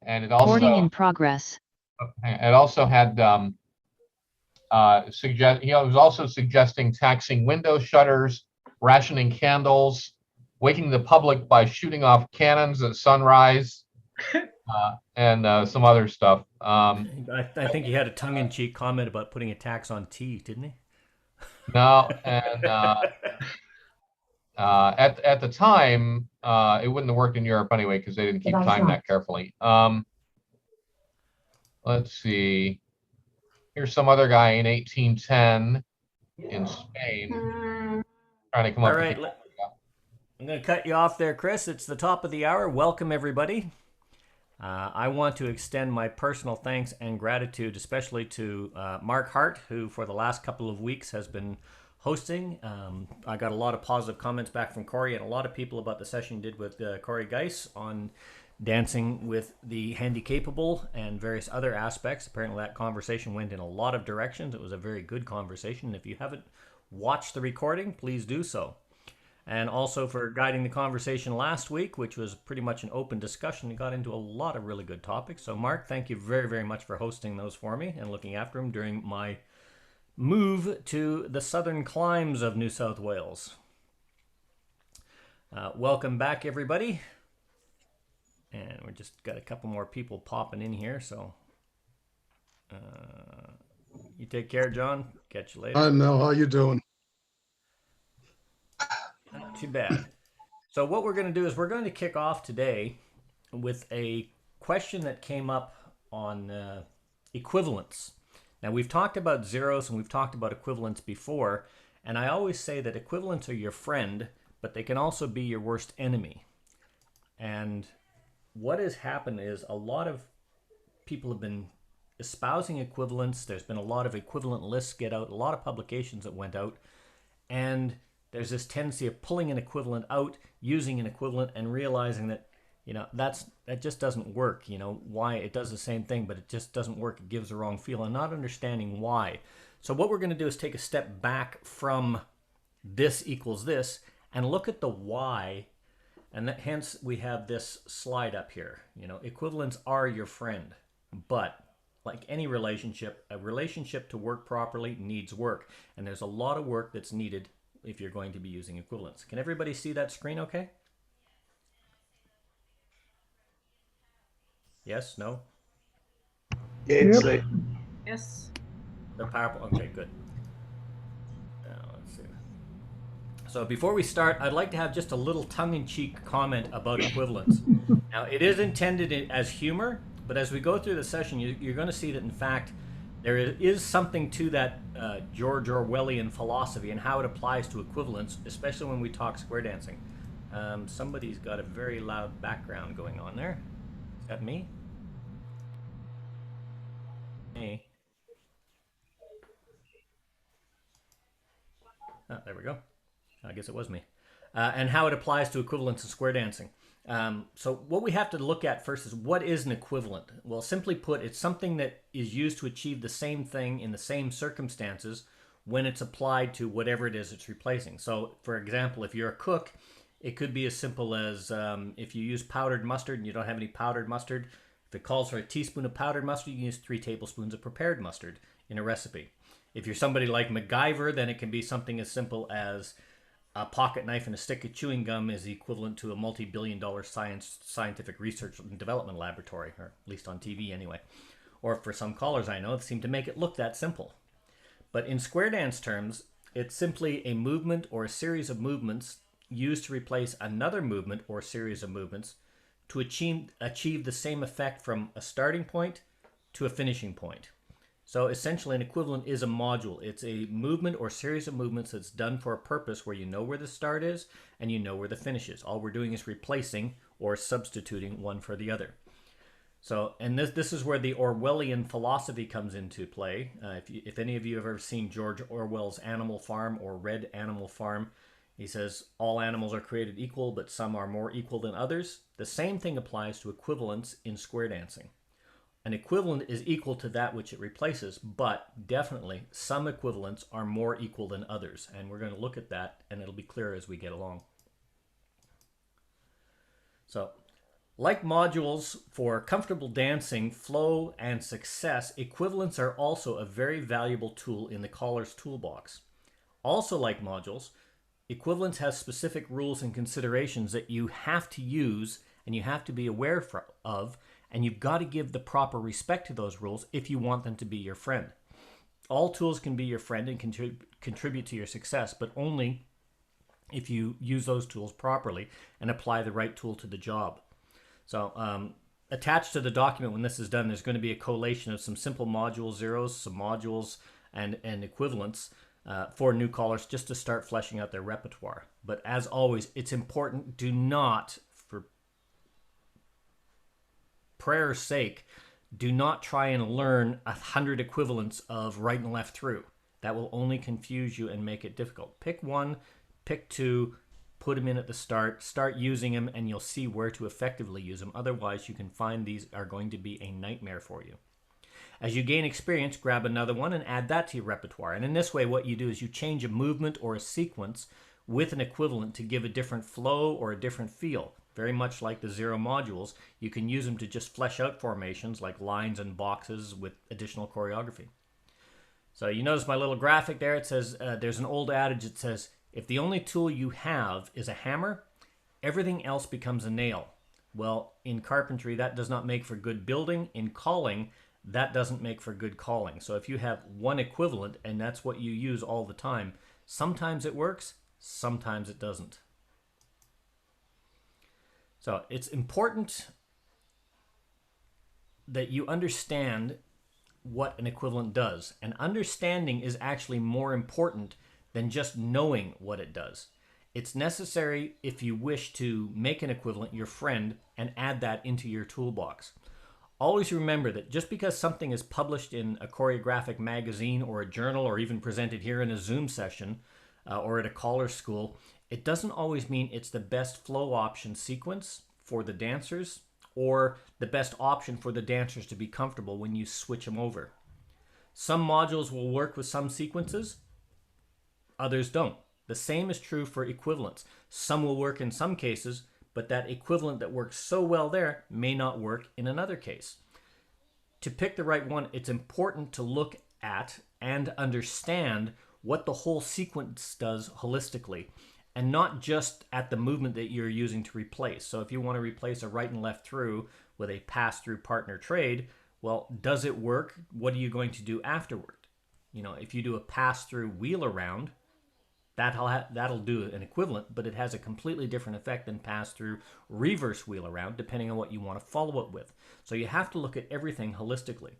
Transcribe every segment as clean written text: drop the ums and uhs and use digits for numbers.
and it Recording also in progress. had he was also suggesting taxing window shutters, rationing candles, waking the public by shooting off cannons at sunrise, and some other stuff. I think he had a tongue-in-cheek comment about putting a tax on tea, didn't he? No, and at the time, it wouldn't have worked in Europe anyway because they didn't keep time that carefully. Let's see. Here's some other guy in 1810 in Spain trying to come up. All right, I'm going to cut you off there, Chris. It's the top of the hour. Welcome, everybody. I want to extend my personal thanks and gratitude, especially to Mark Hart, who for the last couple of weeks has been hosting. I got a lot of positive comments back from Corey and a lot of people about the session you did with Corey Geis on dancing with the handy-capable and various other aspects. Apparently that conversation went in a lot of directions. It was a very good conversation. If you haven't watched the recording, please do so. And also for guiding the conversation last week, which was pretty much an open discussion. We got into a lot of really good topics. So Mark, thank you very, very much for hosting those for me and looking after them during my move to the southern climes of New South Wales. Welcome back, everybody. And we just got a couple more people popping in here, so you take care, John. Catch you later. Hi, Mel. How you doing? Not too bad. So what we're going to do is we're going to kick off today with a question that came up on equivalence. Now, we've talked about zeros and we've talked about equivalence before, and I always say that equivalents are your friend, but they can also be your worst enemy. And what has happened is a lot of people have been espousing equivalence. There's been a lot of equivalent lists get out, a lot of publications that went out, and there's this tendency of pulling an equivalent out, using an equivalent, and realizing that, you know, that just doesn't work. You know, why it does the same thing, but it just doesn't work. It gives the wrong feel, and not understanding why. So what we're going to do is take a step back from this equals this and look at the why. And that, hence we have this slide up here. You know, equivalents are your friend, but like any relationship, a relationship to work properly needs work. And there's a lot of work that's needed if you're going to be using equivalents. Can everybody see that screen okay? Yes? No? Yes. Yes. They're powerful. Okay, good. Let's see. So before we start, I'd like to have just a little tongue-in-cheek comment about equivalence. Now, it is intended as humor, but as we go through the session, you're going to see that, in fact, there is something to that George Orwellian philosophy and how it applies to equivalence, especially when we talk square dancing. Somebody's got a very loud background going on there. Is that me? Hey. Oh, there we go. I guess it was me. And how it applies to equivalence in square dancing. So what we have to look at first is what is an equivalent? Well, simply put, it's something that is used to achieve the same thing in the same circumstances when it's applied to whatever it is it's replacing. So, for example, if you're a cook, it could be as simple as if you use powdered mustard and you don't have any powdered mustard, if it calls for a teaspoon of powdered mustard, you can use 3 tablespoons of prepared mustard in a recipe. If you're somebody like MacGyver, then it can be something as simple as a pocket knife and a stick of chewing gum is equivalent to a multi-billion-dollar scientific research and development laboratory, or at least on TV anyway. Or for some callers I know, it seemed to make it look that simple. But in square dance terms, it's simply a movement or a series of movements used to replace another movement or series of movements to achieve the same effect from a starting point to a finishing point. So essentially an equivalent is a module. It's a movement or series of movements that's done for a purpose where you know where the start is and you know where the finish is. All we're doing is replacing or substituting one for the other. So, and this is where the Orwellian philosophy comes into play. If any of you have ever seen George Orwell's Animal Farm or read Animal Farm, he says all animals are created equal, but some are more equal than others. The same thing applies to equivalence in square dancing. An equivalent is equal to that which it replaces, but definitely some equivalents are more equal than others. And we're going to look at that, and it'll be clear as we get along. So Like modules for comfortable dancing, flow, and success, equivalents are also a very valuable tool in the caller's toolbox. Also like modules, equivalence has specific rules and considerations that you have to use and you have to be aware of, and you've got to give the proper respect to those rules if you want them to be your friend. All tools can be your friend and contribute to your success, but only if you use those tools properly and apply the right tool to the job. So attached to the document when this is done, there's going to be a collation of some simple module zeros, some modules, and equivalents for new callers just to start fleshing out their repertoire. But as always, it's important, do not, for prayer's sake, do not try and learn 100 equivalents of right and left through. That will only confuse you and make it difficult. Pick one, pick two, put them in at the start using them, and you'll see where to effectively use them. Otherwise, you can find these are going to be a nightmare for you. As you gain experience, grab another one and add that to your repertoire. And in this way, what you do is you change a movement or a sequence with an equivalent to give a different flow or a different feel. Very much like the zero modules, you can use them to just flesh out formations like lines and boxes with additional choreography. So you notice my little graphic there. It says, there's an old adage that says, if the only tool you have is a hammer, everything else becomes a nail. Well, in carpentry, that does not make for good building. In calling, that doesn't make for good calling. So if you have one equivalent and that's what you use all the time, sometimes it works, sometimes it doesn't. So it's important that you understand what an equivalent does. And understanding is actually more important than just knowing what it does. It's necessary if you wish to make an equivalent your friend and add that into your toolbox. Always remember that just because something is published in a choreographic magazine or a journal or even presented here in a Zoom session or at a caller school, it doesn't always mean it's the best flow option sequence for the dancers or the best option for the dancers to be comfortable when you switch them over. Some modules will work with some sequences, others don't. The same is true for equivalents. Some will work in some cases, but that equivalent that works so well there may not work in another case. To pick the right one, it's important to look at and understand what the whole sequence does holistically, and not just at the movement that you're using to replace. So if you want to replace a right and left through with a pass-through partner trade, well, does it work? What are you going to do afterward? You know, if you do a pass-through wheel around, that'll do an equivalent, but it has a completely different effect than pass-through reverse wheel around, depending on what you want to follow it with. So you have to look at everything holistically.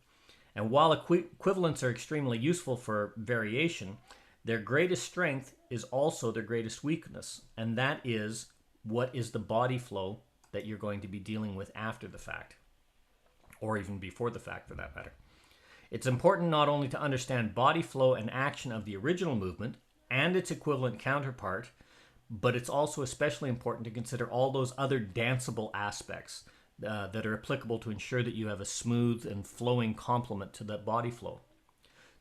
And while equivalents are extremely useful for variation, their greatest strength is also their greatest weakness, and that is what is the body flow that you're going to be dealing with after the fact, or even before the fact for that matter. It's important not only to understand body flow and action of the original movement and its equivalent counterpart, but it's also especially important to consider all those other danceable aspects that are applicable to ensure that you have a smooth and flowing complement to that body flow.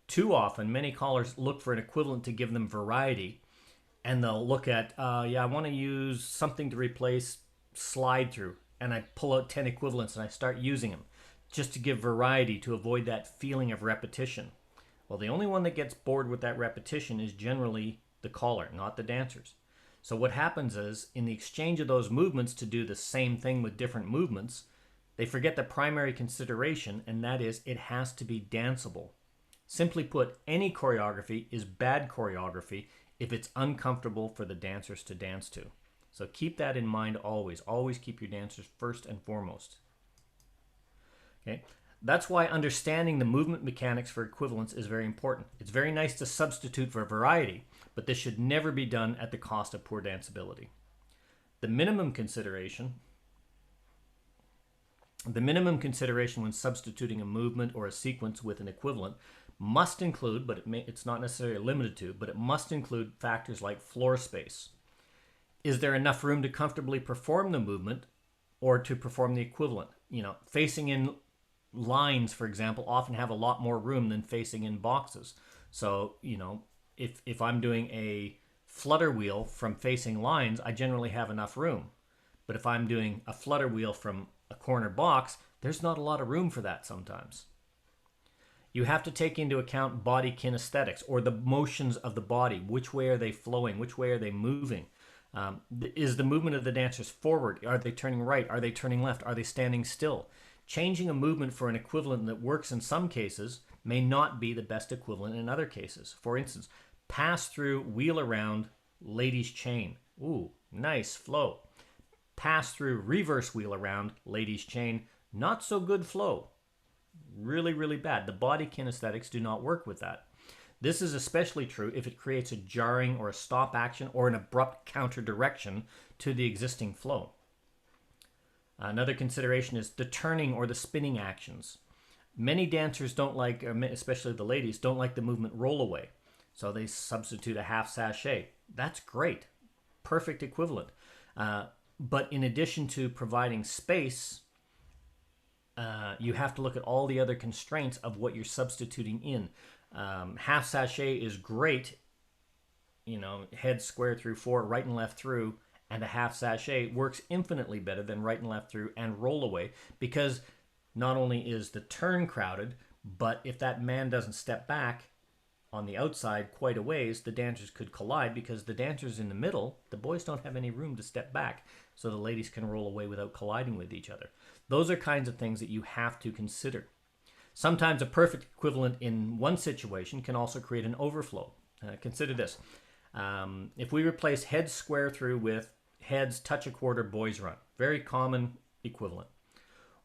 Too often, many callers look for an equivalent to give them variety, and they'll look at, I want to use something to replace slide through, and I pull out 10 equivalents and I start using them just to give variety to avoid that feeling of repetition. Well, the only one that gets bored with that repetition is generally the caller, not the dancers. So what happens is, in the exchange of those movements to do the same thing with different movements, they forget the primary consideration, and that is it has to be danceable. Simply put, any choreography is bad choreography if it's uncomfortable for the dancers to dance to. So keep that in mind always. Always keep your dancers first and foremost. Okay? That's why understanding the movement mechanics for equivalents is very important. It's very nice to substitute for variety, but this should never be done at the cost of poor danceability. The minimum consideration when substituting a movement or a sequence with an equivalent must include, but it's not necessarily limited to, but it must include factors like floor space. Is there enough room to comfortably perform the movement or to perform the equivalent? You know, facing in lines, for example, often have a lot more room than facing in boxes. So, you know, if I'm doing a flutter wheel from facing lines, I generally have enough room. But if I'm doing a flutter wheel from a corner box, there's not a lot of room for that sometimes. You have to take into account body kinesthetics, or the motions of the body. Which way are they flowing? Which way are they moving? Is the movement of the dancers forward? Are they turning right? Are they turning left? Are they standing still? Changing a movement for an equivalent that works in some cases may not be the best equivalent in other cases. For instance, pass through, wheel around, ladies chain. Ooh, nice flow. Pass through, reverse wheel around, ladies chain. Not so good flow. Really, really bad. The body kinesthetics do not work with that. This is especially true if it creates a jarring or a stop action or an abrupt counter direction to the existing flow. Another consideration is the turning or the spinning actions. Many dancers don't like, especially the ladies, don't like the movement roll away. So they substitute a half sachet. That's great. Perfect equivalent. But in addition to providing space, you have to look at all the other constraints of what you're substituting in. Half sachet is great, head square through 4, right and left through, and a half sachet works infinitely better than right and left through and roll away, because not only is the turn crowded, but if that man doesn't step back on the outside quite a ways, the dancers could collide, because the dancers in the middle, the boys don't have any room to step back, so the ladies can roll away without colliding with each other. Those are kinds of things that you have to consider. Sometimes a perfect equivalent in one situation can also create an overflow. Consider this. If we replace heads square through with heads touch a quarter, boys run. Very common equivalent.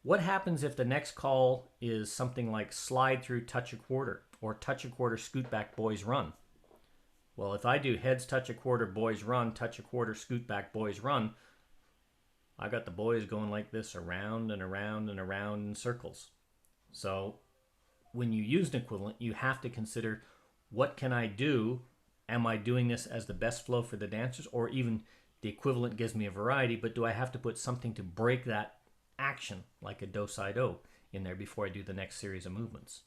What happens if the next call is something like slide through touch a quarter, or touch a quarter, scoot back, boys run? Well, if I do heads touch a quarter, boys run, touch a quarter, scoot back, boys run, I got the boys going like this around and around and around in circles. So when you use an equivalent, you have to consider, what can I do? Am I doing this as the best flow for the dancers? Or even the equivalent gives me a variety, but do I have to put something to break that action, like a do-si-do, in there before I do the next series of movements?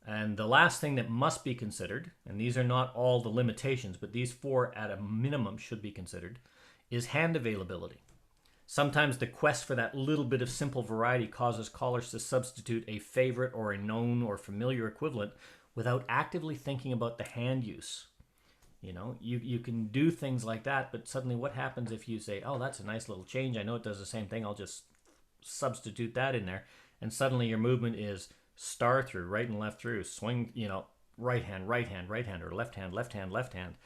And the last thing that must be considered, and these are not all the limitations, but these 4 at a minimum should be considered, is hand availability. Sometimes the quest for that little bit of simple variety causes callers to substitute a favorite or a known or familiar equivalent without actively thinking about the hand use. You can do things like that, but suddenly what happens if you say, oh, that's a nice little change, I know it does the same thing, I'll just substitute that in there, and suddenly your movement is star through, right and left through, swing, right hand, right hand, right hand, or left hand, left hand, left hand.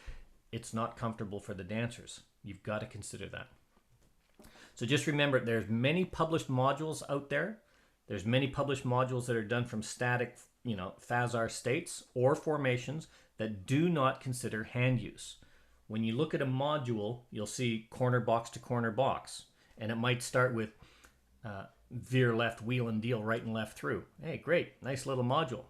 It's not comfortable for the dancers. You've got to consider that. So just remember, there's many published modules out there. There's many published modules that are done from static, phasar states or formations that do not consider hand use. When you look at a module, you'll see corner box to corner box, and it might start with veer left, wheel and deal, right and left through. Hey, great, nice little module.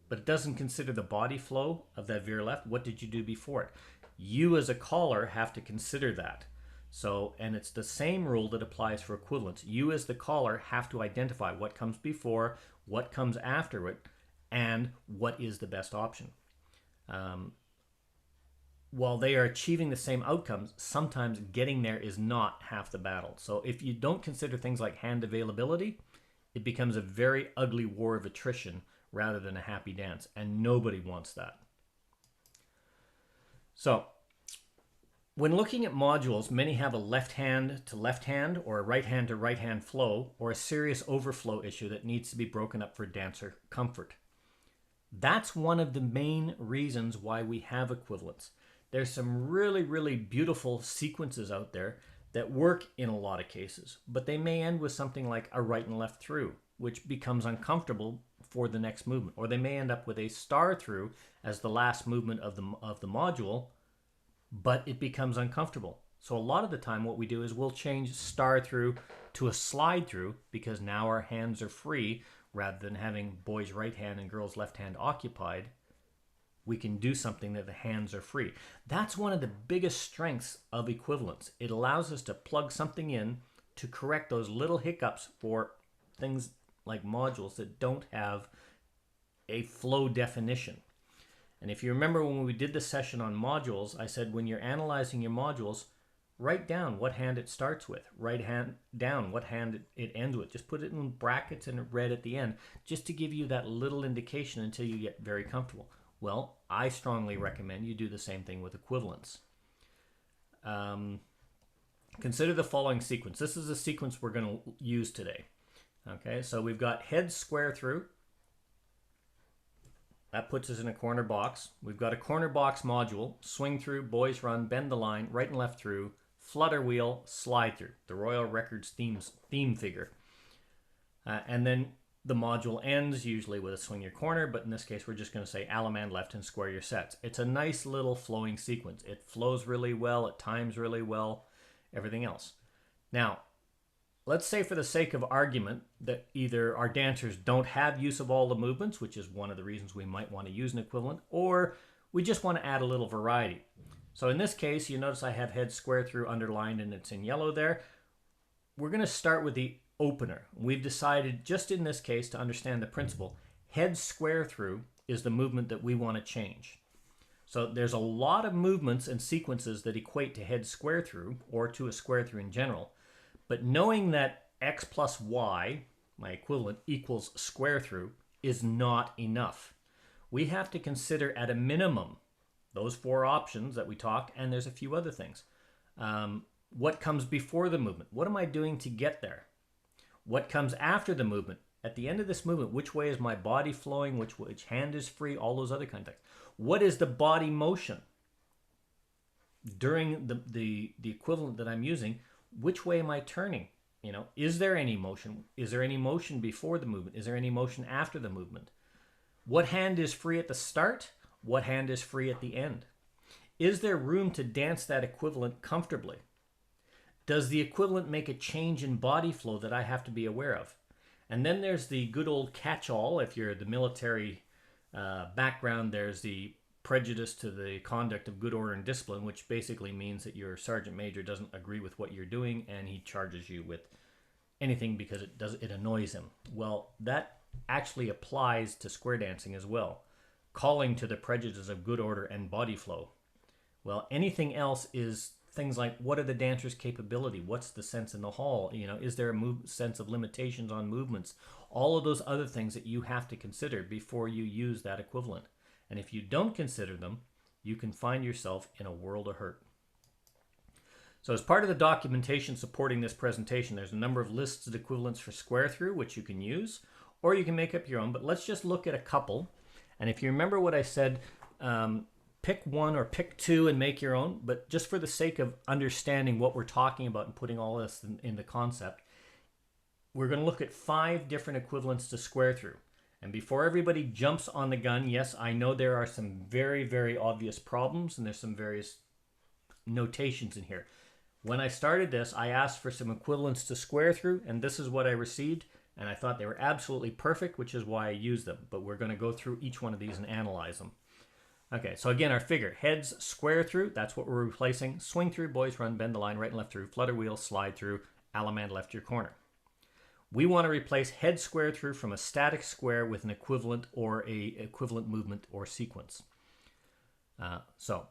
But it doesn't consider the body flow of that veer left. What did you do before it? You as a caller have to consider that. So, and it's the same rule that applies for equivalents. You as the caller have to identify what comes before, what comes after it, and what is the best option. While they are achieving the same outcomes, sometimes getting there is not half the battle. So if you don't consider things like hand availability, it becomes a very ugly war of attrition rather than a happy dance, and nobody wants that. So when looking at modules, many have a left hand to left hand or a right hand to right hand flow, or a serious overflow issue that needs to be broken up for dancer comfort. That's one of the main reasons why we have equivalents. There's some really, really beautiful sequences out there that work in a lot of cases, but they may end with something like a right and left through, which becomes uncomfortable for the next movement. Or they may end up with a star through as the last movement of the module, but it becomes uncomfortable. So a lot of the time what we do is we'll change star through to a slide through, because now our hands are free. Rather than having boys' right hand and girls' left hand occupied, we can do something that the hands are free. That's one of the biggest strengths of equivalence. It allows us to plug something in to correct those little hiccups for things like modules that don't have a flow definition. And if you remember when we did the session on modules, I said when you're analyzing your modules, write down what hand it starts with. Write down what hand it ends with. Just put it in brackets and red at the end, just to give you that little indication until you get very comfortable. Well, I strongly recommend you do the same thing with equivalents. Consider the following sequence. This is a sequence we're going to use today. Okay, so we've got heads square through. That puts us in a corner box. We've got a corner box module, swing through, boys run, bend the line, right and left through, flutter wheel, slide through, the Royal Records theme figure. And then the module ends usually with a swing your corner, but in this case we're just going to say Allemande left and square your sets. It's a nice little flowing sequence. It flows really well, it times really well, everything else. Now, let's say for the sake of argument that either our dancers don't have use of all the movements, which is one of the reasons we might want to use an equivalent, or we just want to add a little variety. So in this case, you notice I have head square through underlined and it's in yellow there. We're going to start with the opener. We've decided just in this case to understand the principle. Head square through is the movement that we want to change. So there's a lot of movements and sequences that equate to head square through or to a square through in general. But knowing that x plus y, my equivalent, equals square through is not enough. We have to consider at a minimum those four options that we talked, and there's a few other things. What comes before the movement? What am I doing to get there? What comes after the movement? At the end of this movement, which way is my body flowing? Which hand is free? All those other kind of things. What is the body motion? During the equivalent that I'm using, which way am I turning? You know, is there any motion? Is there any motion before the movement? Is there any motion after the movement? What hand is free at the start? What hand is free at the end? Is there room to dance that equivalent comfortably? Does the equivalent make a change in body flow that I have to be aware of? And then there's the good old catch-all. If you're the military background, there's the prejudice to the conduct of good order and discipline, which basically means that your sergeant major doesn't agree with what you're doing and he charges you with anything because it annoys him. Well, that actually applies to square dancing as well. Calling to the prejudice of good order and body flow. Well, anything else is things like, what are the dancer's capability? What's the sense in the hall? You know, is there a sense of limitations on movements? All of those other things that you have to consider before you use that equivalent. And if you don't consider them, you can find yourself in a world of hurt. So as part of the documentation supporting this presentation, there's a number of lists of equivalents for square through, which you can use, or you can make up your own. But let's just look at a couple. And if you remember what I said, pick one or pick two and make your own. But just for the sake of understanding what we're talking about and putting all this in the concept, we're going to look at 5 different equivalents to square through. And before everybody jumps on the gun, yes, I know there are some very, very obvious problems and there's some various notations in here. When I started this, I asked for some equivalents to square through, and this is what I received. And I thought they were absolutely perfect, which is why I used them. But we're going to go through each one of these and analyze them. Okay, so again, our figure. Heads square through, that's what we're replacing. Swing through, boys run, bend the line, right and left through, flutter wheel, slide through, Allemande left your corner. We want to replace head square through from a static square with an equivalent or a equivalent movement or sequence. So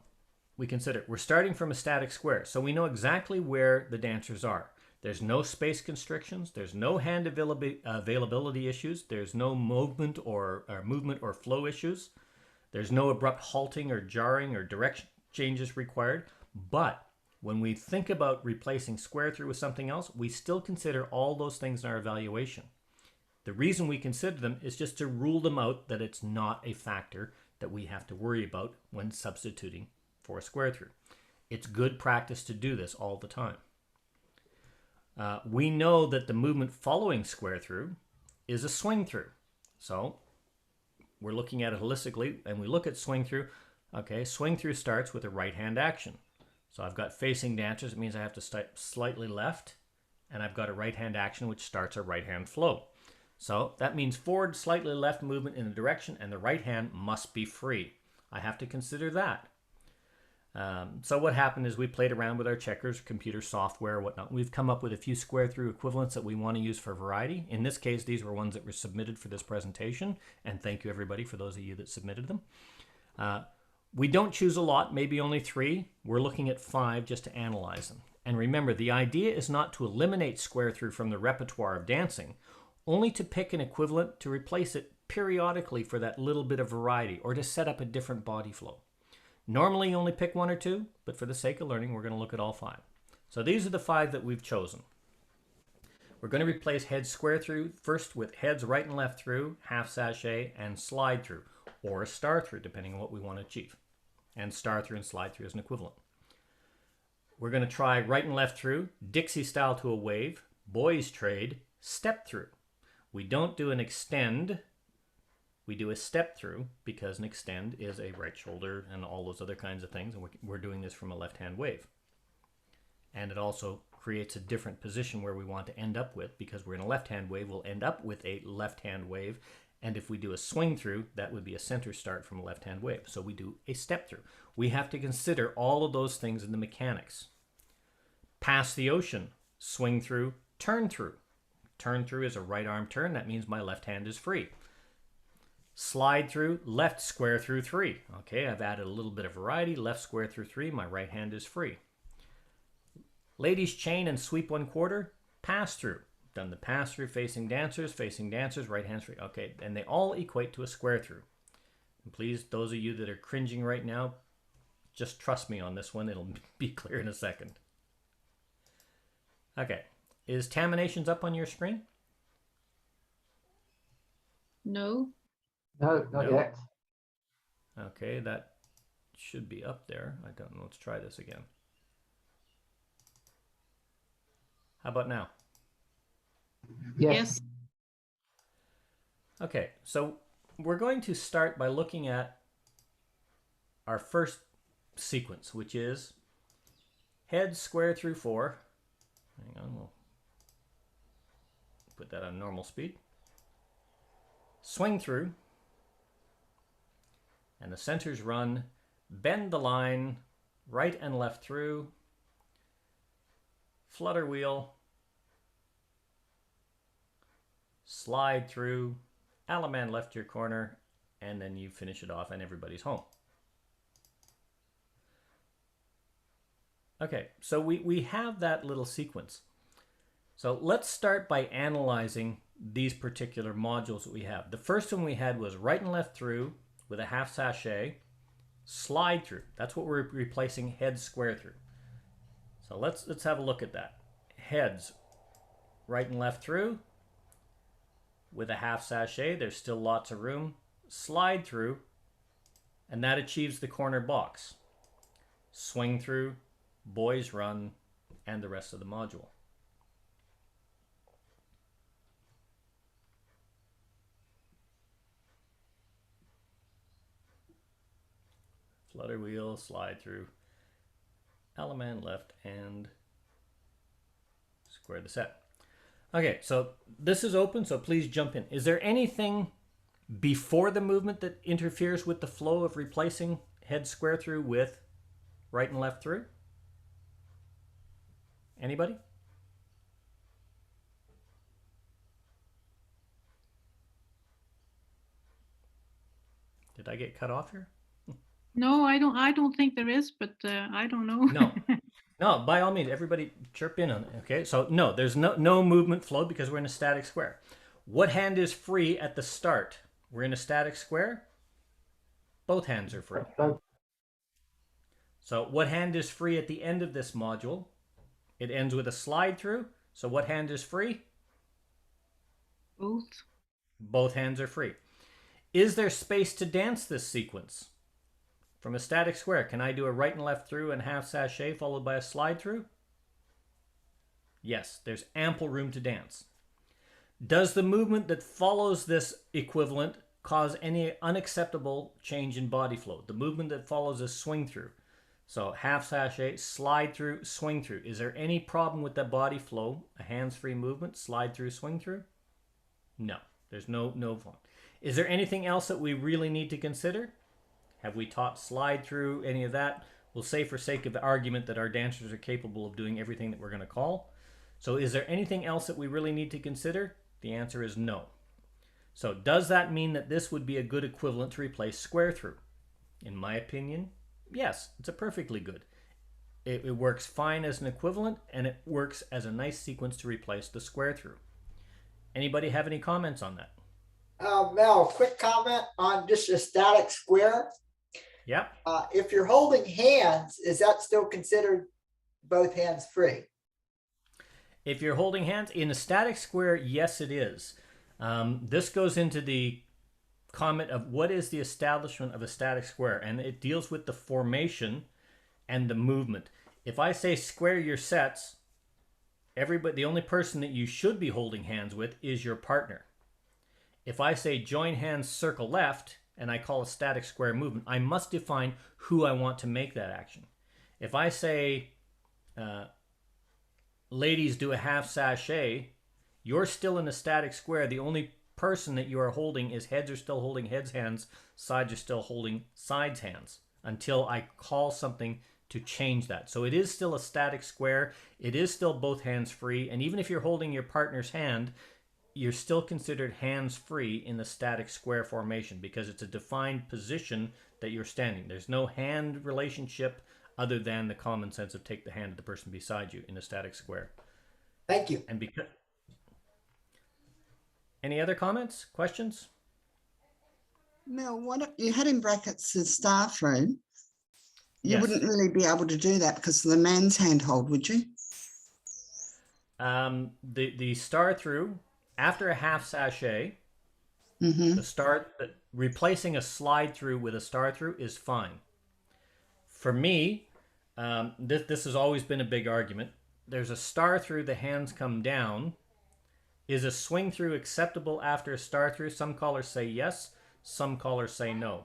we consider, we're starting from a static square, so we know exactly where the dancers are. There's no space constrictions, there's no hand availability issues, there's no movement or flow issues, there's no abrupt halting or jarring or direction changes required, but when we think about replacing square through with something else, we still consider all those things in our evaluation. The reason we consider them is just to rule them out that it's not a factor that we have to worry about when substituting for a square through. It's good practice to do this all the time. We know that the movement following square through is a swing through. So we're looking at it holistically, and we look at swing through. Okay, swing through starts with a right hand action. So I've got facing dancers, it means I have to step slightly left, and I've got a right hand action which starts a right hand flow. So that means forward, slightly left movement in a direction, and the right hand must be free. I have to consider that. So what happened is we played around with our checkers, computer software, whatnot. We've come up with a few square through equivalents that we want to use for variety. In this case, these were ones that were submitted for this presentation, and thank you everybody for those of you that submitted them. We don't choose a lot, maybe only 3. We're looking at 5 just to analyze them. And remember, the idea is not to eliminate square through from the repertoire of dancing, only to pick an equivalent to replace it periodically for that little bit of variety or to set up a different body flow. Normally you only pick one or two, but for the sake of learning, we're going to look at all 5. So these are the 5 that we've chosen. We're going to replace head square through first with heads right and left through, half sachet, and slide through, or a star through, depending on what we want to achieve. And star through and slide through is an equivalent. We're going to try right and left through, Dixie style to a wave, boys trade, step through. We don't do an extend, we do a step through, because an extend is a right shoulder and all those other kinds of things, and we're doing this from a left-hand wave. And it also creates a different position where we want to end up with, because we're in a left-hand wave, we'll end up with a left-hand wave, and if we do a swing through, that would be a center start from a left-hand wave. So we do a step through. We have to consider all of those things in the mechanics. Pass the ocean, swing through, turn through. Turn through is a right arm turn, that means my left hand is free. Slide through, left square through 3. Okay, I've added a little bit of variety, left square through 3, my right hand is free. Ladies chain and sweep 1/4, pass through. Done the pass through facing dancers, right hands free. Okay, and they all equate to a square through. And please, those of you that are cringing right now, just trust me on this one, it'll be clear in a second. Okay, is Taminations up on your screen? No. No, not No. yet. Okay, that should be up there. I don't know, let's try this again. How about now? Yes. Okay, so we're going to start by looking at our first sequence, which is head square through 4. Hang on, we'll put that on normal speed. Swing through, and the centers run, bend the line, right and left through, flutter wheel, slide through, Alaman left your corner, and then you finish it off and everybody's home. Okay, so we have that little sequence. So let's start by analyzing these particular modules that we have. The first one we had was right and left through with a half sachet, slide through. That's what we're replacing head square through. So let's have a look at that. Heads right and left through with a half sachet. There's still lots of room. Slide through, and that achieves the corner box. Swing through, boys run, and the rest of the module. Flutter wheel, slide through, Alaman left, and square the set. Okay, so this is open, so please jump in. Is there anything before the movement that interferes with the flow of replacing head square through with right and left through? Anybody? Did I get cut off here? No, I don't think there is, but I don't know. No. No, by all means, everybody chirp in on it. Okay, so no, there's no movement flow because we're in a static square. What hand is free at the start? We're in a static square. Both hands are free. So what hand is free at the end of this module? It ends with a slide through. So what hand is free? Both. Both hands are free. Is there space to dance this sequence? From a static square, can I do a right and left through and half sachet followed by a slide through? Yes, there's ample room to dance. Does the movement that follows this equivalent cause any unacceptable change in body flow? The movement that follows is swing through. So half sachet, slide through, swing through. Is there any problem with that body flow? A hands-free movement, slide through, swing through? No, there's no fun. Is there anything else that we really need to consider? Have we taught slide through, any of that? We'll say for sake of argument that our dancers are capable of doing everything that we're going to call. So is there anything else that we really need to consider? The answer is no. So does that mean that this would be a good equivalent to replace square through? In my opinion, yes, it's a perfectly good. It works fine as an equivalent, and it works as a nice sequence to replace the square through. Anybody have any comments on that? Mel, quick comment on just a static square. Yep. If you're holding hands, is that still considered both hands free? If you're holding hands in a static square, yes, it is. This goes into the comment of what is the establishment of a static square, and it deals with the formation and the movement. If I say square your sets, the only person that you should be holding hands with is your partner. If I say join hands, circle left, and I call a static square movement, I must define who I want to make that action. If I say ladies do a half sachet, you're still in a static square. The only person that you are holding is heads are still holding heads hands, sides are still holding sides hands until I call something to change that. So it is still a static square. It is still both hands free. And even if you're holding your partner's hand, you're still considered hands free in the static square formation because it's a defined position that you're standing. There's no hand relationship other than the common sense of take the hand of the person beside you in a static square. Thank you. And because any other comments, questions? Mel, what you had in brackets the star through. You Yes. wouldn't really be able to do that because of the man's handhold, would you? The star through after a half sachet, Mm-hmm. replacing a slide through with a star through is fine. For me, this has always been a big argument. There's a star through, the hands come down. Is a swing through acceptable after a star through? Some callers say yes, some callers say no.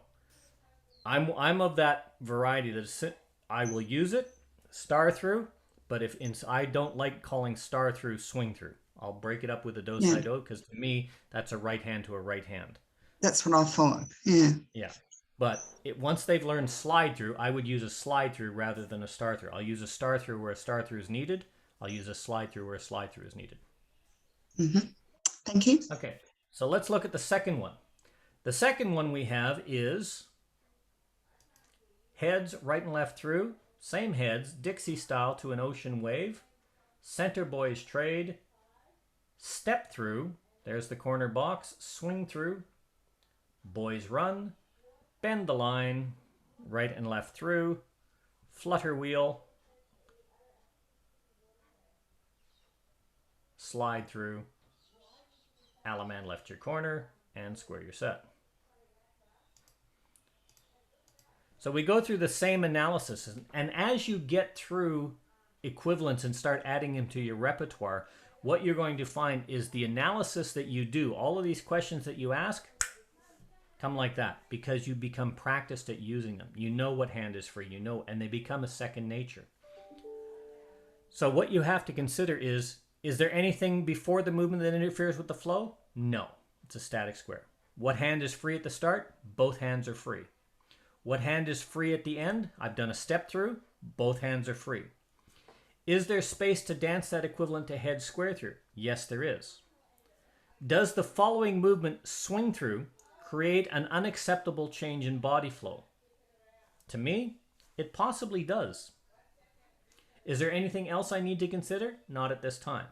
I'm of that variety that I will use it, star through, but I don't like calling star through swing through. I'll break it up with a do side do because to me that's a right hand to a right hand. That's what I thought. Yeah. Yeah, but once they've learned slide through, I would use a slide through rather than a star through. I'll use a star through where a star through is needed. I'll use a slide through where a slide through is needed. Mm-hmm. Thank you. Okay, so let's look at the second one. The second one we have is heads right and left through, same heads, Dixie style to an ocean wave, center boys trade, step through, there's the corner box, swing through, boys run, bend the line, right and left through, flutter wheel, slide through, Alaman left your corner, and square your set. So we go through the same analysis, and as you get through equivalents and start adding them to your repertoire, what you're going to find is the analysis that you do, all of these questions that you ask, come like that because you become practiced at using them. You know what hand is free, and they become a second nature. So what you have to consider is there anything before the movement that interferes with the flow? No, it's a static square. What hand is free at the start? Both hands are free. What hand is free at the end? I've done a step through. Both hands are free. Is there space to dance that equivalent to head square through? Yes, there is. Does the following movement swing through create an unacceptable change in body flow? To me, it possibly does. Is there anything else I need to consider? Not at this time.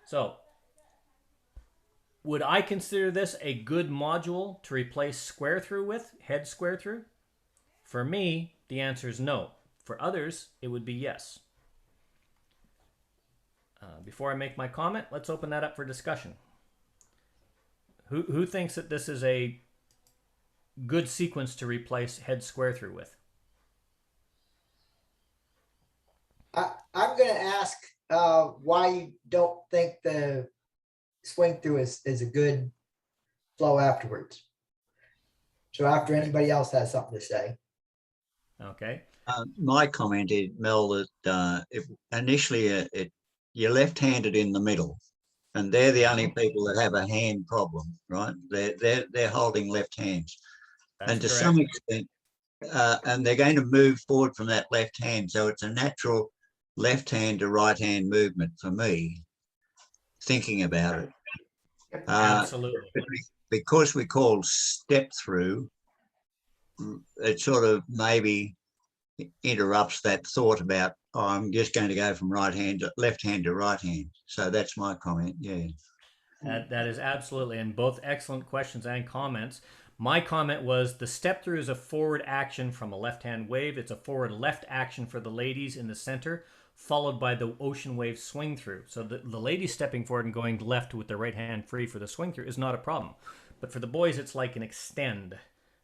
So, would I consider this a good module to replace square through with, head square through? For me, the answer is no. For others, it would be yes. Before I make my comment, let's open that up for discussion. Who thinks that this is a good sequence to replace head square through with? I'm going to ask why you don't think the swing through is a good flow afterwards. So after anybody else has something to say. Okay. My comment is, Mel, that initially you're left-handed in the middle, and they're the only people that have a hand problem, right? They're holding left hands, That's and to correct. some extent, and they're going to move forward from that left hand. So it's a natural left hand to right hand movement for me, thinking about it. Absolutely. Because we call step through, it sort of maybe interrupts that thought about, oh, I'm just going to go from left hand to right hand. So that's my comment. Yeah. That is absolutely, and both excellent questions and comments. My comment was the step through is a forward action from a left hand wave. It's a forward left action for the ladies in the center, followed by the ocean wave swing through. So the ladies stepping forward and going left with the right hand free for the swing through is not a problem. But for the boys, it's like an extend.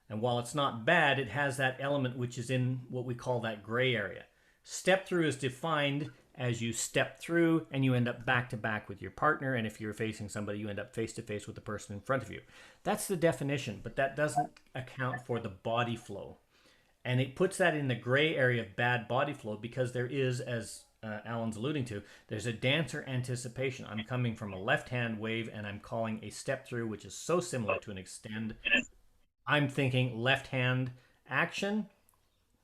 And while it's not bad, it has that element which is in what we call that gray area. Step through is defined as you step through and you end up back to back with your partner. And if you're facing somebody, you end up face to face with the person in front of you. That's the definition, but that doesn't account for the body flow. And it puts that in the gray area of bad body flow because there is, as Alan's alluding to, there's a dancer anticipation. I'm coming from a left hand wave and I'm calling a step through, which is so similar to an extend. I'm thinking left hand action,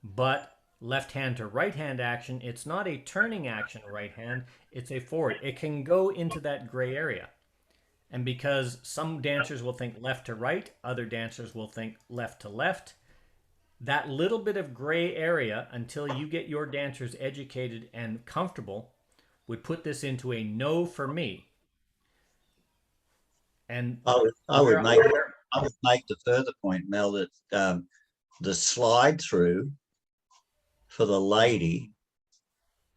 but left hand to right hand action. It's not a turning action right hand, it's a forward. It can go into that gray area. And because some dancers will think left to right, other dancers will think left to left, that little bit of gray area until you get your dancers educated and comfortable would put this into a no for me. And I would make the further point, Mel, that the slide through for the lady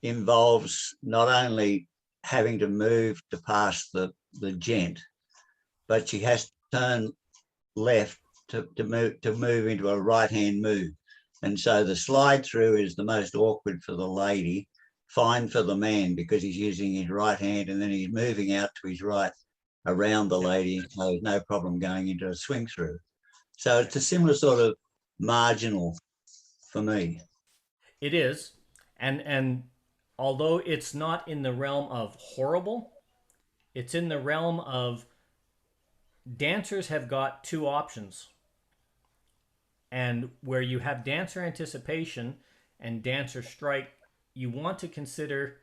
involves not only having to move to pass the gent, but she has to turn left to move into a right hand move. And so the slide through is the most awkward for the lady, fine for the man because he's using his right hand and then he's moving out to his right around the lady, so there's no problem going into a swing through. So it's a similar sort of marginal for me. it is, and although it's not in the realm of horrible, it's in the realm of dancers have got two options. And where you have dancer anticipation and dancer strike, you want to consider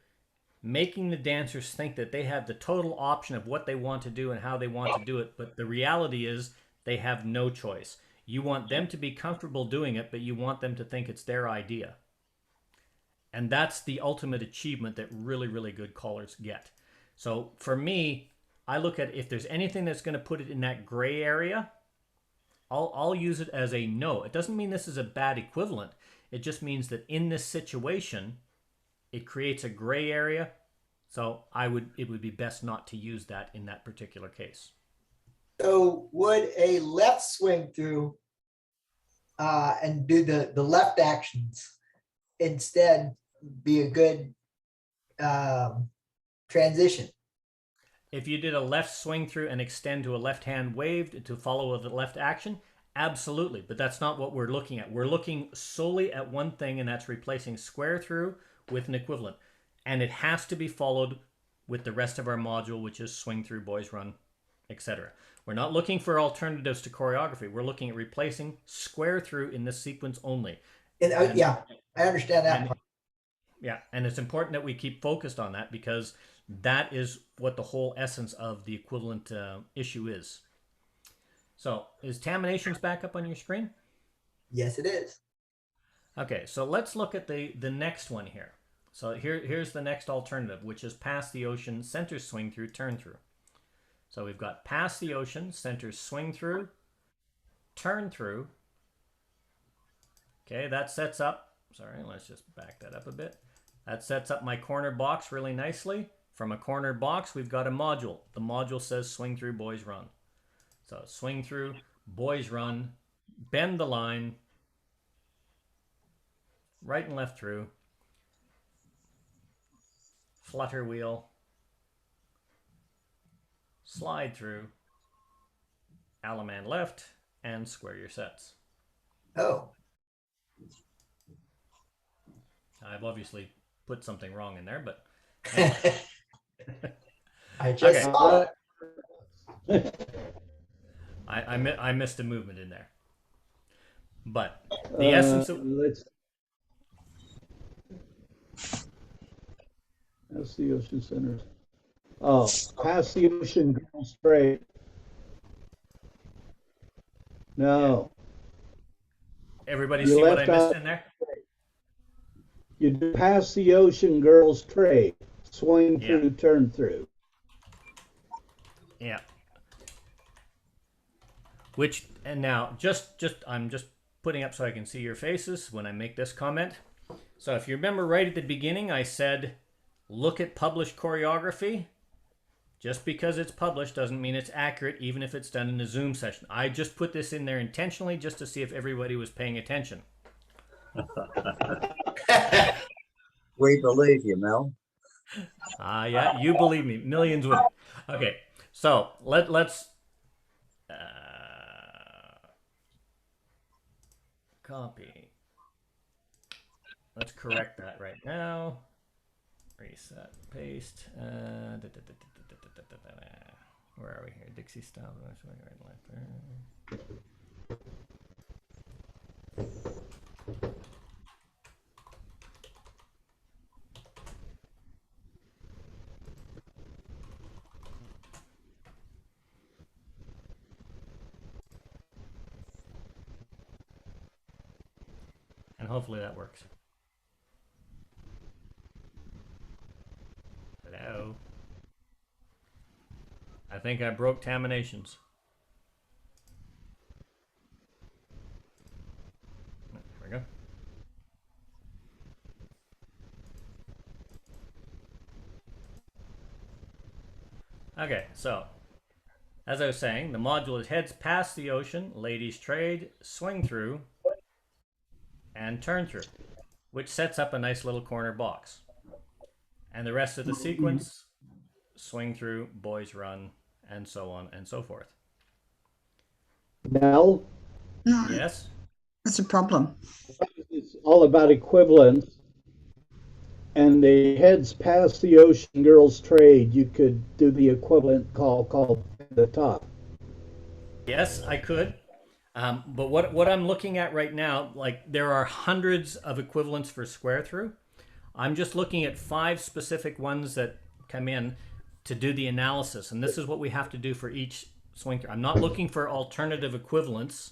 making the dancers think that they have the total option of what they want to do and how they want to do it. But the reality is they have no choice. You want them to be comfortable doing it, but you want them to think it's their idea. And that's the ultimate achievement that really, really good callers get. So for me, I look at if there's anything that's going to put it in that gray area, I'll use it as a no. It doesn't mean this is a bad equivalent. It just means that in this situation, it creates a gray area. So it would be best not to use that in that particular case. So would a left swing through and do the left actions instead be a good transition? If you did a left swing through and extend to a left hand wave to follow the left action, absolutely. But that's not what we're looking at. We're looking solely at one thing, and that's replacing square through with an equivalent. And it has to be followed with the rest of our module, which is swing through, boys run, etc. We're not looking for alternatives to choreography. We're looking at replacing square through in this sequence only. And yeah, I understand that part. Yeah, and it's important that we keep focused on that because that is what the whole essence of the equivalent issue is. So is Taminations back up on your screen? Yes, it is. Okay, so let's look at the next one here. So here's the next alternative, which is pass the ocean, center swing through, turn through. So we've got pass the ocean, center swing through, turn through. Okay, that sets up, sorry, let's just back that up a bit. That sets up my corner box really nicely. From a corner box, we've got a module. The module says swing through, boys run. So swing through, boys run, bend the line, right and left through, flutter wheel, slide through, Alaman left, and square your sets. Oh, I've obviously put something wrong in there, but I just Okay. saw it. I missed a movement in there. But the essence of That's the ocean center. Oh, past the ocean, go straight. No. everybody You see what I left missed out- in there? You do pass the ocean, girls trade, swing Yeah. through, turn through. Yeah. Which, and now, I'm just putting up so I can see your faces when I make this comment. So if you remember right at the beginning, I said, look at published choreography. Just because it's published doesn't mean it's accurate, even if it's done in a Zoom session. I just put this in there intentionally just to see if everybody was paying attention. We believe you, Mel. Yeah, you believe me, millions would. Okay, so let's copy. Let's correct that right now. Reset, paste. Where are we here? Dixie style. Right, left. And hopefully that works. Hello. I think I broke Taminations. There we go. Okay, so as I was saying, the module is heads past the ocean, ladies trade, swing through, and turn through, which sets up a nice little corner box. And the rest of the sequence, swing through, boys run, and so on and so forth. Mel, No, Yes? that's a problem. it's all about equivalence. And the heads past the ocean, girls trade. You could do the equivalent call called at the top. Yes, I could. But what I'm looking at right now, like there are hundreds of equivalents for square through. I'm just looking at 5 specific ones that come in to do the analysis. And this is what we have to do for each swing through. I'm not looking for alternative equivalents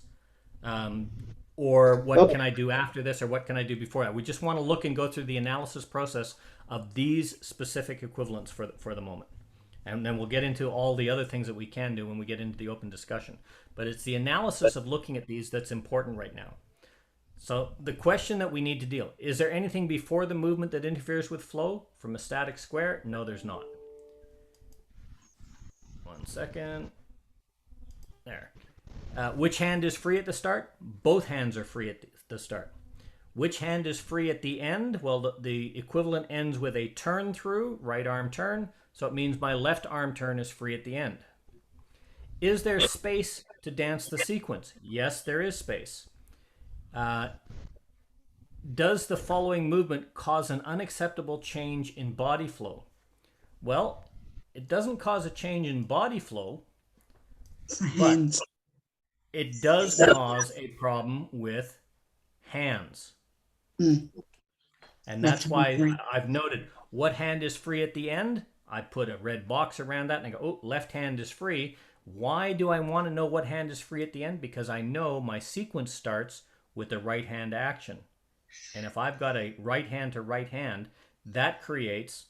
or what can I do after this or what can I do before that. We just want to look and go through the analysis process of these specific equivalents for the moment. And then we'll get into all the other things that we can do when we get into the open discussion. But it's the analysis of looking at these that's important right now. So the question that we need to deal, is there anything before the movement that interferes with flow from a static square? No, there's not. 1 second. There. Which hand is free at the start? Both hands are free at the start. Which hand is free at the end? Well, the equivalent ends with a turn through, right arm turn. So it means my left arm turn is free at the end. Is there space to dance the sequence? Yes, there is space. Does the following movement cause an unacceptable change in body flow? Well, it doesn't cause a change in body flow, It's the hands. it does cause a problem with hands. Mm. And that's Left why hand free. I've noted what hand is free at the end. I put a red box around that and I go, oh, left hand is free. Why do I want to know what hand is free at the end? Because I know my sequence starts with a right hand action. And if I've got a right hand to right hand, that creates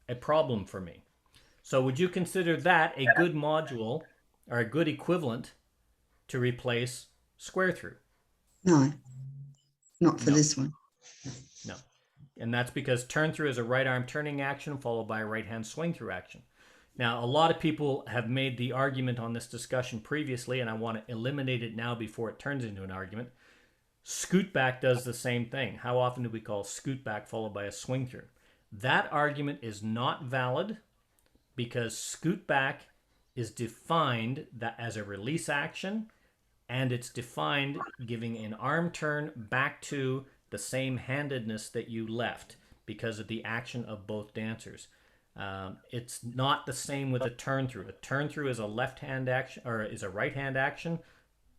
a problem for me. So would you consider that a good module or a good equivalent to replace square through? No, not for No. this one. No. And that's because turn through is a right arm turning action followed by a right hand swing through action. Now, a lot of people have made the argument on this discussion previously, and I want to eliminate it now before it turns into an argument. Scoot back does the same thing. How often do we call scoot back followed by a swing through? That argument is not valid because scoot back is defined as a release action, and it's defined giving an arm turn back to the same handedness that you left because of the action of both dancers. It's not the same with a turn through. A turn through is a left hand action or is a right hand action,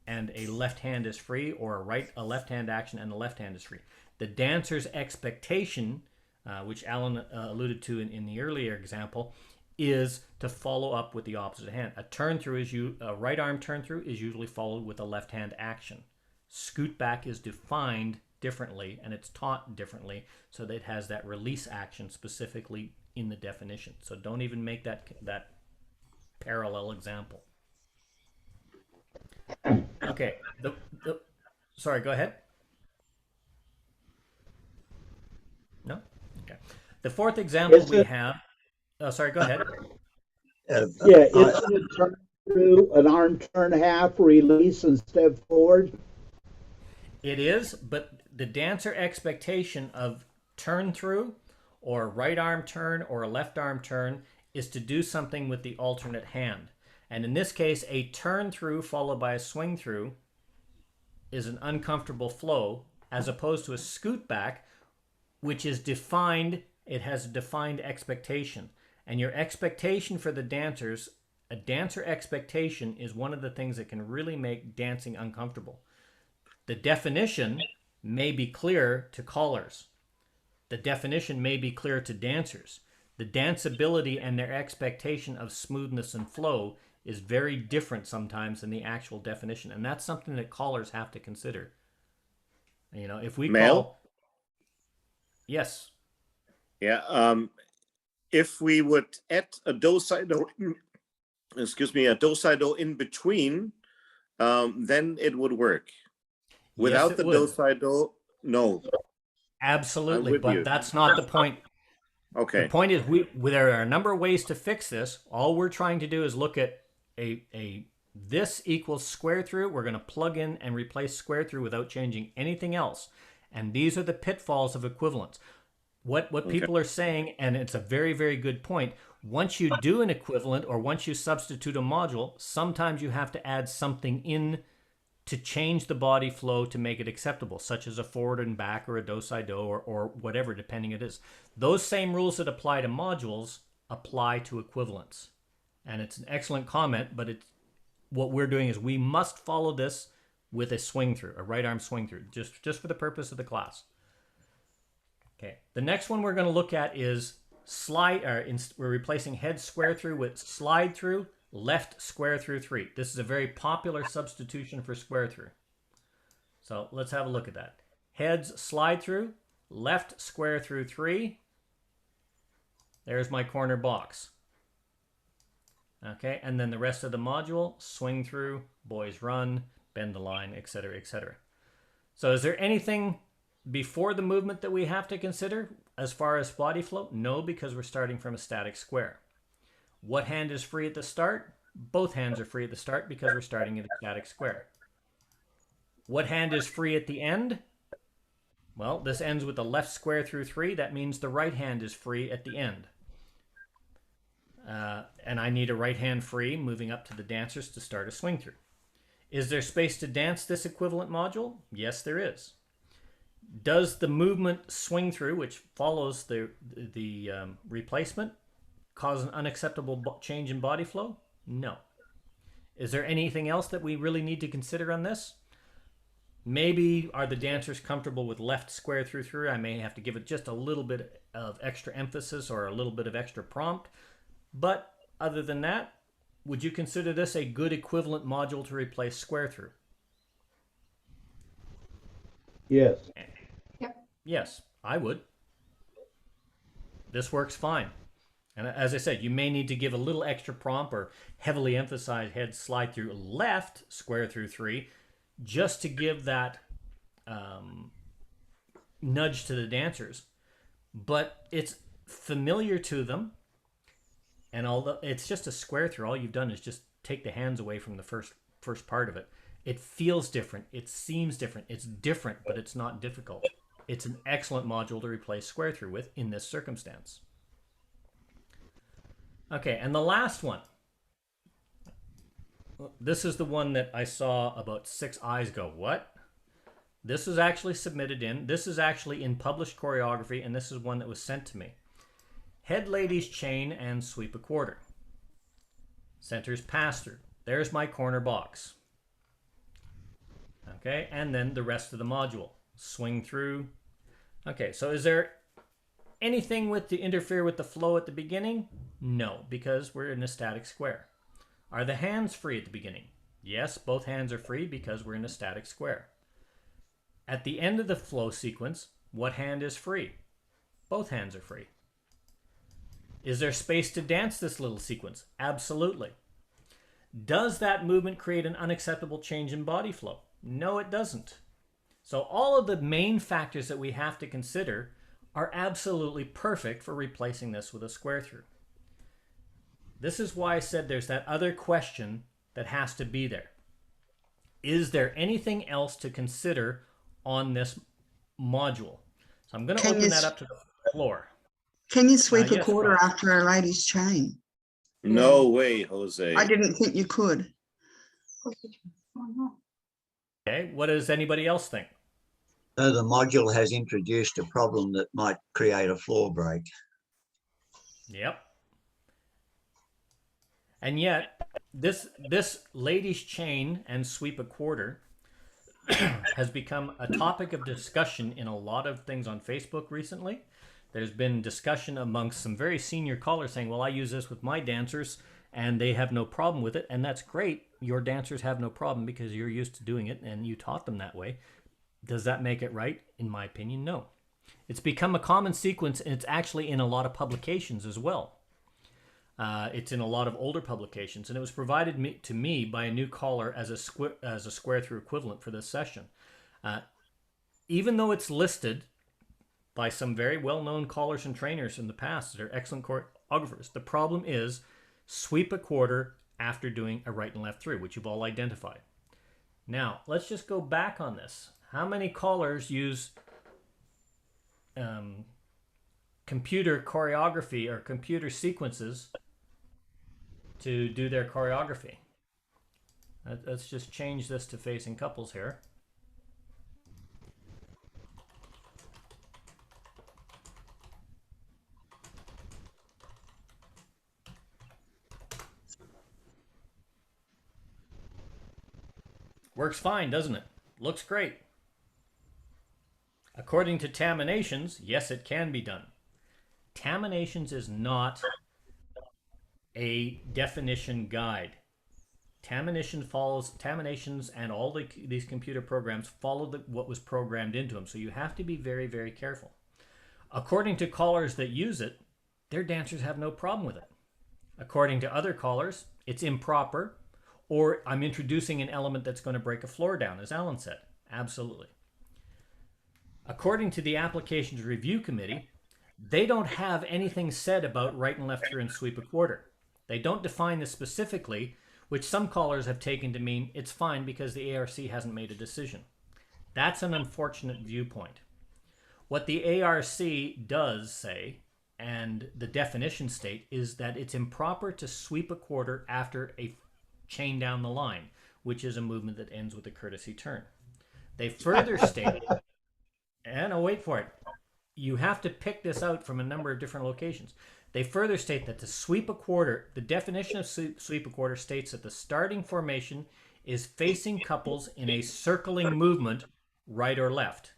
and a left hand is free, or a left hand action and a left hand is free. The dancer's expectation, which Alan alluded to in the earlier example, is to follow up with the opposite hand. A turn through a right arm turn through is usually followed with a left hand action. Scoot back is defined differently and it's taught differently, so that it has that release action specifically in the definition. So don't even make that parallel example. Okay. Sorry, go ahead. No? Okay. The fourth example we have. Oh, sorry, go ahead. Yeah, isn't it turn through, an arm turn half, release, and step forward? It is, but the dancer expectation of turn through or right arm turn or a left arm turn is to do something with the alternate hand. And in this case, a turn through followed by a swing through is an uncomfortable flow, as opposed to a scoot back, which is defined. It has a defined expectation. And your expectation for the dancers, a dancer expectation is one of the things that can really make dancing uncomfortable. The definition may be clear to callers. The definition may be clear to dancers. The danceability and their expectation of smoothness and flow is very different sometimes than the actual definition. And that's something that callers have to consider. You know, if we Mel? call... Yes. Yeah. If we would add a do-si-do, a do-si-do in between, then it would work. Without Yes, the would. do-si-do, no. Absolutely, with but you. that's not the point. Okay. The point is, there are a number of ways to fix this. All we're trying to do is look at this equals square through. We're going to plug in and replace square through without changing anything else. And these are the pitfalls of equivalence. What people are saying, and it's a very, very good point. Once you do an equivalent or once you substitute a module, sometimes you have to add something in to change the body flow to make it acceptable, such as a forward and back or a do-si-do or whatever, depending it is. Those same rules that apply to modules apply to equivalents. And it's an excellent comment, but what we're doing is we must follow this with a swing through, a right arm swing through, just for the purpose of the class. Okay, the next one we're going to look at is we're replacing head square through with slide through, left square through 3. This is a very popular substitution for square through. So let's have a look at that. Heads slide through, left square through 3. There's my corner box. Okay, and then the rest of the module, swing through, boys run, bend the line, etc., etc. So is there anything before the movement that we have to consider as far as body flow? No, because we're starting from a static square. What hand is free at the start? Both hands are free at the start because we're starting at a static square. What hand is free at the end? Well, this ends with the left square through 3. That means the right hand is free at the end. And I need a right hand free moving up to the dancers to start a swing through. Is there space to dance this equivalent module? Yes, there is. Does the movement swing through, which follows the replacement, cause an unacceptable change in body flow? No. Is there anything else that we really need to consider on this? Maybe are the dancers comfortable with left square through 3? I may have to give it just a little bit of extra emphasis or a little bit of extra prompt. But other than that, would you consider this a good equivalent module to replace square through? Yes. Yes, I would. This works fine. And as I said, you may need to give a little extra prompt or heavily emphasize head slide through left square through 3 just to give that nudge to the dancers. But it's familiar to them. And although it's just a square through, all you've done is just take the hands away from the first part of it. It feels different. It seems different. It's different, but it's not difficult. It's an excellent module to replace square through with in this circumstance. Okay, and the last one. This is the one that I saw about 6 eyes go, what? This was actually submitted in. This is actually in published choreography, and this is one that was sent to me. Head ladies chain and sweep a quarter. Centers pass through. There's my corner box. Okay, and then the rest of the module. Swing through. Okay, so is there anything to interfere with the flow at the beginning? No, because we're in a static square. Are the hands free at the beginning? Yes, both hands are free because we're in a static square. At the end of the flow sequence, what hand is free? Both hands are free. Is there space to dance this little sequence? Absolutely. Does that movement create an unacceptable change in body flow? No, it doesn't. So all of the main factors that we have to consider are absolutely perfect for replacing this with a square through. This is why I said there's that other question that has to be there. Is there anything else to consider on this module? So I'm going to open that up to the floor. Can you sweep a yes, quarter Rob. after a lady's chain? No way, Jose. I didn't think you could. Okay, what does anybody else think? So the module has introduced a problem that might create a floor break. Yep. And yet, this ladies chain and sweep a quarter has become a topic of discussion in a lot of things on Facebook recently. There's been discussion amongst some very senior callers saying, well, I use this with my dancers and they have no problem with it. And that's great. Your dancers have no problem because you're used to doing it and you taught them that way. Does that make it right? In my opinion, no. It's become a common sequence, and it's actually in a lot of publications as well. It's in a lot of older publications, and it was provided to me by a new caller as a square through equivalent for this session. Even though it's listed by some very well-known callers and trainers in the past that are excellent choreographers, the problem is sweep a quarter after doing a right and left through, which you've all identified. Now, let's just go back on this. How many callers use computer choreography or computer sequences to do their choreography? Let's just change this to facing couples here. Works fine, doesn't it? Looks great. According to Taminations, yes, it can be done. Taminations is not a definition guide. Taminations and all these computer programs follow what was programmed into them. So you have to be very, very careful. According to callers that use it, their dancers have no problem with it. According to other callers, it's improper, or I'm introducing an element that's going to break a floor down, as Alan said. Absolutely. According to the Applications Review Committee, they don't have anything said about right and left through and sweep a quarter. They don't define this specifically, which some callers have taken to mean it's fine because the ARC hasn't made a decision. That's an unfortunate viewpoint. What the ARC does say, and the definition state, is that it's improper to sweep a quarter after a chain down the line, which is a movement that ends with a courtesy turn. They further state, and I'll wait for it, you have to pick this out from a number of different locations. They further state that to sweep a quarter, the definition of sweep a quarter states that the starting formation is facing couples in a circling movement, right or left.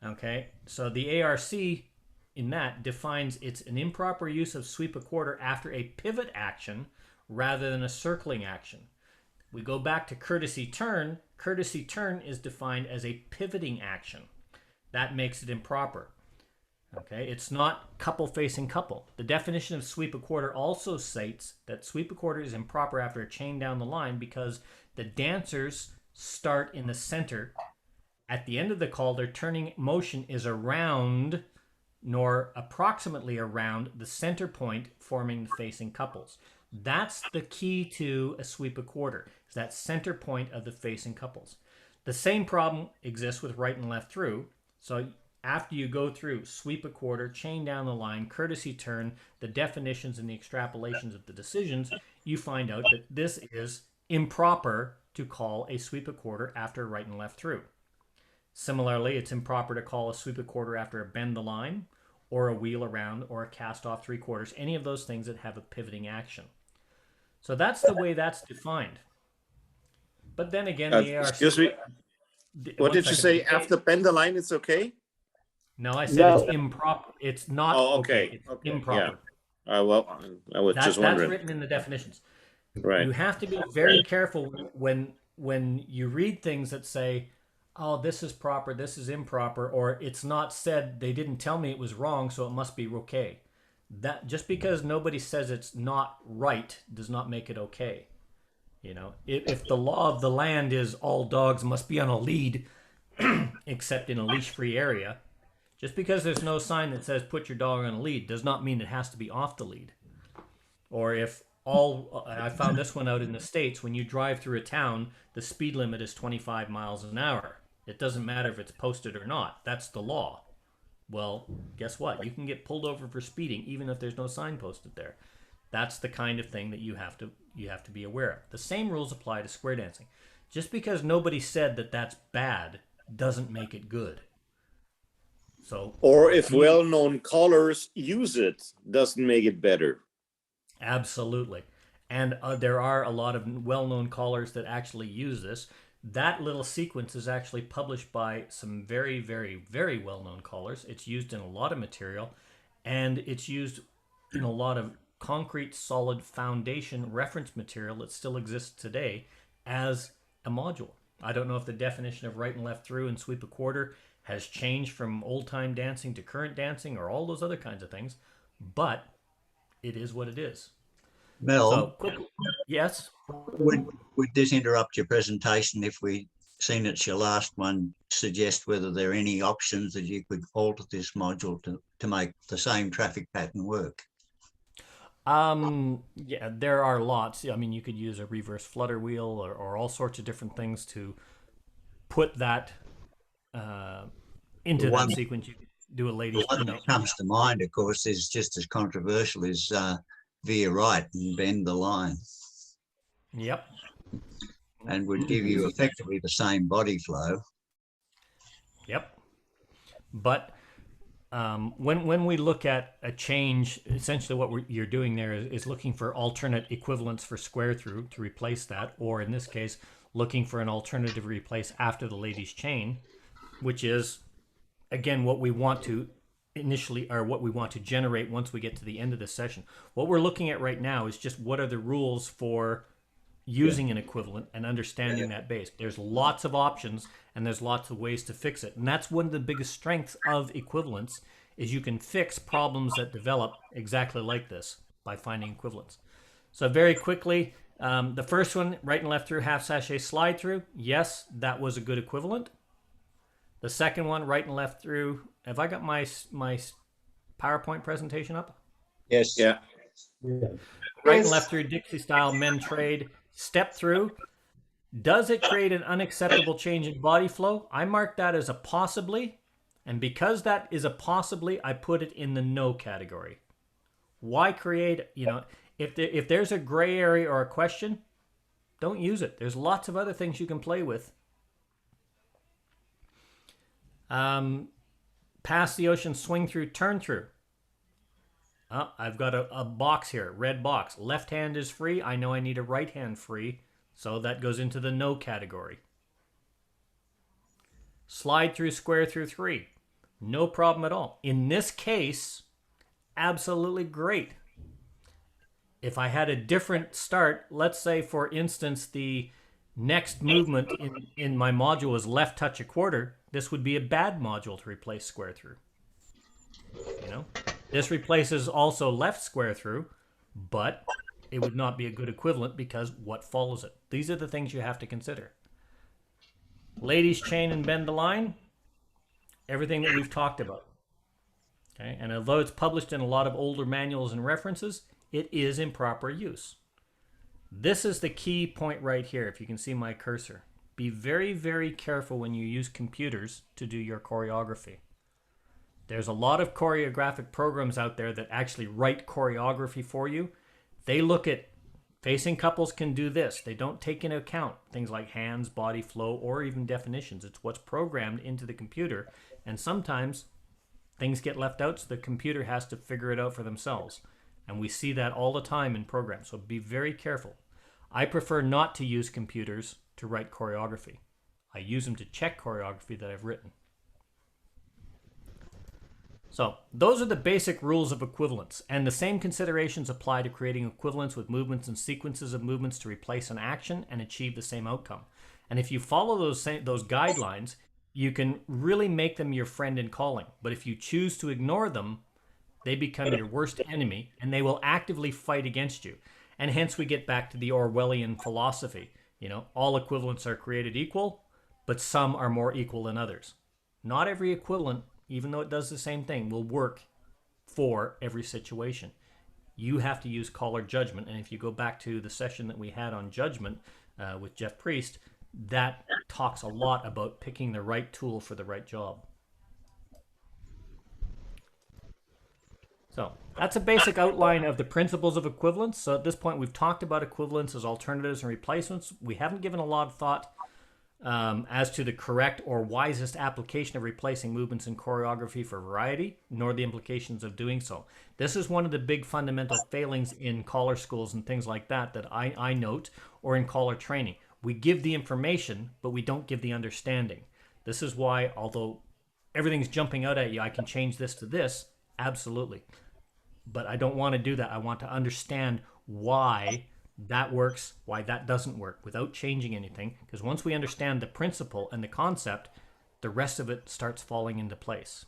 Okay, so the ARC in that defines it's an improper use of sweep a quarter after a pivot action rather than a circling action. We go back to courtesy turn. Courtesy turn is defined as a pivoting action. That makes it improper. Okay, it's not couple facing couple. The definition of sweep a quarter also states that sweep a quarter is improper after a chain down the line because the dancers start in the center. At the end of the call, their turning motion is around, nor approximately around, the center point forming the facing couples. That's the key to a sweep a quarter, is that center point of the facing couples. The same problem exists with right and left through. So after you go through sweep a quarter, chain down the line, courtesy turn, the definitions and the extrapolations of the decisions, you find out that this is improper to call a sweep a quarter after right and left through. Similarly, it's improper to call a sweep a quarter after a bend the line, or a wheel around, or a cast off 3/4, any of those things that have a pivoting action. So that's the way that's defined. But then again, the ARC... Excuse me. What did you say? After bend the line, it's okay? No, I said No. it's improper. It's not okay. It's Okay, improper. yeah. Well, I was just That's wondering. written in the definitions. Right. You have to be very careful when you read things that say, oh, this is proper, this is improper, or it's not said, they didn't tell me it was wrong, so it must be okay. That just because nobody says it's not right does not make it okay. You know, if the law of the land is all dogs must be on a lead, except in a leash-free area, just because there's no sign that says put your dog on a lead does not mean it has to be off the lead. Or if I found this one out in the States, when you drive through a town, the speed limit is 25 miles an hour. It doesn't matter if it's posted or not. That's the law. Well, guess what? You can get pulled over for speeding even if there's no sign posted there. That's the kind of thing that you have to be aware of. The same rules apply to square dancing. Just because nobody said that that's bad doesn't make it good. So, or if well-known callers use it, doesn't make it better. Absolutely. And there are a lot of well-known callers that actually use this. That little sequence is actually published by some very, very, very well-known callers. It's used in a lot of material, and it's used in a lot of concrete, solid foundation reference material that still exists today as a module. I don't know if the definition of right and left through and sweep a quarter has changed from old-time dancing to current dancing or all those other kinds of things, but it is what it is. Mel, So, yes? would this interrupt your presentation if we, seen it's your last one, suggest whether there are any options that you could alter this module to make the same traffic pattern work? Yeah, there are lots. I mean, you could use a reverse flutter wheel or all sorts of different things to put that into that sequence. You could do a ladies. The one that comes to mind, of course, is just as controversial as veer right and bend the line. Yep. And would give you effectively the same body flow. Yep. But when we look at a change, essentially what you're doing there is looking for alternate equivalents for square through to replace that, or in this case, looking for an alternative to replace after the ladies chain, which is, again, what we want to initially, or what we want to generate once we get to the end of this session. What we're looking at right now is just what are the rules for using an equivalent and understanding that base. There's lots of options and there's lots of ways to fix it. And that's one of the biggest strengths of equivalents is you can fix problems that develop exactly like this by finding equivalents. So very quickly, the first one, right and left through, half sachet slide through. Yes, that was a good equivalent. The second one, right and left through. Have I got my PowerPoint presentation up? Yes. Yeah. Right and left through, Dixie style men trade. Step through. Does it create an unacceptable change in body flow? I marked that as a possibly. And because that is a possibly, I put it in the no category. Why create, if there's a gray area or a question, don't use it. There's lots of other things you can play with. Pass the ocean, swing through, turn through. Oh, I've got a box here, red box. Left hand is free. I know I need a right hand free, so that goes into the no category. Slide through, square through 3. No problem at all. In this case, absolutely great. If I had a different start, let's say, for instance, the next movement in my module was left touch a quarter, this would be a bad module to replace square through. This replaces also left square through, but it would not be a good equivalent because what follows it? These are the things you have to consider. Ladies chain and bend the line, everything that we've talked about. Okay, and although it's published in a lot of older manuals and references, it is in proper use. This is the key point right here, if you can see my cursor. Be very, very careful when you use computers to do your choreography. There's a lot of choreographic programs out there that actually write choreography for you. They look at facing couples can do this. They don't take into account things like hands, body flow, or even definitions. It's what's programmed into the computer. And sometimes things get left out, so the computer has to figure it out for themselves. And we see that all the time in programs. So be very careful. I prefer not to use computers to write choreography. I use them to check choreography that I've written. So those are the basic rules of equivalence, and the same considerations apply to creating equivalents with movements and sequences of movements to replace an action and achieve the same outcome. And if you follow those guidelines, you can really make them your friend in calling. But if you choose to ignore them, they become your worst enemy, and they will actively fight against you. And hence we get back to the Orwellian philosophy. You know, all equivalents are created equal, but some are more equal than others. Not every equivalent, even though it does the same thing, will work for every situation. You have to use caller judgment. And if you go back to the session that we had on judgment with Jeff Priest, that talks a lot about picking the right tool for the right job. So that's a basic outline of the principles of equivalence. So at this point, we've talked about equivalence as alternatives and replacements. We haven't given a lot of thought as to the correct or wisest application of replacing movements in choreography for variety, nor the implications of doing so. This is one of the big fundamental failings in caller schools and things like that I note, or in caller training. We give the information, but we don't give the understanding. This is why, although everything's jumping out at you, I can change this to this, absolutely. But I don't want to do that. I want to understand why that works, why that doesn't work, without changing anything. Because once we understand the principle and the concept, the rest of it starts falling into place.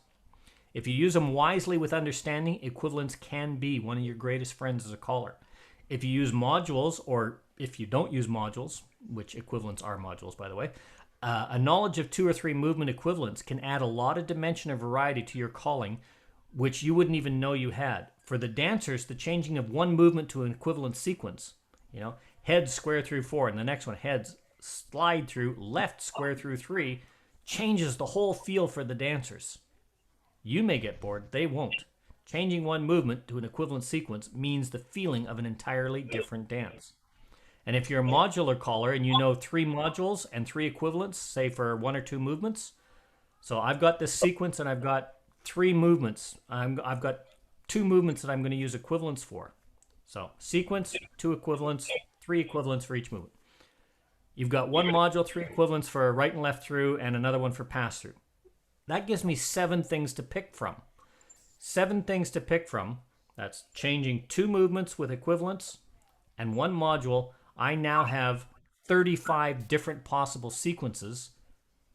If you use them wisely with understanding, equivalence can be one of your greatest friends as a caller. If you use modules, or if you don't use modules, which equivalents are modules, by the way, a knowledge of 2 or 3 movement equivalents can add a lot of dimension or variety to your calling, which you wouldn't even know you had. For the dancers, the changing of one movement to an equivalent sequence, you know, heads square through 4, and the next one, heads slide through, left square through 3, changes the whole feel for the dancers. You may get bored, they won't. Changing one movement to an equivalent sequence means the feeling of an entirely different dance. And if you're a modular caller and you know 3 modules and 3 equivalents, say for 1 or 2 movements, so I've got this sequence and I've got 3 movements. I've got 2 movements that I'm going to use equivalents for. So sequence, 2 equivalents, 3 equivalents for each movement. You've got 1 module, 3 equivalents for right and left through, and another one for pass through. That gives me 7 things to pick from. 7 things to pick from. That's changing 2 movements with equivalents and 1 module. I now have 35 different possible sequences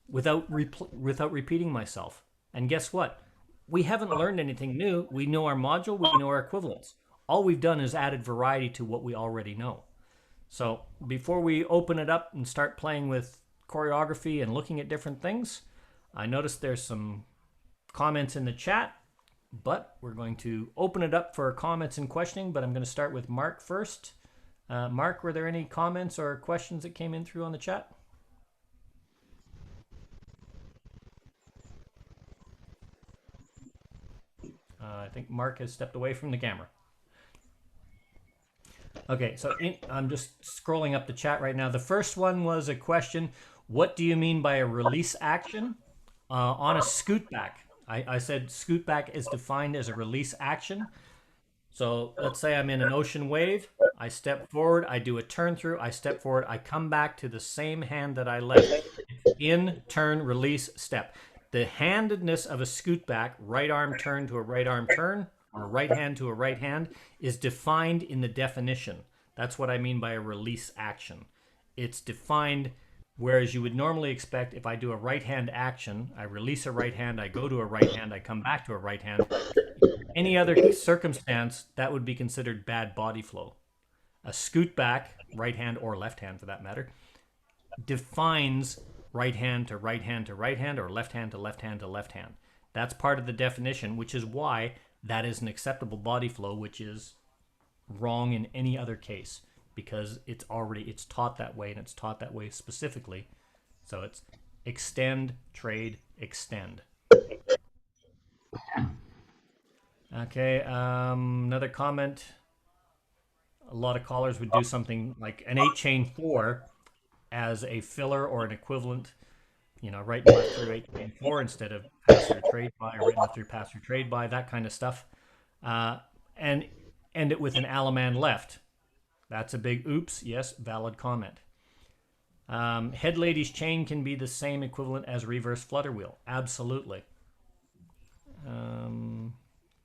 without repeating myself. And guess what? We haven't learned anything new. We know our module, we know our equivalents. All we've done is added variety to what we already know. So before we open it up and start playing with choreography and looking at different things, I noticed there's some comments in the chat, but we're going to open it up for comments and questioning, but I'm going to start with Mark first. Mark, were there any comments or questions that came in through on the chat? I think Mark has stepped away from the camera. Okay, so I'm just scrolling up the chat right now. The first one was a question: what do you mean by a release action? On a scoot back, I said scoot back is defined as a release action. So let's say I'm in an ocean wave. I step forward, I do a turn through, I step forward, I come back to the same hand that I left. In, turn, release, step. The handedness of a scoot back, right arm turn to a right arm turn, or right hand to a right hand, is defined in the definition. That's what I mean by a release action. It's defined, whereas you would normally expect if I do a right hand action, I release a right hand, I go to a right hand, I come back to a right hand. Any other circumstance, that would be considered bad body flow. A scoot back, right hand or left hand for that matter, defines right hand to right hand to right hand, or left hand to left hand to left hand. That's part of the definition, which is why that is an acceptable body flow, which is wrong in any other case, because it's taught that way, and it's taught that way specifically. So it's extend, trade, extend. Okay, another comment. A lot of callers would do something like an 8-chain 4 as a filler or an equivalent, you know, right and left through 8-chain 4 instead of pass through trade by, or right and left through pass through trade by, that kind of stuff. And end it with an Alaman left. That's a big oops. Yes, valid comment. Head lady's chain can be the same equivalent as reverse flutter wheel. Absolutely.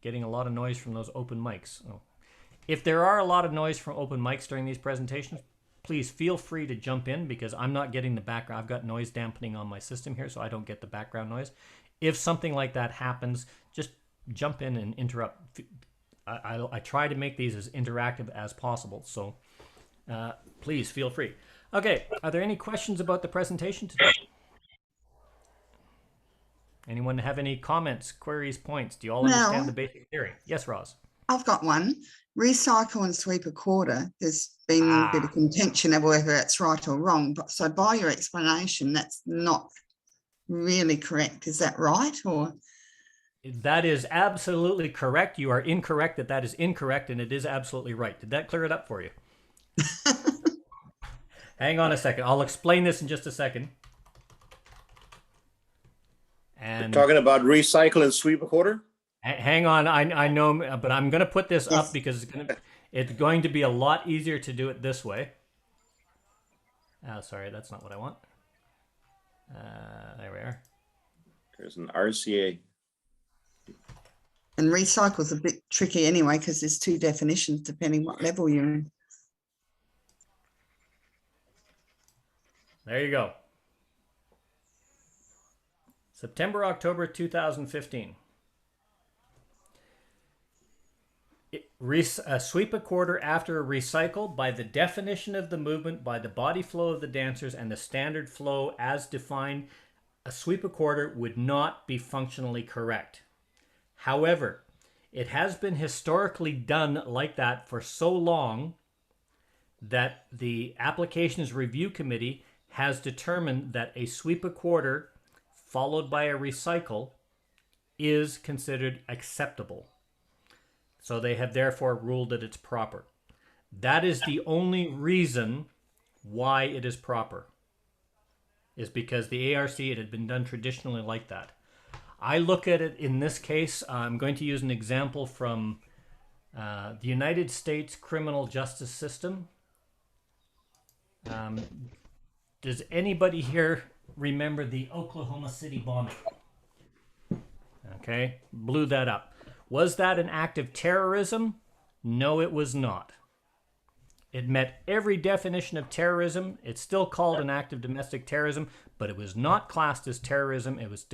Getting a lot of noise from those open mics. Oh. If there are a lot of noise from open mics during these presentations, please feel free to jump in because I'm not getting the background. I've got noise dampening on my system here, so I don't get the background noise. If something like that happens, just jump in and interrupt. I try to make these as interactive as possible, so please feel free. Okay, are there any questions about the presentation today? Anyone have any comments, queries, points? Do you all understand the basic theory? Yes, Roz. I've got one. Recycle and sweep a quarter. There's been a bit of contention of whether it's right or wrong. But so by your explanation, that's not really correct. Is that right? Or that is absolutely correct. You are incorrect that is incorrect, and it is absolutely right. Did that clear it up for you? Hang on a second. I'll explain this in just a second. And You're talking about recycle and sweep a quarter? hang on, I know, but I'm going to put this up because it's going to be a lot easier to do it this way. Oh, sorry, that's not what I want. There we are. There's an RCA. and recycle's a bit tricky anyway because there's two definitions depending what level you're in. There you go. September, October 2015. Sweep a quarter after a recycle by the definition of the movement, by the body flow of the dancers, and the standard flow as defined. A sweep a quarter would not be functionally correct. However, it has been historically done like that for so long that the Applications Review Committee has determined that a sweep a quarter followed by a recycle is considered acceptable. So they have therefore ruled that it's proper. That is the only reason why it is proper, is because the ARC, it had been done traditionally like that. I look at it in this case, I'm going to use an example from the United States criminal justice system. Does anybody here remember the Oklahoma City bombing? Okay, blew that up. Was that an act of terrorism? No, it was not. It met every definition of terrorism. It's still called an act of domestic terrorism, but it was not classed as terrorism. It was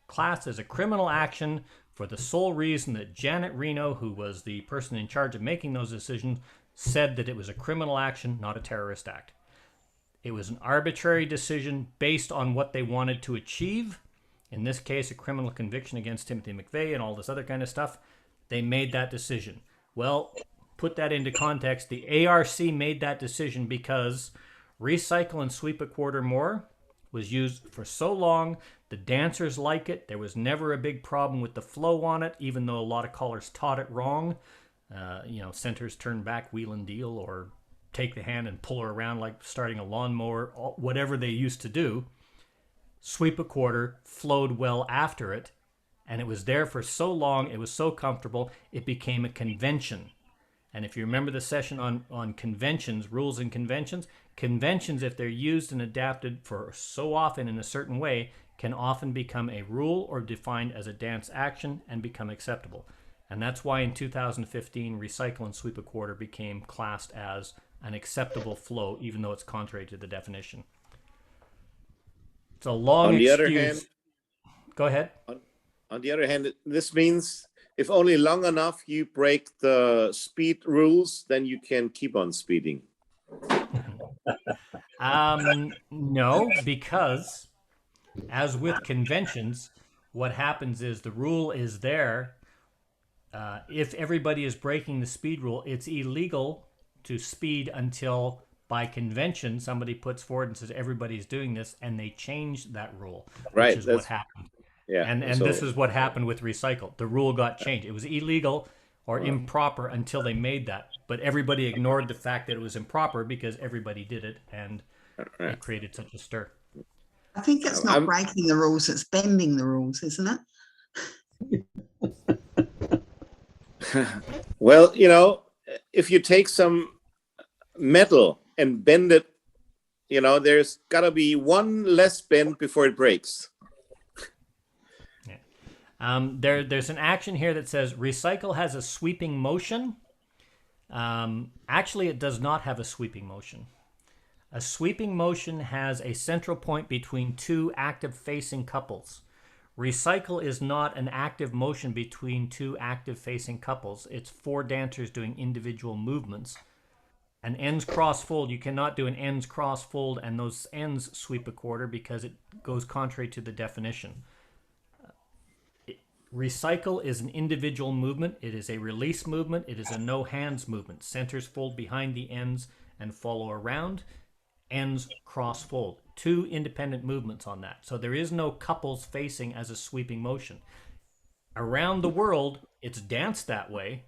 classed as a criminal action for the sole reason that Janet Reno, who was the person in charge of making those decisions, said that it was a criminal action, not a terrorist act. It was an arbitrary decision based on what they wanted to achieve. In this case, a criminal conviction against Timothy McVeigh and all this other kind of stuff. They made that decision. Well, put that into context. The ARC made that decision because recycle and sweep a quarter more was used for so long. The dancers like it. There was never a big problem with the flow on it, even though a lot of callers taught it wrong. Centers turn back, wheel and deal, or take the hand and pull her around like starting a lawnmower, whatever they used to do. Sweep a quarter flowed well after it, and it was there for so long, it was so comfortable, it became a convention. And if you remember the session on conventions, rules and conventions, if they're used and adapted for so often in a certain way, can often become a rule or defined as a dance action and become acceptable. And that's why in 2015, recycle and sweep a quarter became classed as an acceptable flow, even though it's contrary to the definition. It's a long On the excuse. other hand, Go ahead. on the other hand, this means if only long enough you break the speed rules, then you can keep on speeding. No, because as with conventions, what happens is the rule is there. If everybody is breaking the speed rule, it's illegal to speed until by convention somebody puts forward and says everybody's doing this, and they change that rule, Right, which is what happened. Yeah, And so- this is what happened with recycle. The rule got changed. It was illegal or improper until they made that, but everybody ignored the fact that it was improper because everybody did it, and it created such a stir. I think it's not I'm- breaking the rules, it's bending the rules, isn't it? Well, if you take some metal and bend it, there's got to be one less bend before it breaks. There's an action here that says recycle has a sweeping motion. Actually, it does not have a sweeping motion. A sweeping motion has a central point between two active facing couples. Recycle is not an active motion between two active facing couples. It's four dancers doing individual movements. An ends cross fold, you cannot do an ends cross fold and those ends sweep a quarter because it goes contrary to the definition. Recycle is an individual movement. It is a release movement. It is a no hands movement. Centers fold behind the ends and follow around. Ends cross fold. Two independent movements on that. So there is no couples facing as a sweeping motion. Around the world, it's danced that way,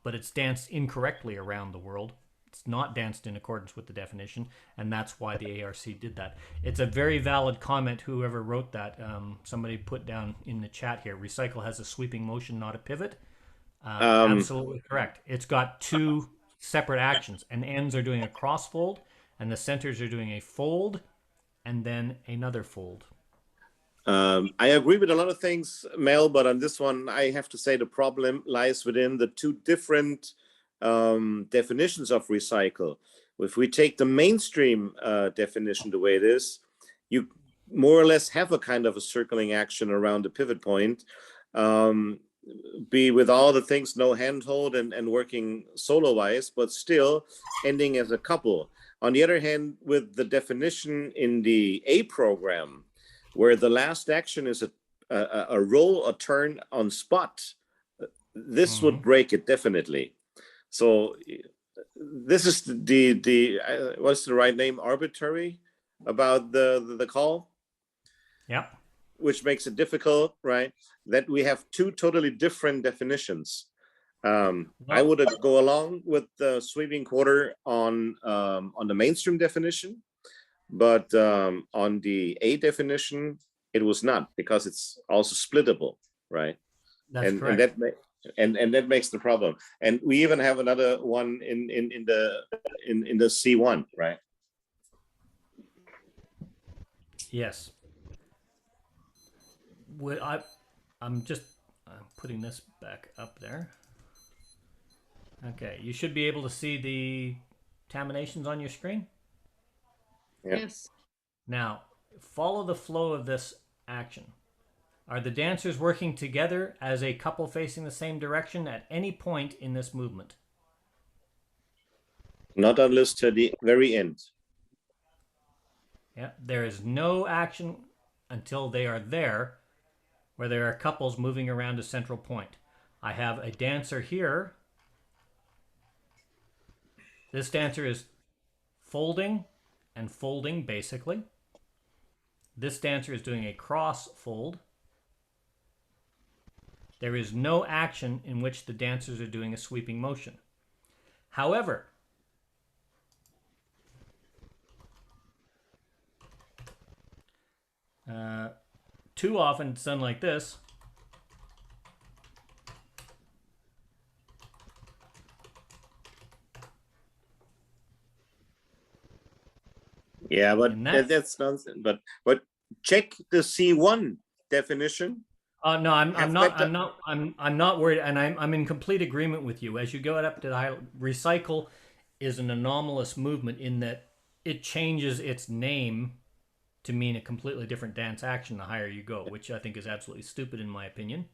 but it's danced incorrectly around the world. It's not danced in accordance with the definition, and that's why the ARC did that. It's a very valid comment, whoever wrote that. Somebody put down in the chat here, recycle has a sweeping motion, not a pivot. Absolutely correct. It's got two separate actions, and ends are doing a cross fold, and the centers are doing a fold, and then another fold. I agree with a lot of things, Mel, but on this one, I have to say the problem lies within the two different definitions of recycle. If we take the mainstream definition the way it is, you more or less have a kind of a circling action around the pivot point, be with all the things, no handhold and working solo-wise, but still ending as a couple. On the other hand, with the definition in the A program, where the last action is a roll, a turn on spot, this would break it definitely. So this is the what's the right name? Arbitrary about the call. Yeah. Which makes it difficult, right? That we have two totally different definitions. I would go along with the sweeping quarter on the mainstream definition, but on the A definition, it was not, because it's also splittable, right? That's correct. And that makes the problem. And we even have another one in the C1, right? Yes. I'm putting this back up there. Okay, you should be able to see the terminations on your screen. Yeah. Yes. Now, follow the flow of this action. Are the dancers working together as a couple facing the same direction at any point in this movement? Not unless to the very end. Yeah, there is no action until they are there, where there are couples moving around a central point. I have a dancer here. This dancer is folding and folding, basically. This dancer is doing a cross fold. There is no action in which the dancers are doing a sweeping motion. However, too often it's done like this. Yeah, but that's nonsense. But check the C1 definition. No, I'm not worried, and I'm in complete agreement with you. As you go up to the high, recycle is an anomalous movement in that it changes its name to mean a completely different dance action the higher you go, which I think is absolutely stupid in my opinion.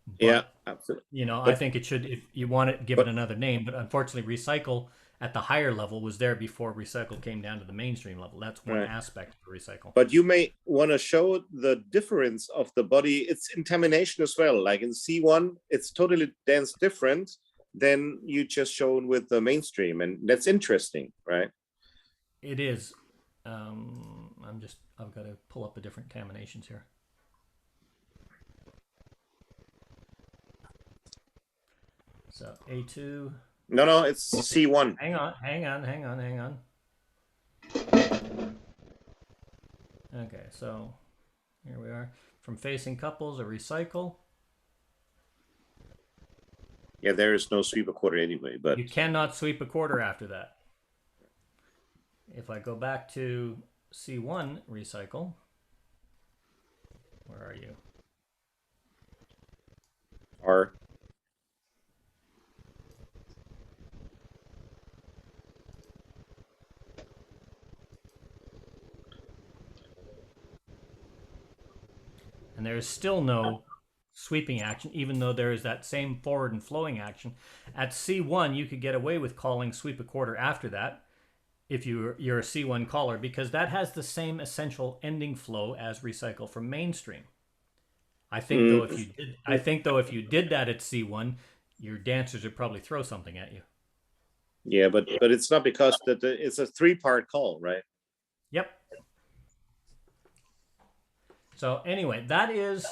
But, yeah, absolutely. I think it should, if you want it, give it another name. But unfortunately, recycle at the higher level was there before recycle came down to the mainstream level. That's one aspect of recycle. But you may want to show the difference of the body. It's intamination as well. Like in C1, it's totally dance different than you just showed with the mainstream. And that's interesting, right? It is. I've got to pull up a different terminations here. So A2. No, it's C1. Hang on. Okay, so here we are. From facing couples, a recycle. Yeah, there is no sweep a quarter anyway, but you cannot sweep a quarter after that. If I go back to C1 recycle, where are you? R. and there is still no sweeping action, even though there is that same forward and flowing action. At C1, you could get away with calling sweep a quarter after that if you're a C1 caller, because that has the same essential ending flow as recycle from mainstream. I think though if you did that at C1, your dancers would probably throw something at you. Yeah, but it's not because it's a 3-part call, right? Yep. So anyway, that is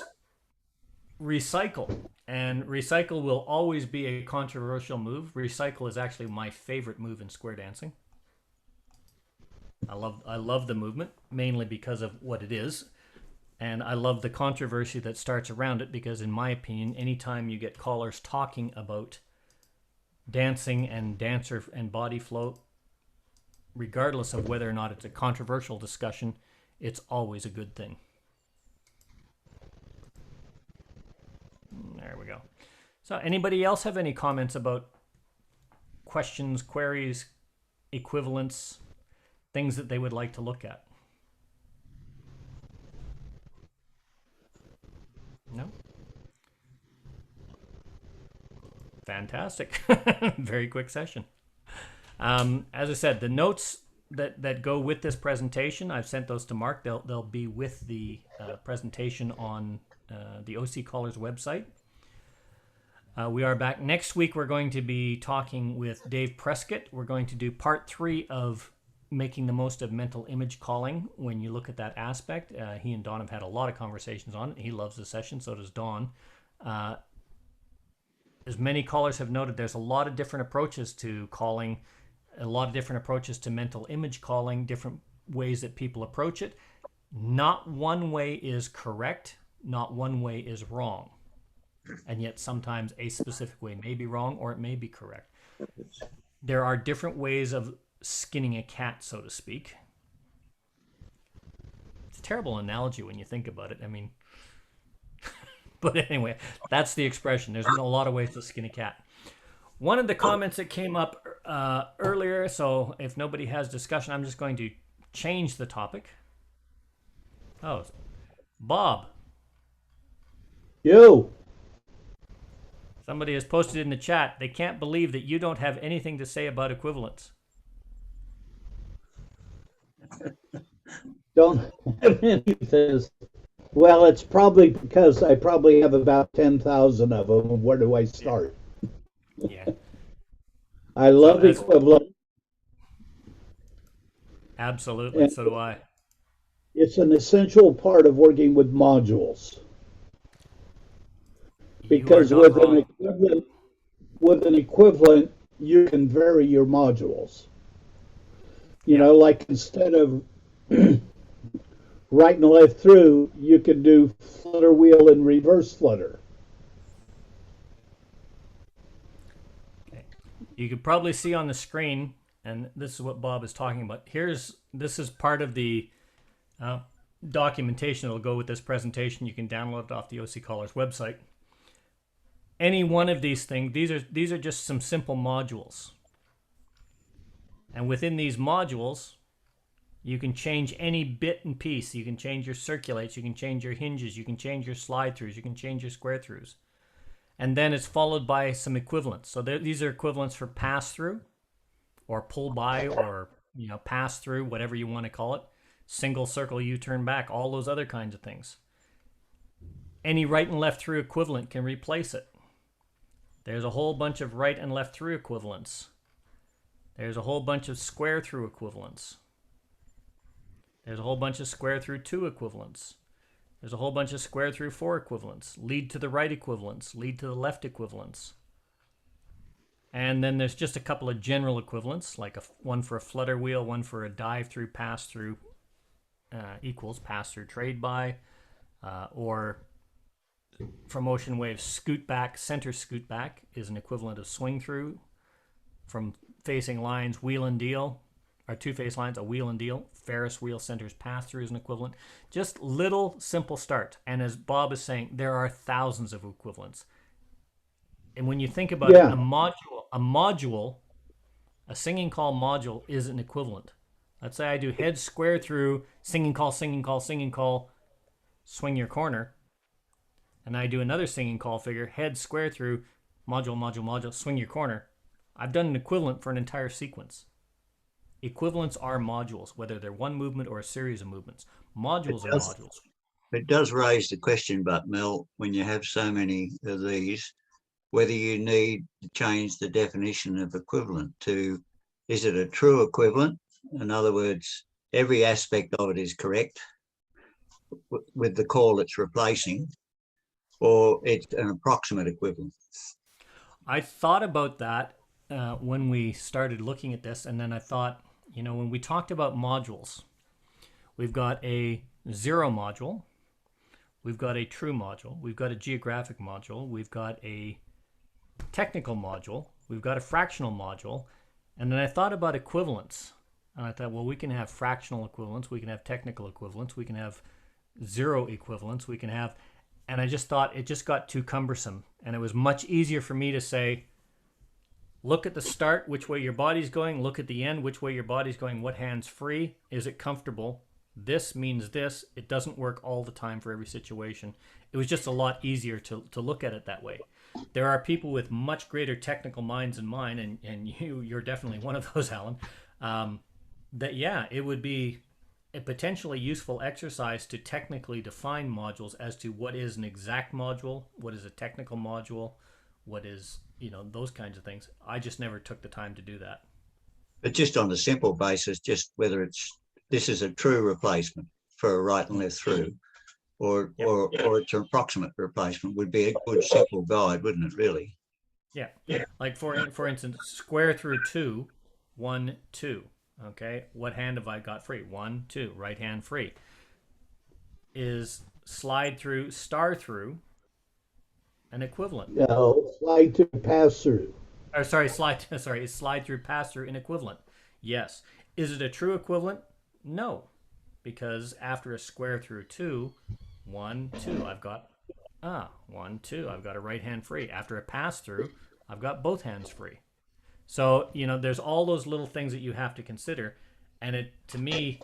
recycle, and recycle will always be a controversial move. Recycle is actually my favorite move in square dancing. I love the movement, mainly because of what it is, and I love the controversy that starts around it, because in my opinion, anytime you get callers talking about dancing and dancer and body flow, regardless of whether or not it's a controversial discussion, it's always a good thing. There we go. So anybody else have any comments about questions, queries, equivalents, things that they would like to look at? No? Fantastic. Very quick session. As I said, the notes that go with this presentation, I've sent those to Mark. They'll be with the presentation on the OC Callers website. We are back next week. We're going to be talking with Dave Prescott. We're going to do part 3 of making the most of mental image calling when you look at that aspect. He and Don have had a lot of conversations on it. He loves the session, so does Don. As many callers have noted, there's a lot of different approaches to calling, a lot of different approaches to mental image calling, different ways that people approach it. Not one way is correct, not one way is wrong. And yet sometimes a specific way may be wrong or it may be correct. There are different ways of skinning a cat, so to speak. It's a terrible analogy when you think about it. I mean, but anyway, that's the expression. There's a lot of ways to skin a cat. One of the comments that came up earlier, so if nobody has discussion, I'm just going to change the topic. Oh, Bob. You. Somebody has posted in the chat, they can't believe that you don't have anything to say about equivalence. Don't have anything. Well, it's probably because I probably have about 10,000 of them. Where do I start? Yeah. I love equivalent. Absolutely, so do I. It's an essential part of working with modules. Because with an equivalent, you can vary your modules. You know, like instead of right and left through, you can do flutter wheel and reverse flutter. Okay. You could probably see on the screen, and this is what Bob is talking about. This is part of the documentation that'll go with this presentation. You can download it off the OC Callers website. Any one of these things, these are just some simple modules. And within these modules, you can change any bit and piece. You can change your circulates, you can change your hinges, you can change your slide throughs, you can change your square throughs. And then it's followed by some equivalents. So these are equivalents for pass through or pull by or pass through, whatever you want to call it. Single circle U-turn back, all those other kinds of things. Any right and left through equivalent can replace it. There's a whole bunch of right and left through equivalents. There's a whole bunch of square through equivalents. There's a whole bunch of square through 2 equivalents. There's a whole bunch of square through 4 equivalents. Lead to the right equivalents. Lead to the left equivalents. And then there's just a couple of general equivalents, like one for a flutter wheel, one for a dive through, pass through equals pass through trade by, or for motion waves, scoot back, center scoot back is an equivalent of swing through. From facing lines, wheel and deal, or two-face lines, a wheel and deal. Ferris wheel centers pass through is an equivalent. Just little simple start. And as Bob is saying, there are thousands of equivalents. And when you think about it, a singing call module is an equivalent. Let's say I do head square through, singing call, singing call, singing call, swing your corner. and I do another singing call figure, head square through, module, module, module, swing your corner, I've done an equivalent for an entire sequence. Equivalents are modules, whether they're one movement or a series of movements. Modules are modules. It does raise the question, but Mel, when you have so many of these, whether you need to change the definition of equivalent to, is it a true equivalent? In other words, every aspect of it is correct with the call it's replacing, or it's an approximate equivalent. I thought about that when we started looking at this, and then I thought, when we talked about modules, we've got a zero module, we've got a true module, we've got a geographic module, we've got a technical module, we've got a fractional module, and then I thought about equivalents, and I thought, well, we can have fractional equivalents, we can have technical equivalents, we can have zero equivalents, we can have, and I just thought it just got too cumbersome, and it was much easier for me to say, look at the start, which way your body's going, look at the end, which way your body's going, what hand's free, is it comfortable, this means this, it doesn't work all the time for every situation. It was just a lot easier to look at it that way. There are people with much greater technical minds than mine, and you're definitely one of those, Alan, that, yeah, it would be a potentially useful exercise to technically define modules as to what is an exact module, what is a technical module, what is, those kinds of things. I just never took the time to do that. But just on a simple basis, just whether this is a true replacement for a right and left through, or it's an approximate replacement would be a good simple guide, wouldn't it, really? Yeah. Like for instance, square through 2, 1, 2. Okay, what hand have I got free? 1, 2, right hand free. Is slide through, star through an equivalent? No, slide to pass through. Or is slide through, pass through an equivalent? Yes. Is it a true equivalent? No, because after a square through 2, 1, 2, I've got 1, 2, I've got a right hand free. After a pass through, I've got both hands free. So, there's all those little things that you have to consider. And to me,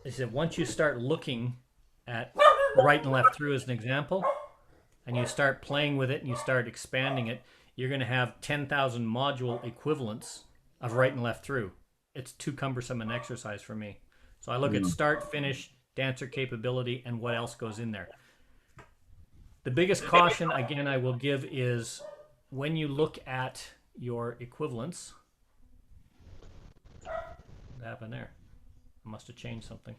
I said, once you start looking at right and left through as an example, and you start playing with it and you start expanding it, you're going to have 10,000 module equivalents of right and left through. It's too cumbersome an exercise for me. So I look at start, finish, dancer capability, and what else goes in there. The biggest caution, again, I will give is when you look at your equivalents. What happened there? I must have changed something.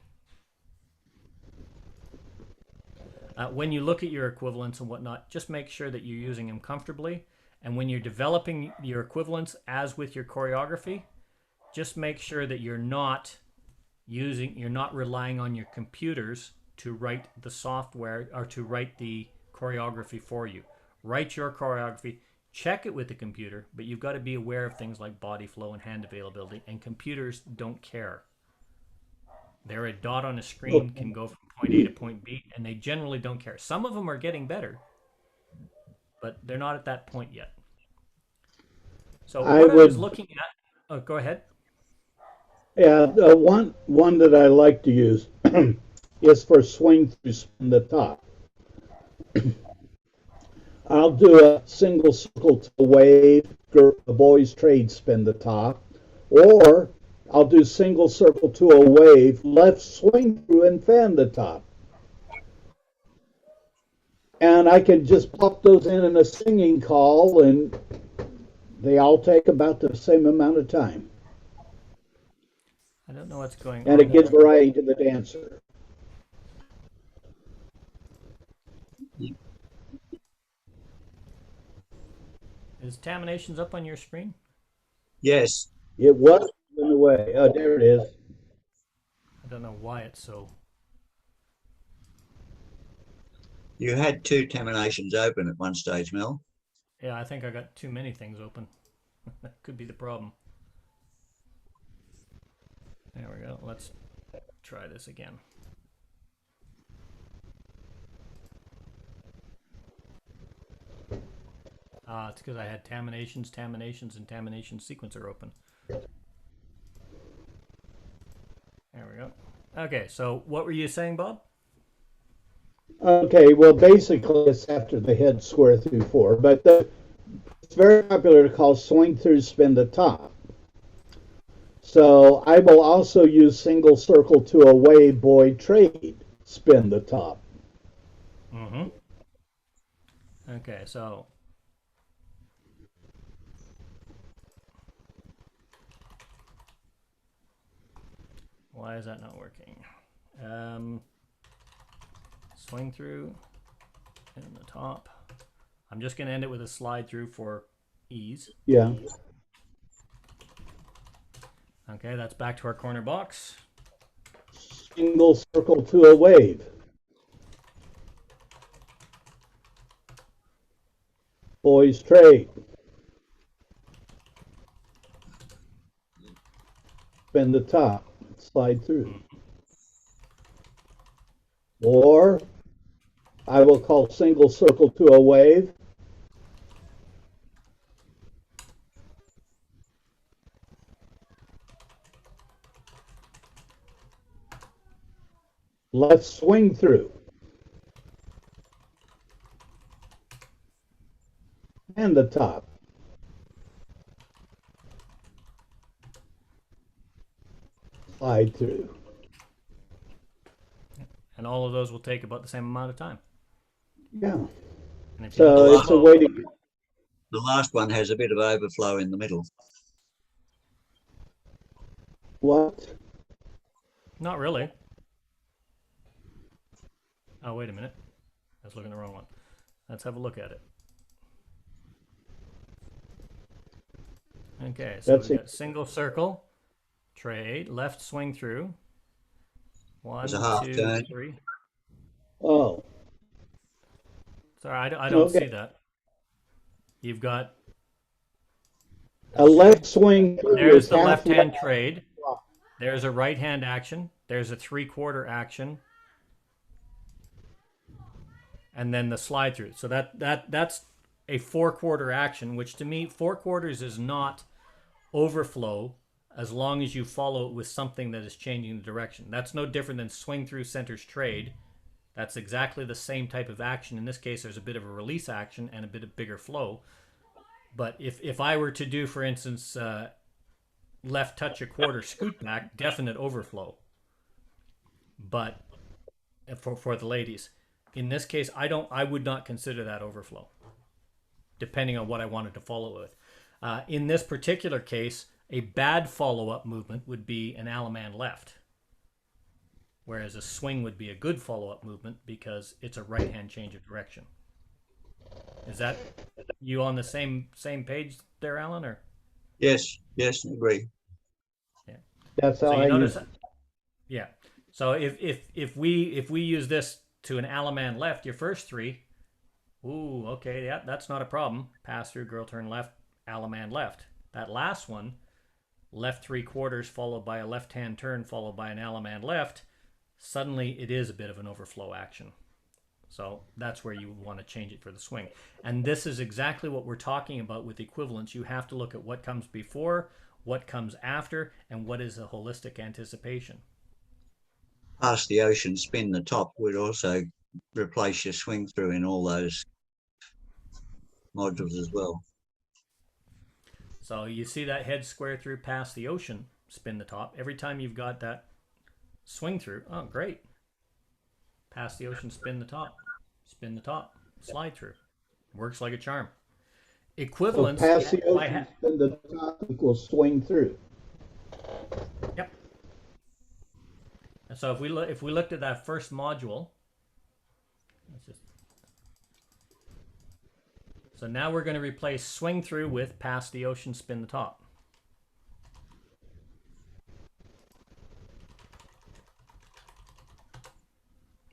When you look at your equivalents and whatnot, just make sure that you're using them comfortably. And when you're developing your equivalents, as with your choreography, just make sure that you're not relying on your computers to write the software or to write the choreography for you. Write your choreography. Check it with the computer, but you've got to be aware of things like body flow and hand availability, and computers don't care. They're a dot on a screen, can go from point A to point B, and they generally don't care. Some of them are getting better, but they're not at that point yet. So what I was looking at... Oh, go ahead. Yeah, one that I like to use is for swing through spin the top. I'll do a single circle to a wave, the boys trade spin the top, or I'll do single circle to a wave, left swing through and fan the top. And I can just plop those in a singing call, and they all take about the same amount of time. I don't know what's going on. And it gives variety to the dancer. Is Taminations up on your screen? Yes. It was in the way. Oh, there it is. I don't know why it's so... You had 2 terminations open at one stage, Mel. Yeah, I think I got too many things open. That could be the problem. There we go. Let's try this again. It's because I had Taminations, and Tamination sequencer open. There we go. Okay, so what were you saying, Bob? Okay, well, basically, it's after the head square through 4, but it's very popular to call swing through, spin the top. So I will also use single circle to a wave, boy, trade, spin the top. Mm-hmm. Okay, so why is that not working? Swing through in the top. I'm just going to end it with a slide through for ease. Yeah. Okay, that's back to our corner box. Single circle to a wave. Boys trade. Spin the top, slide through. Or I will call single circle to a wave. Left swing through. And the top. Slide through. And all of those will take about the same amount of time. Yeah. And if you So look it's a way to. The last one has a bit of overflow in the middle. What? Not really. Oh, wait a minute. I was looking at the wrong one. Let's have a look at it. Okay, so That's we it. got single circle, trade, left swing through. One, There's a half 2, turn. 3. Oh, Sorry, I don't Okay. see that. You've got, a left swing. there's is the half left-hand left. trade. There's a right-hand action. There's a 3/4 action. And then the slide through. So that's a 4/4 action, which to me, 4/4 is not overflow as long as you follow it with something that is changing the direction. That's no different than swing through centers trade. That's exactly the same type of action. In this case, there's a bit of a release action and a bit of bigger flow. But if I were to do, for instance, left touch a quarter scoot back, definite overflow. But for the ladies, in this case, I would not consider that overflow, depending on what I wanted to follow with. In this particular case, a bad follow-up movement would be an Alaman left, whereas a swing would be a good follow-up movement because it's a right-hand change of direction. Is that you on the same page there, Alan? Or Yes, agree. That's how so I you notice use it. Yeah. So if we use this to an Alaman left, your first 3, ooh, okay, yeah, that's not a problem. Pass through, girl turn left, Alaman left. That last one, left 3/4 followed by a left-hand turn followed by an Alaman left, suddenly it is a bit of an overflow action. So that's where you want to change it for the swing. And this is exactly what we're talking about with equivalence. You have to look at what comes before, what comes after, and what is a holistic anticipation. Pass the ocean, spin the top would also replace your swing through in all those modules as well. So you see that head square through past the ocean, spin the top. Every time you've got that swing through, oh, great. Past the ocean, spin the top, slide through. Works like a charm. So Equivalence. pass the ocean, spin the top equals swing through. Yep. And so if we looked at that first module, so now we're going to replace swing through with pass the ocean, spin the top.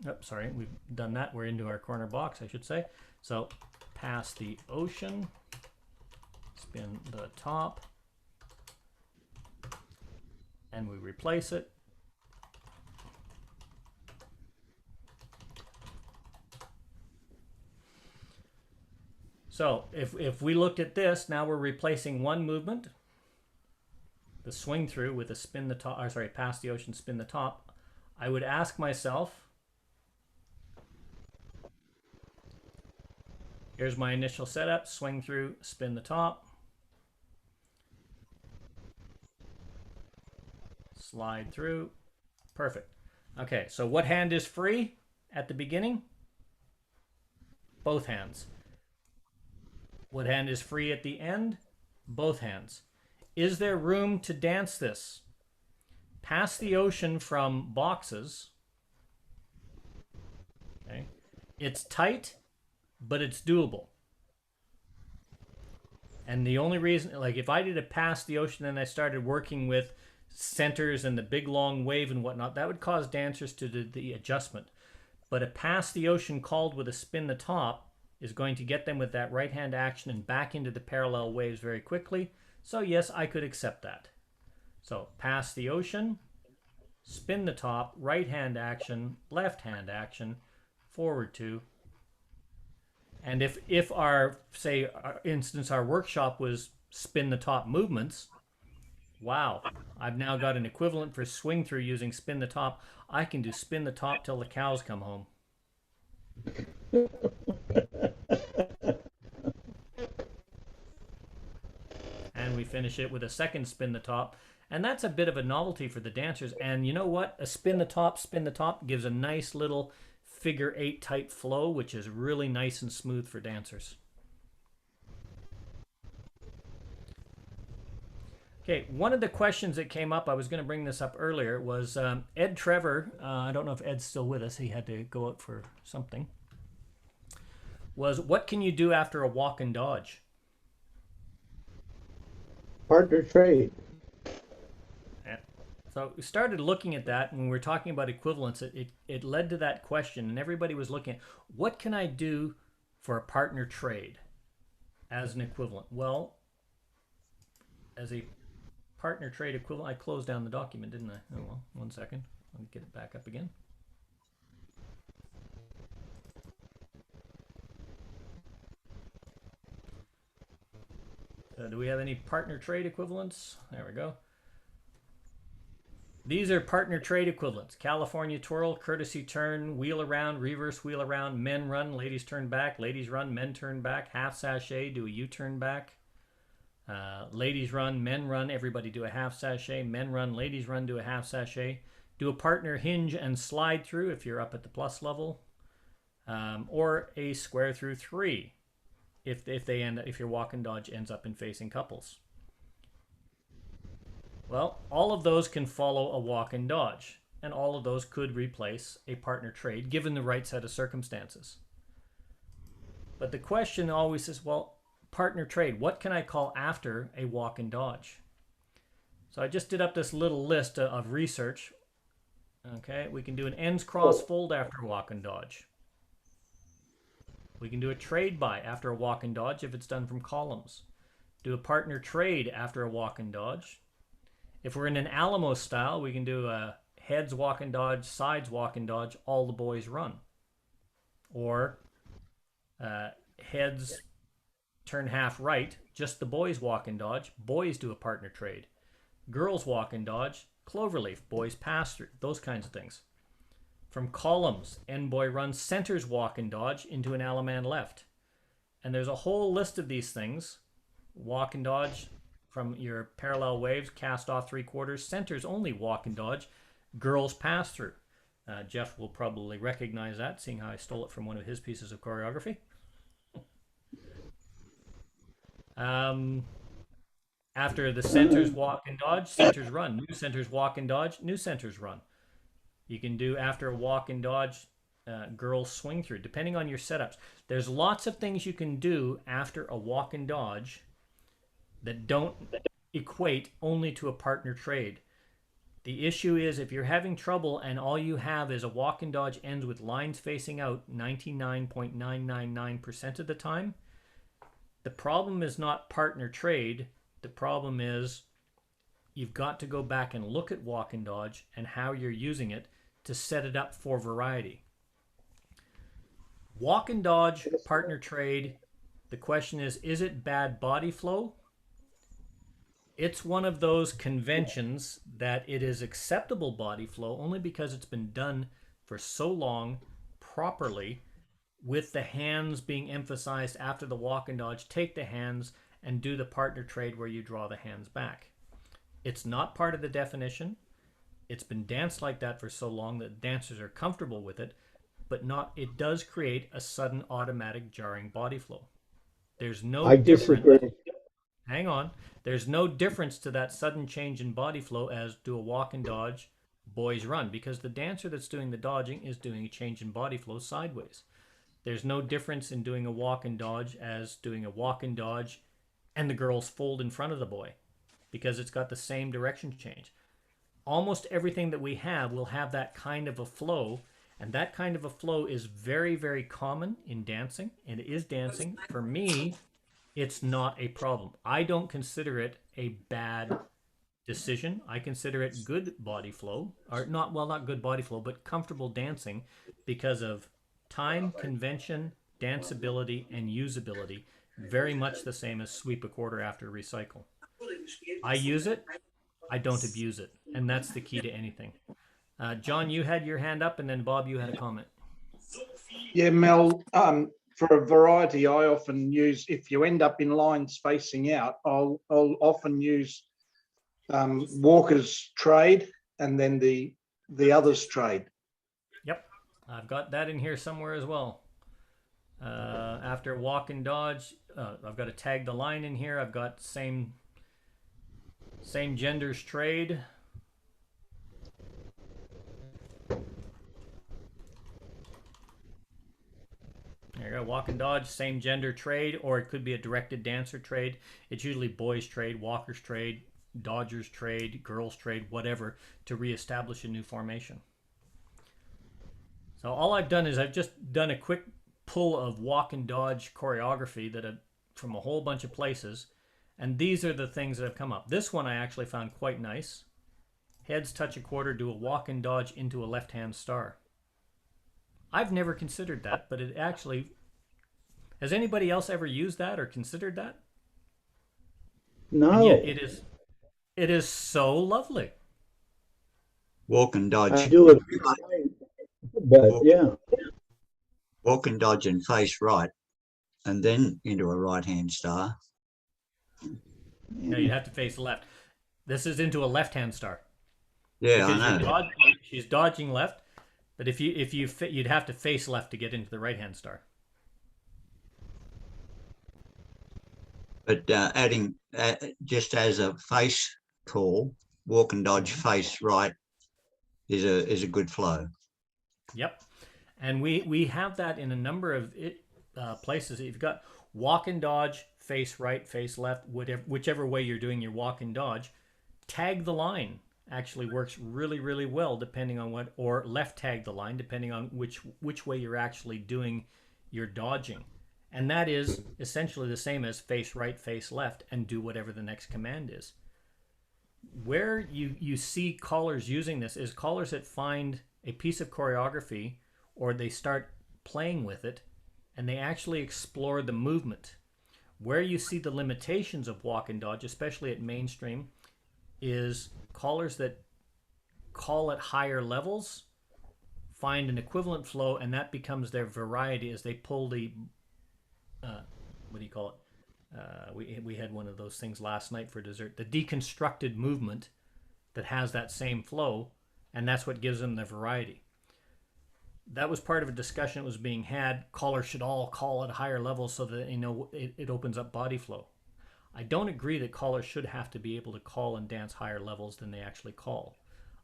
Oops, sorry, we've done that. We're into our corner box, I should say. So pass the ocean, spin the top, and we replace it. So if we looked at this, now we're replacing one movement, the swing through, with a spin the top, or sorry, pass the ocean, spin the top. I would ask myself, Here's my initial setup, swing through, spin the top. Slide through, perfect. Okay, so what hand is free at the beginning? Both hands. What hand is free at the end? Both hands. Is there room to dance this? Pass the ocean from boxes. Okay. It's tight, but it's doable. And the only reason, like if I did a pass the ocean and I started working with centers and the big long wave and whatnot, that would cause dancers to do the adjustment. But a pass the ocean called with a spin the top is going to get them with that right hand action and back into the parallel waves very quickly. So yes, I could accept that. So pass the ocean, spin the top, right hand action, left hand action, forward two. And if our, say, instance, our workshop was spin the top movements, wow, I've now got an equivalent for swing through using spin the top. I can do spin the top till the cows come home. And we finish it with a second spin the top. And that's a bit of a novelty for the dancers. And you know what? A spin the top gives a nice little figure 8 type flow, which is really nice and smooth for dancers. Okay, one of the questions that came up, I was going to bring this up earlier, was Ed Trevor, I don't know if Ed's still with us, he had to go out for something, was what can you do after a walk and dodge? Partner trade. Yeah. So we started looking at that, and when we were talking about equivalence, it led to that question, and everybody was looking at, what can I do for a partner trade as an equivalent? Well, as a partner trade equivalent, I closed down the document, didn't I? Oh well, 1 second. Let me get it back up again. Do we have any partner trade equivalents? There we go. These are partner trade equivalents. California twirl, courtesy turn, wheel around, reverse wheel around, men run, ladies turn back, ladies run, men turn back, half sachet, do a U-turn back. Ladies run, men run, everybody do a half sachet, men run, ladies run, do a half sachet. Do a partner hinge and slide through if you're up at the plus level. Or a square through 3 if your walk and dodge ends up in facing couples. Well, all of those can follow a walk and dodge, and all of those could replace a partner trade given the right set of circumstances. But the question always is, well, partner trade, what can I call after a walk and dodge? So I just did up this little list of research. Okay, we can do an ends cross fold after a walk and dodge. We can do a trade by after a walk and dodge if it's done from columns. Do a partner trade after a walk and dodge. If we're in an Alamo style, we can do a heads walk and dodge, sides walk and dodge, all the boys run. Or heads turn half right, just the boys walk and dodge, boys do a partner trade. Girls walk and dodge, cloverleaf, boys pass through, those kinds of things. From columns, end boy runs, centers walk and dodge into an Alaman left. And there's a whole list of these things. Walk and dodge from your parallel waves, cast off 3/4, centers only walk and dodge, girls pass through. Jeff will probably recognize that, seeing how I stole it from one of his pieces of choreography. After the centers walk and dodge, centers run. New centers walk and dodge, new centers run. You can do after a walk and dodge, girls swing through, depending on your setups. There's lots of things you can do after a walk and dodge that don't equate only to a partner trade. The issue is if you're having trouble and all you have is a walk and dodge ends with lines facing out 99.999% of the time, the problem is not partner trade. The problem is you've got to go back and look at walk and dodge and how you're using it to set it up for variety. Walk and dodge, partner trade, the question is it bad body flow? It's one of those conventions that it is acceptable body flow only because it's been done for so long properly with the hands being emphasized after the walk and dodge, take the hands and do the partner trade where you draw the hands back. It's not part of the definition. It's been danced like that for so long that dancers are comfortable with it, but it does create a sudden automatic jarring body flow. There's no I difference. disagree. Hang on. There's no difference to that sudden change in body flow as do a walk and dodge, boys run, because the dancer that's doing the dodging is doing a change in body flow sideways. There's no difference in doing a walk and dodge as doing a walk and dodge and the girls fold in front of the boy, because it's got the same direction change. Almost everything that we have will have that kind of a flow, and that kind of a flow is very, very common in dancing, and it is dancing. For me, it's not a problem. I don't consider it a bad decision. I consider it good body flow, or not good body flow, but comfortable dancing because of time, convention, danceability, and usability. Very much the same as sweep a quarter after recycle. I use it. I don't abuse it. And that's the key to anything. John, you had your hand up, and then Bob, you had a comment. Yeah, Mel, for a variety, I often use, if you end up in lines facing out, I'll often use Walker's trade and then the other's trade. Yep, I've got that in here somewhere as well. After walk and dodge, I've got to tag the line in here. I've got same gender's trade. There you go, walk and dodge, same gender trade, or it could be a directed dancer trade. It's usually boys trade, walkers trade, dodgers trade, girls trade, whatever, to reestablish a new formation. So all I've done is I've just done a quick pull of walk and dodge choreography from a whole bunch of places, and these are the things that have come up. This one I actually found quite nice. Heads touch a quarter, do a walk and dodge into a left-hand star. I've never considered that, but it actually... Has anybody else ever used that or considered that? No. And yet it is so lovely. Walk and dodge. I do it, but yeah. Walk and dodge and face right, and then into a right-hand star. No, you'd have to face left. This is into a left-hand star. Yeah, Because I know. she's dodging left, but you'd have to face left to get into the right-hand star. But adding just as a face call, walk and dodge face right is a good flow. Yep, and we have that in a number of places. You've got walk and dodge, face right, face left, whichever way you're doing your walk and dodge. Tag the line actually works really, really well depending on or left tag the line depending on which way you're actually doing your dodging. And that is essentially the same as face right, face left, and do whatever the next command is. Where you see callers using this is callers that find a piece of choreography or they start playing with it and they actually explore the movement. Where you see the limitations of walk and dodge, especially at mainstream, is callers that call at higher levels, find an equivalent flow, and that becomes their variety as they pull the what do you call it? We had one of those things last night for dessert. The deconstructed movement that has that same flow, and that's what gives them the variety. That was part of a discussion that was being had. Callers should all call at higher levels so that it opens up body flow. I don't agree that callers should have to be able to call and dance higher levels than they actually call.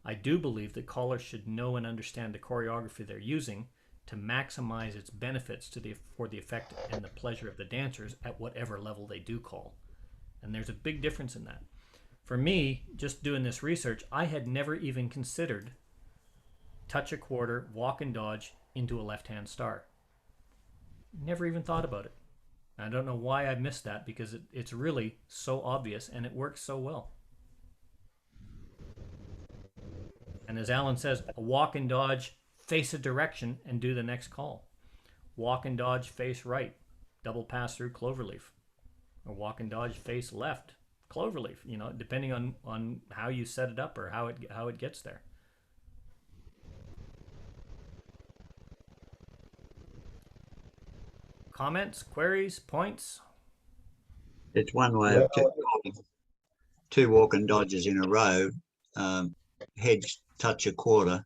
I do believe that callers should know and understand the choreography they're using to maximize its benefits for the effect and the pleasure of the dancers at whatever level they do call. And there's a big difference in that. For me, just doing this research, I had never even considered touch a quarter, walk and dodge into a left-hand star. Never even thought about it. I don't know why I missed that, because it's really so obvious and it works so well. And as Alan says, a walk and dodge, face a direction and do the next call. Walk and dodge, face right, double pass through cloverleaf. Or walk and dodge, face left, cloverleaf, depending on how you set it up or how it gets there. Comments, queries, points? It's one way of two walking dodges in a row. Heads touch a quarter.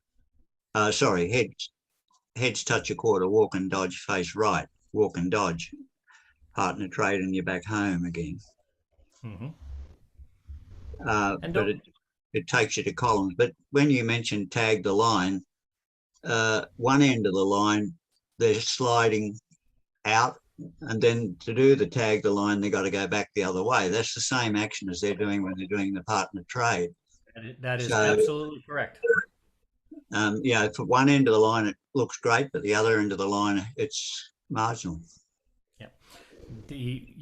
Sorry, heads touch a quarter, walk and dodge face right, walk and dodge. Partner trade and you're back home again. Mm-hmm. But it takes you to columns. But when you mentioned tag the line, one end of the line, they're sliding out, and then to do the tag the line, they've got to go back the other way. That's the same action as they're doing when they're doing the partner trade. That is absolutely correct. Yeah, for one end of the line, it looks great, but the other end of the line, it's marginal. Yeah. If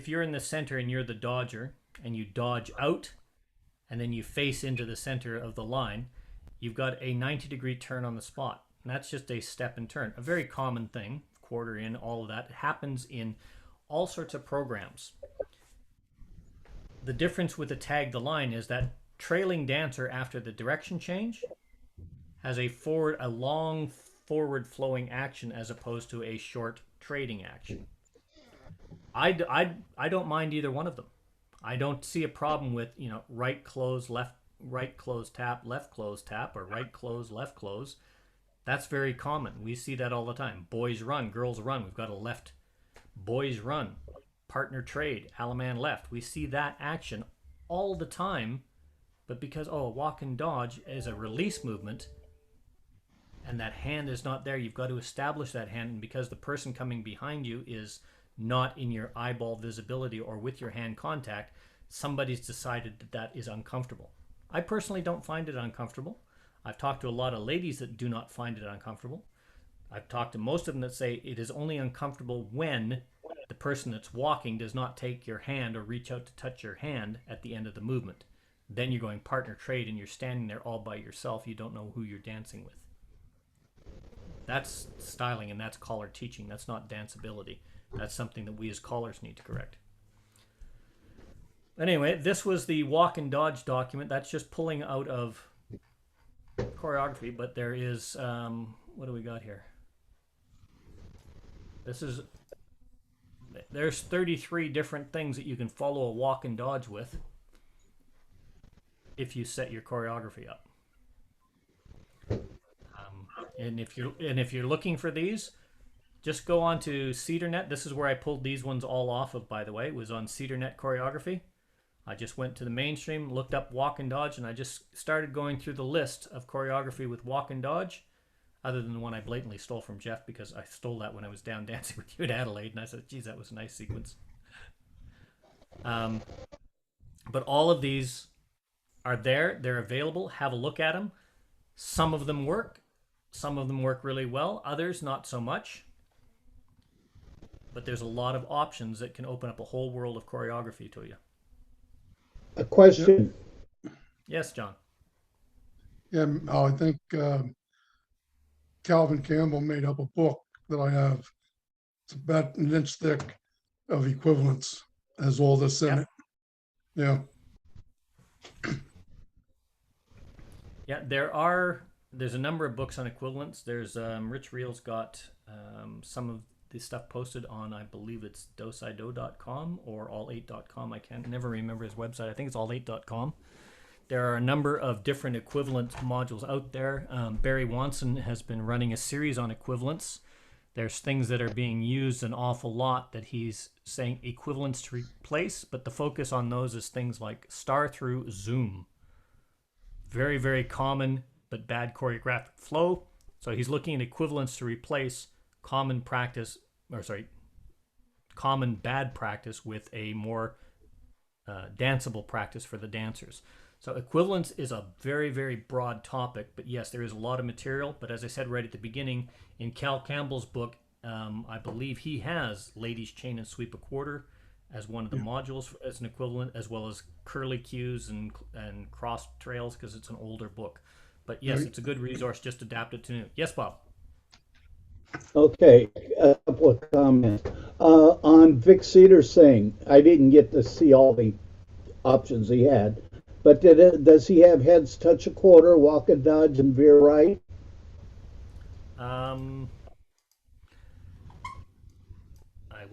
you're in the center and you're the dodger and you dodge out and then you face into the center of the line, you've got a 90-degree turn on the spot. And that's just a step and turn, a very common thing, quarter in, all of that. It happens in all sorts of programs. The difference with the tag the line is that trailing dancer after the direction change has a long forward flowing action as opposed to a short trading action. I don't mind either one of them. I don't see a problem with, right close, right close tap, left close tap, or right close, left close. That's very common. We see that all the time. Boys run, girls run. We've got a left. Boys run, partner trade, Alaman left. We see that action all the time. But because, walk and dodge is a release movement and that hand is not there, you've got to establish that hand. And because the person coming behind you is not in your eyeball visibility or with your hand contact, somebody's decided that is uncomfortable. I personally don't find it uncomfortable. I've talked to a lot of ladies that do not find it uncomfortable. I've talked to most of them that say it is only uncomfortable when the person that's walking does not take your hand or reach out to touch your hand at the end of the movement. Then you're going partner trade and you're standing there all by yourself. You don't know who you're dancing with. That's styling and that's caller teaching. That's not danceability. That's something that we as callers need to correct. Anyway, this was the walk and dodge document. That's just pulling out of choreography, but there is, what do we got here? There's 33 different things that you can follow a walk and dodge with if you set your choreography up. And if you're looking for these, just go on to CedarNet. This is where I pulled these ones all off of, by the way. It was on CedarNet choreography. I just went to the mainstream, looked up walk and dodge, and I just started going through the list of choreography with walk and dodge, other than the one I blatantly stole from Jeff because I stole that when I was down dancing with you at Adelaide, and I said, geez, that was a nice sequence. But all of these are there. They're available. Have a look at them. Some of them work. Some of them work really well. Others, not so much. But there's a lot of options that can open up a whole world of choreography to you. A question. Yes, John. Yeah, I think Calvin Campbell made up a book that I have. It's about an inch thick of equivalence, has all this in it. Yeah. Yeah, there's a number of books on equivalence. There's Rich Reel's got some of the stuff posted on, I believe it's dosido.com or all8.com. I can't never remember his website. I think it's all8.com. There are a number of different equivalent modules out there. Barry Wanson has been running a series on equivalence. There's things that are being used an awful lot that he's saying equivalence to replace, but the focus on those is things like star through zoom. Very, very common, but bad choreographic flow. So he's looking at equivalence to replace common bad practice with a more danceable practice for the dancers. So equivalence is a very, very broad topic, but yes, there is a lot of material. But as I said right at the beginning, in Cal Campbell's book, I believe he has ladies chain and sweep a quarter as one of the modules as an equivalent, as well as curly cues and cross trails, because it's an older book. But yes, it's a good resource, just adapted to new. Yes, Bob. Okay, a couple of comments. On Vic Cedar's thing, I didn't get to see all the options he had, but does he have heads touch a quarter, walk and dodge, and veer right?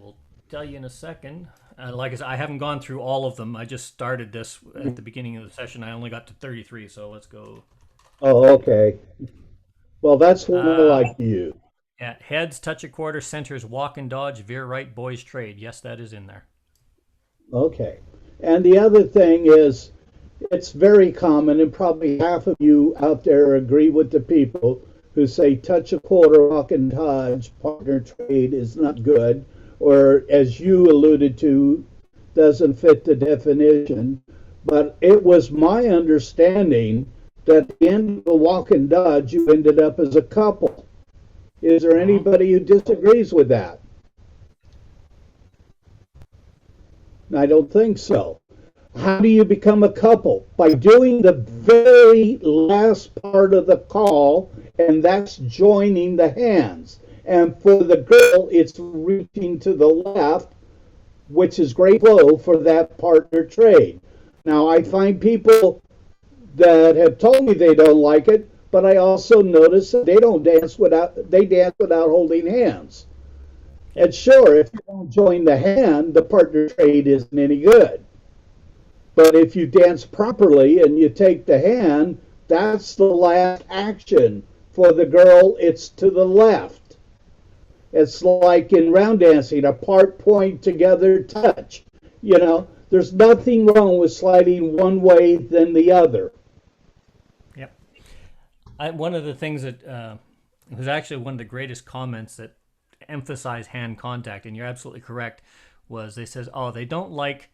will tell you in a second. Like I said, I haven't gone through all of them. I just started this at the beginning of the session. I only got to 33, so let's go. Oh, okay. Well, that's one I like to use. Yeah, heads, touch a quarter, centers, walk and dodge, veer right, boys trade. Yes, that is in there. Okay. And the other thing is, it's very common, and probably half of you out there agree with the people who say touch a quarter, walk and dodge, partner trade is not good, or as you alluded to, doesn't fit the definition. But it was my understanding that at the end of the walk and dodge, you ended up as a couple. Is there anybody who disagrees with that? I don't think so. How do you become a couple? By doing the very last part of the call, and that's joining the hands. And for the girl, it's reaching to the left, which is great flow for that partner trade. Now, I find people that have told me they don't like it, but I also notice that they dance without holding hands. And sure, if you don't join the hand, the partner trade isn't any good. But if you dance properly and you take the hand, that's the last action. For the girl, it's to the left. It's like in round dancing, apart, point, together, touch. You know, there's nothing wrong with sliding one way than the other. Yep. One of the things that was actually one of the greatest comments that emphasize hand contact, and you're absolutely correct, was they says, oh, they don't like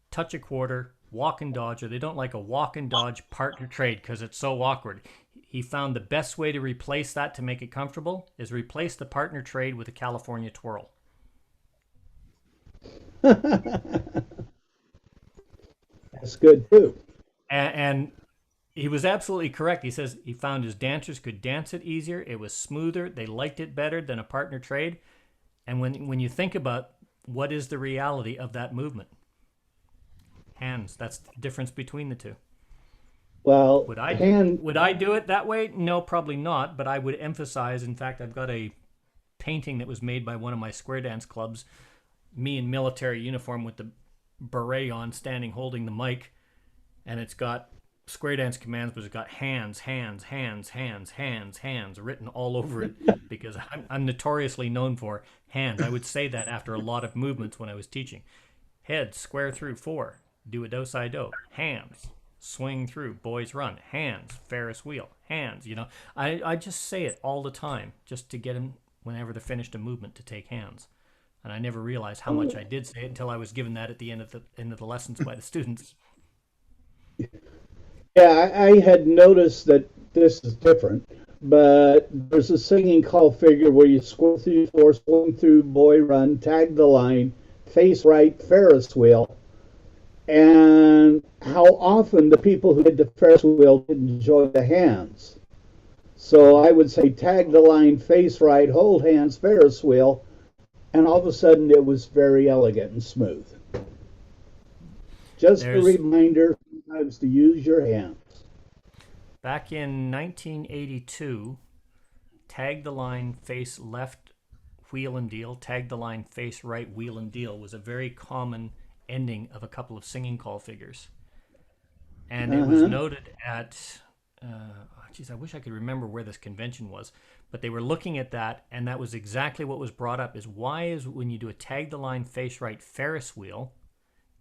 touch a quarter, walk and dodge, or they don't like a walk and dodge partner trade because it's so awkward. He found the best way to replace that to make it comfortable is replace the partner trade with a California twirl. That's good too. And he was absolutely correct. He says he found his dancers could dance it easier. It was smoother. They liked it better than a partner trade. And when you think about what is the reality of that movement, hands. That's the difference between the two. Well, would I do it that way? No, probably not. But I would emphasize. In fact, I've got a painting that was made by one of my square dance clubs. Me in military uniform with the beret on, standing holding the mic, and it's got square dance commands, but it's got hands, hands, hands, hands, hands, hands written all over it because I'm notoriously known for hands. I would say that after a lot of movements when I was teaching. Head, square through 4. Do a do-si-do. Hands, swing through, boys run. Hands, Ferris wheel. Hands, you know. I just say it all the time just to get them, whenever they're finished a movement, to take hands. And I never realized how much I did say it until I was given that at the end of the lessons by the students. Yeah, I had noticed that this is different, but there's a singing call figure where you square through 4, swing through, boy run, tag the line, face right, Ferris wheel. And how often the people who did the Ferris wheel didn't enjoy the hands. So I would say tag the line, face right, hold hands, Ferris wheel, and all of a sudden it was very elegant and smooth. Just a reminder sometimes to use your hands. Back in 1982, tag the line, face left, wheel and deal, tag the line, face right, wheel and deal was a very common ending of a couple of singing call figures. And it was noted at, I wish I could remember where this convention was, but they were looking at that, and that was exactly what was brought up, is why is when you do a tag the line, face right, Ferris wheel,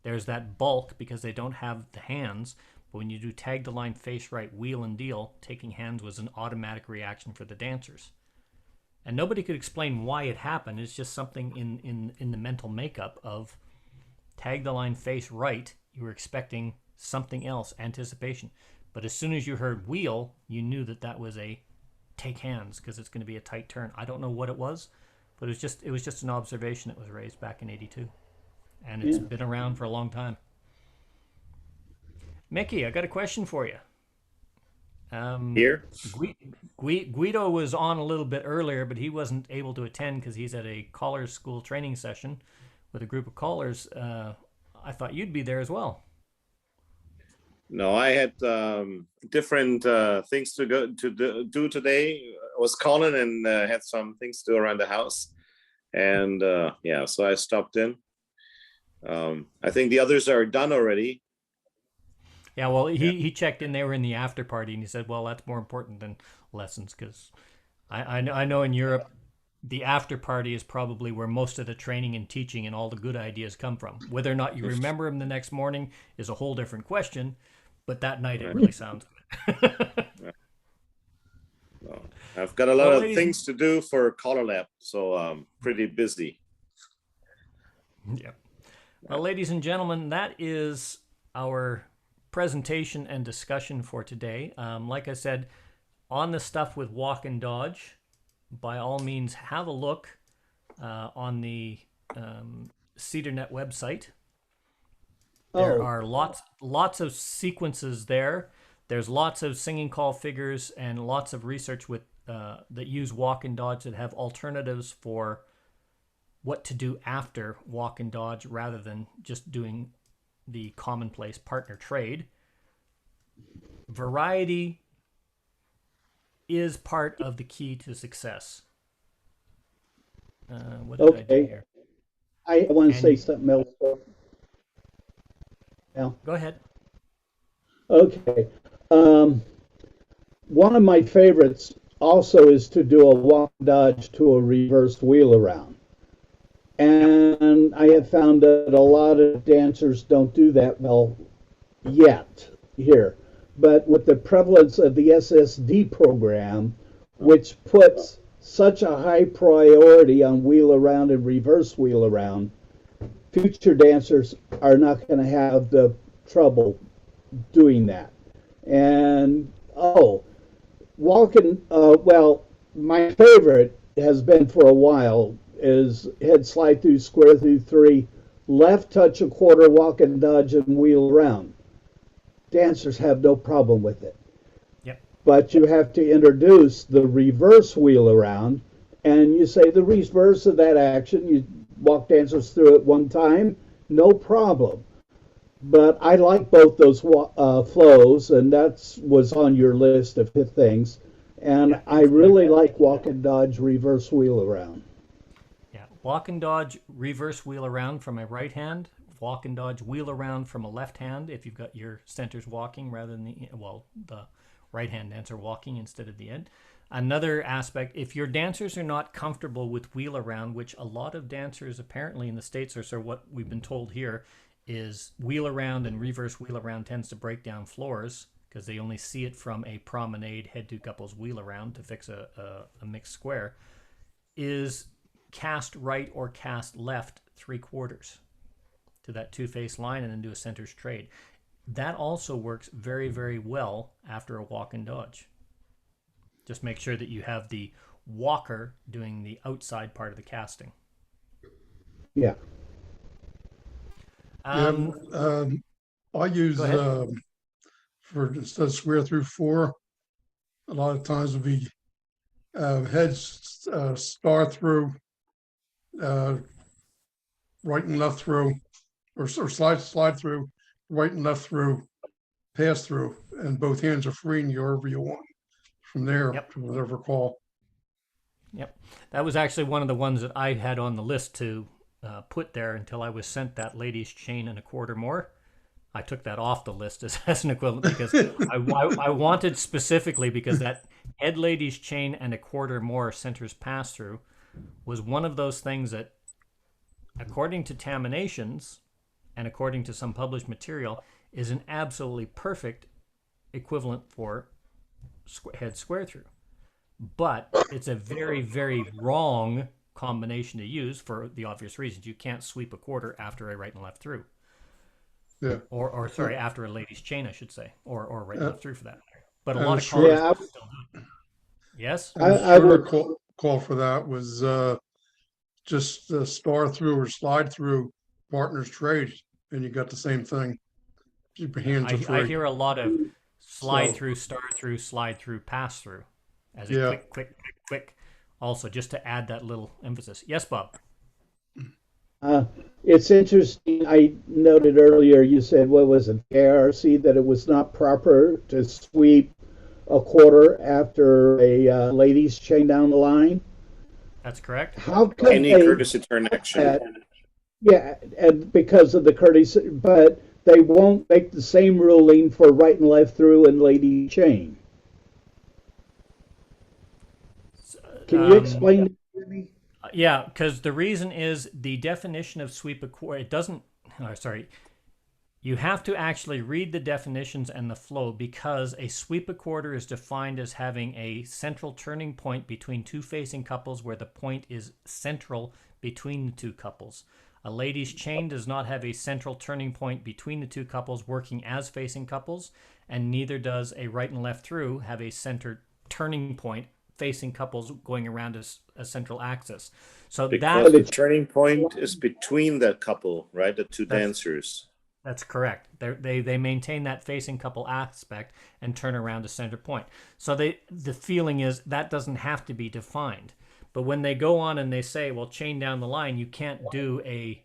there's that bulk because they don't have the hands, but when you do tag the line, face right, wheel and deal, taking hands was an automatic reaction for the dancers. And nobody could explain why it happened. It's just something in the mental makeup of tag the line, face right, you were expecting something else, anticipation. But as soon as you heard wheel, you knew that was a take hands because it's going to be a tight turn. I don't know what it was, but it was just an observation that was raised back in 82. And it's been around for a long time. Mickey, I got a question for you. Here? Guido was on a little bit earlier, but he wasn't able to attend because he's at a callers school training session with a group of callers. I thought you'd be there as well. No, I had different things to do today. I was calling and had some things to do around the house. And yeah, so I stopped in. I think the others are done already. Yeah, well, he checked in. They were in the after party, and he said, "Well, that's more important than lessons because I know in Europe, the after party is probably where most of the training and teaching and all the good ideas come from. Whether or not you remember them the next morning is a whole different question, but that night it really sounds good." Well, I've got a lot of things to do for Color Lab, so I'm pretty busy. Yeah. Well, ladies and gentlemen, that is our presentation and discussion for today. Like I said, on the stuff with walk and dodge, by all means, have a look on the CedarNet website. There are lots of sequences there. There's lots of singing call figures and lots of research with that use walk and dodge that have alternatives for what to do after walk and dodge rather than just doing the commonplace partner trade. Variety is part of the key to success. What did I do here? I want to say something else. Yeah. Go ahead. Okay. One of my favorites also is to do a walk dodge to a reverse wheel around. And I have found that a lot of dancers don't do that well yet here. But with the prevalence of the SSD program, which puts such a high priority on wheel around and reverse wheel around, future dancers are not going to have the trouble doing that. And walking, well, my favorite has been for a while is head slide through, square through 3, left touch a quarter, walk and dodge and wheel around. Dancers have no problem with it. Yep. But you have to introduce the reverse wheel around, and you say the reverse of that action, you walk dancers through it one time, no problem. But I like both those flows, and that was on your list of things. And I really like walk and dodge, reverse wheel around. Yeah, walk and dodge, reverse wheel around from a right hand. Walk and dodge, wheel around from a left hand if you've got your centers walking rather than the right hand dancer walking instead of the end. Another aspect, if your dancers are not comfortable with wheel around, which a lot of dancers apparently in the States are, so what we've been told here is wheel around and reverse wheel around tends to break down floors because they only see it from a promenade head to couples wheel around to fix a mixed square, is cast right or cast left 3/4 to that two-face line and then do a centers trade. That also works very, very well after a walk and dodge. Just make sure that you have the walker doing the outside part of the casting. Yeah. I use for instead of square through 4, a lot of times would be heads star through, right and left through, or slide through, right and left through, pass through, and both hands are free and wherever you want from there to whatever call. Yep. That was actually one of the ones that I had on the list to put there until I was sent that ladies chain and a quarter more. I took that off the list as an equivalent because I wanted specifically because that head ladies chain and a quarter more centers pass through was one of those things that, according to Taminations and according to some published material, is an absolutely perfect equivalent for head square through. But it's a very, very wrong combination to use for the obvious reasons. You can't sweep a quarter after a right and left through. Yeah. Or sorry, after a ladies chain, I should say, or right and left through for that matter. But a And lot a of short- callers still do it. Yes? And the shorter call for that was just star through or slide through partners trade, and you got the same thing. Keep your hands are free. I hear a lot of slide through, star through, slide through, pass through as a quick. Also, just to add that little emphasis. Yes, Bob? It's interesting. I noted earlier you said, what was it, ARC, that it was not proper to sweep a quarter after a ladies chain down the line. That's correct. How could Any they courtesy turn action. Yeah, and because of the courtesy, but they won't make the same ruling for right and left through and lady chain. Can you explain it to me? Yeah, because the reason is the definition of sweep a quarter. It doesn't. Sorry. You have to actually read the definitions and the flow, because a sweep a quarter is defined as having a central turning point between two facing couples where the point is central between the two couples. A ladies' chain does not have a central turning point between the two couples working as facing couples, and neither does a right and left through have a center turning point facing couples going around a central axis. So Because that the turning point is between the couple, right? The two dancers. That's correct. They maintain that facing couple aspect and turn around to center point. So the feeling is that doesn't have to be defined. But when they go on and they say, well, chain down the line, you can't do a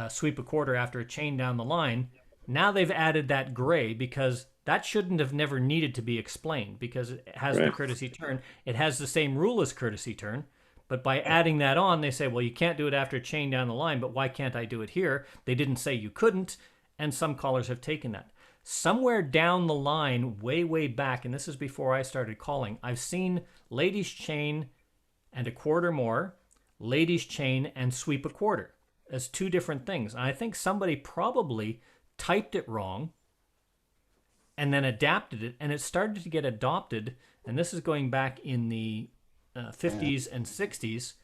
sweep a quarter after a chain down the line. Now they've added that gray, because that shouldn't have never needed to be explained, because it has the courtesy turn. It has the same rule as courtesy turn. But by adding that on, they say, well, you can't do it after a chain down the line, but why can't I do it here? They didn't say you couldn't. And some callers have taken that. Somewhere down the line, way, way back, and this is before I started calling, I've seen ladies chain and a quarter more, ladies chain and sweep a quarter as two different things. And I think somebody probably typed it wrong and then adapted it, and it started to get adopted. And this is going back in the 50s and 60s,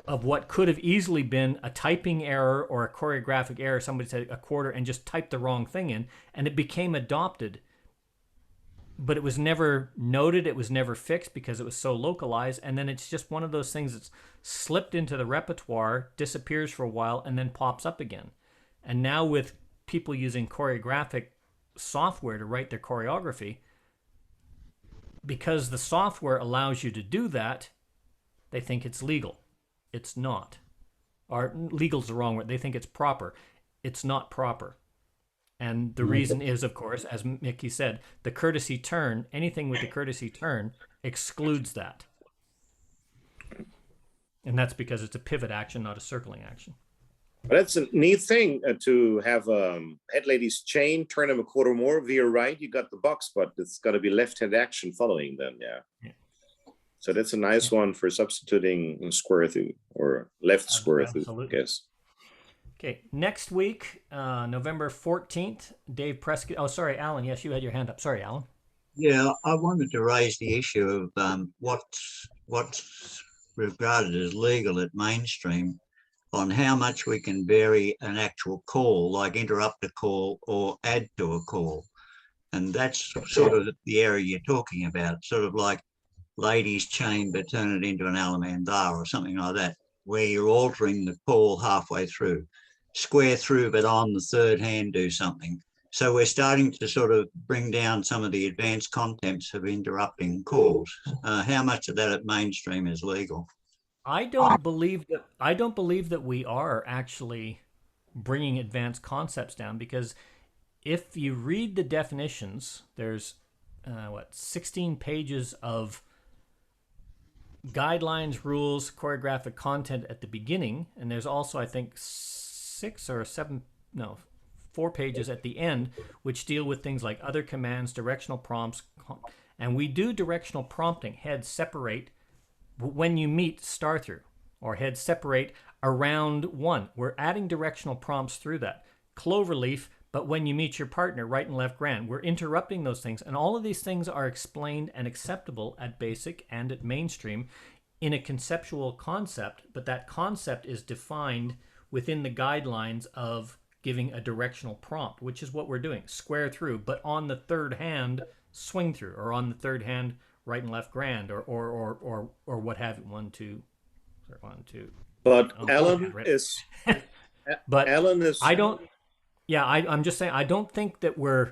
of what could have easily been a typing error or a choreographic error. Somebody said a quarter and just typed the wrong thing in, and it became adopted. But it was never noted, it was never fixed because it was so localized, and then it's just one of those things that's slipped into the repertoire, disappears for a while, and then pops up again. And now with people using choreographic software to write their choreography, because the software allows you to do that, they think it's legal. It's not. Or legal's the wrong word. They think it's proper. It's not proper. And the reason is, of course, as Mickey said, the courtesy turn, anything with the courtesy turn excludes that. And that's because it's a pivot action, not a circling action. But that's a neat thing to have head ladies chain, turn them a quarter more via right. You got the box, but it's got to be left hand action following them. Yeah. So that's a nice one for substituting square through or left square through, I guess. Okay, next week, November 14th, Dave Prescott. Oh, sorry, Alan. Yes, you had your hand up. Sorry, Alan. Yeah, I wanted to raise the issue of what's regarded as legal at mainstream, on how much we can vary an actual call, like interrupt a call or add to a call. And that's sort of the area you're talking about, sort of like ladies chain but turn it into an alamandar or something like that, where you're altering the call halfway through. Square through, but on the third hand do something. So we're starting to sort of bring down some of the advanced contents of interrupting calls. How much of that at mainstream is legal? I don't believe that we are actually bringing advanced concepts down, because if you read the definitions, there's 16 pages of guidelines, rules, choreographic content at the beginning, and there's also, I think, 4 pages at the end, which deal with things like other commands, directional prompts, and we do directional prompting, head separate, when you meet star through, or head separate around one. We're adding directional prompts through that. Cloverleaf, but when you meet your partner, right and left grand. We're interrupting those things, and all of these things are explained and acceptable at basic and at mainstream in a conceptual concept, but that concept is defined within the guidelines of giving a directional prompt, which is what we're doing. Square through, but on the third hand, swing through, or on the third hand, right and left grand, or what have you. 1, 2. But Oh, Alan right. is. But Alan is. I don't. Yeah, I'm just saying, I don't think that we're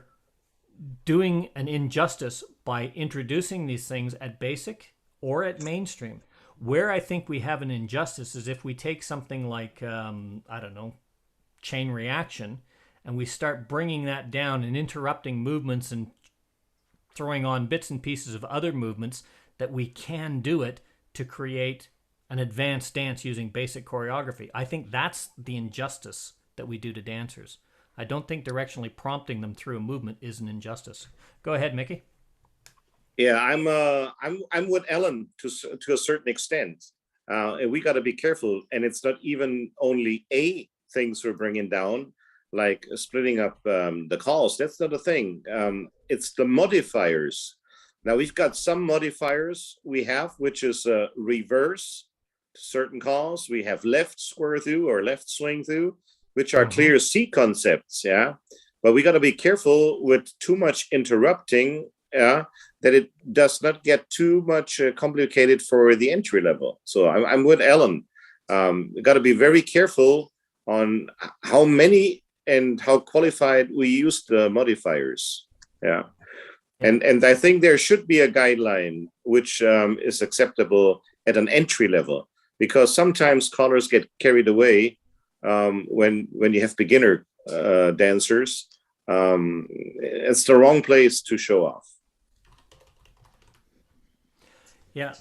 doing an injustice by introducing these things at basic or at mainstream. Where I think we have an injustice is if we take something like, I don't know, chain reaction, and we start bringing that down and interrupting movements and throwing on bits and pieces of other movements that we can do it to create an advanced dance using basic choreography. I think that's the injustice that we do to dancers. I don't think directionally prompting them through a movement is an injustice. Go ahead, Mickey. Yeah, I'm with Ellen to a certain extent. And we got to be careful. And it's not even only things we're bringing down, like splitting up the calls. That's not a thing. It's the modifiers. Now we've got some modifiers we have, which is reverse to certain calls. We have left square through or left swing through, which are clear C concepts. Yeah, but we got to be careful with too much interrupting. Yeah, that it does not get too much complicated for the entry level. So I'm with Ellen. We got to be very careful on how many and how qualified we use the modifiers. Yeah. And I think there should be a guideline which is acceptable at an entry level, because sometimes callers get carried away when you have beginner dancers. It's the wrong place to show off. Yeah.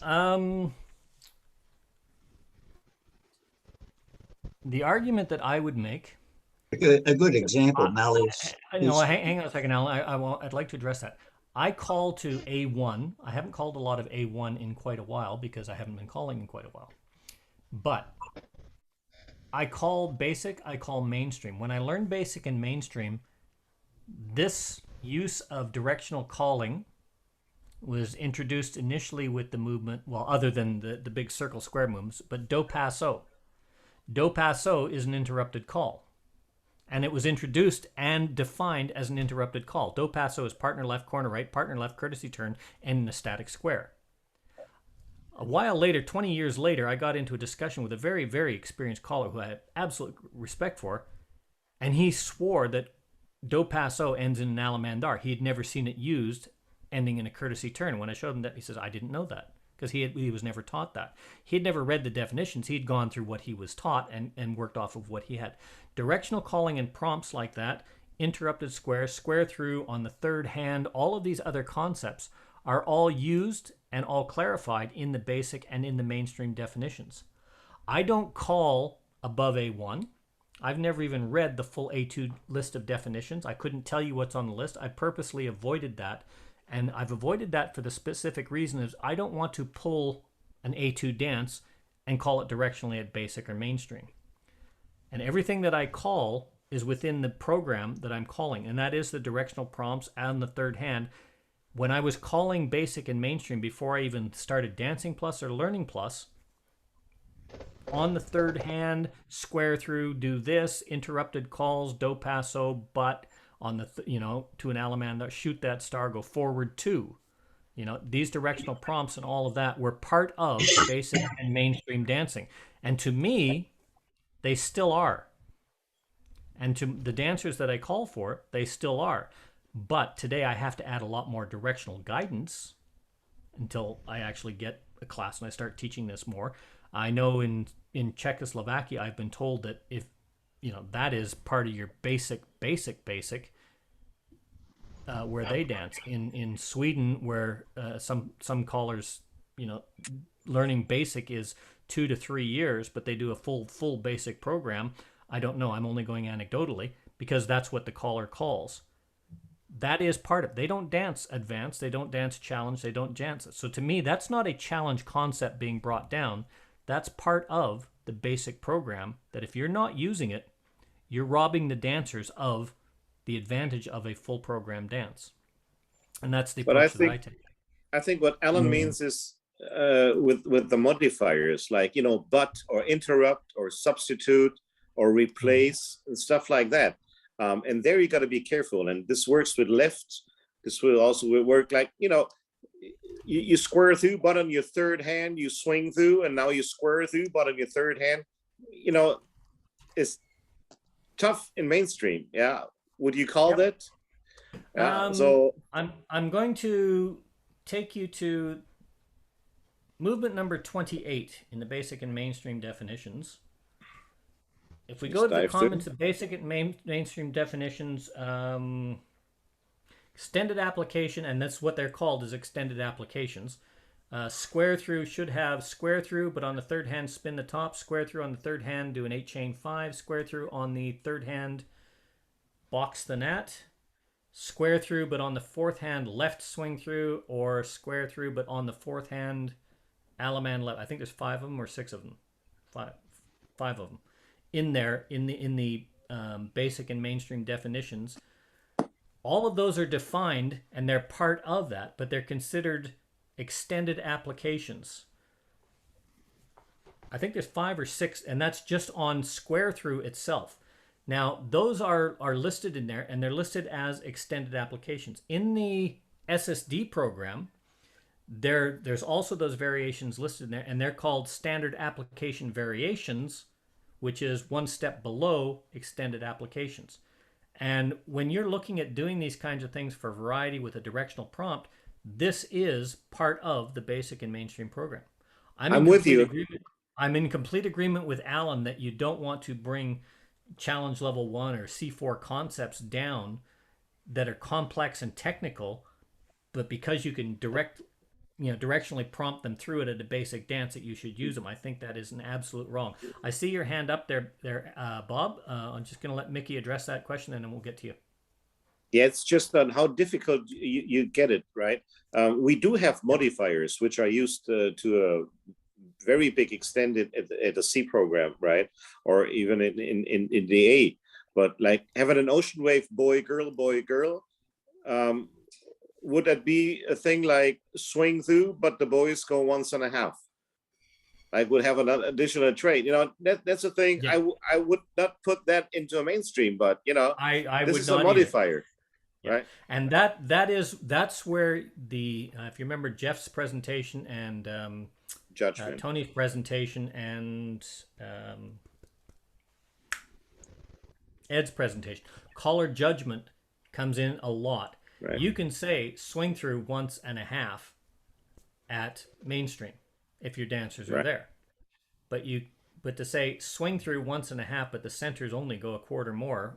The argument that I would make. A good example, Mel, is. Hang on a second, Alan. I'd like to address that. I call to A1. I haven't called a lot of A1 in quite a while because I haven't been calling in quite a while. But I call basic, I call mainstream. When I learned basic and mainstream, this use of directional calling was introduced initially with the movement, well, other than the big circle square movements, but do passo. Do passo is an interrupted call. And it was introduced and defined as an interrupted call. Do passo is partner left, corner right, partner left, courtesy turn, and in a static square. A while later, 20 years later, I got into a discussion with a very, very experienced caller who I had absolute respect for, and he swore that do passo ends in an alamandar. He had never seen it used ending in a courtesy turn. When I showed him that, he says, I didn't know that, because he was never taught that. He had never read the definitions. He'd gone through what he was taught and worked off of what he had. Directional calling and prompts like that, interrupted square, square through on the third hand, all of these other concepts are all used and all clarified in the basic and in the mainstream definitions. I don't call above A1. I've never even read the full A2 list of definitions. I couldn't tell you what's on the list. I purposely avoided that. And I've avoided that for the specific reason is I don't want to pull an A2 dance and call it directionally at basic or mainstream. And everything that I call is within the program that I'm calling, and that is the directional prompts and the third hand. When I was calling basic and mainstream before I even started Dancing Plus or Learning Plus, on the third hand, square through, do this, interrupted calls, do passo, but on the, to an alamanda, shoot that star, go forward two. These directional prompts and all of that were part of basic and mainstream dancing. And to me, they still are. And to the dancers that I call for, they still are. But today I have to add a lot more directional guidance until I actually get a class and I start teaching this more. I know in Czechoslovakia, I've been told that if, that is part of your basic, where they dance. In Sweden, where some callers, learning basic is 2 to 3 years, but they do a full basic program. I don't know. I'm only going anecdotally because that's what the caller calls. That is part of it. They don't dance advanced. They don't dance challenge. They don't dance. So to me, that's not a challenge concept being brought down. That's part of the basic program that if you're not using it, you're robbing the dancers of the advantage of a full program dance. And that's the approach that I take. I think what Alan means is with the modifiers, like, but or interrupt or substitute or replace and stuff like that. And there you got to be careful. And this works with left. This will also work like, you square through, but on your third hand, you swing through, and now you square through, but on your third hand, it's tough in mainstream. Yeah. Would you call that? So I'm going to take you to movement number 28 in the basic and mainstream definitions. If we go to the comments of basic and mainstream definitions, extended application, and that's what they're called, is extended applications. Square through should have square through, but on the third hand, spin the top. Square through on the third hand, do an 8-chain 5. Square through on the third hand, box the net. Square through, but on the fourth hand, left swing through, or square through, but on the fourth hand, Alaman left. I think there's 5 of them or 6 of them. Five of them in there in the basic and mainstream definitions. All of those are defined and they're part of that, but they're considered extended applications. I think there's 5 or 6, and that's just on square through itself. Now, those are listed in there, and they're listed as extended applications. In the SSD program, there's also those variations listed in there, and they're called standard application variations, which is one step below extended applications. And when you're looking at doing these kinds of things for variety with a directional prompt, this is part of the basic and mainstream program. I'm with you. I'm in complete agreement with Alan that you don't want to bring challenge level 1 or C4 concepts down that are complex and technical, but because you can directionally prompt them through it at a basic dance, that you should use them. I think that is an absolute wrong. I see your hand up there, Bob. I'm just going to let Mickey address that question, and then we'll get to you. Yeah, it's just on how difficult you get it, right? We do have modifiers, which are used to a very big extent at the C program, right? Or even in the A. But like having an ocean wave boy, girl, would that be a thing like swing through, but the boys go 1.5? I would have an additional trait. That's a thing. Yeah. I would not put that into a mainstream, but I this would is not a modifier. Yeah. Right. And that's where the if you remember Jeff's presentation and judgment, Tony's presentation and Ed's presentation, caller judgment comes in a lot. Right. You can say swing through 1.5 at mainstream if your dancers are there, but to say swing through 1.5 but the centers only go a quarter more.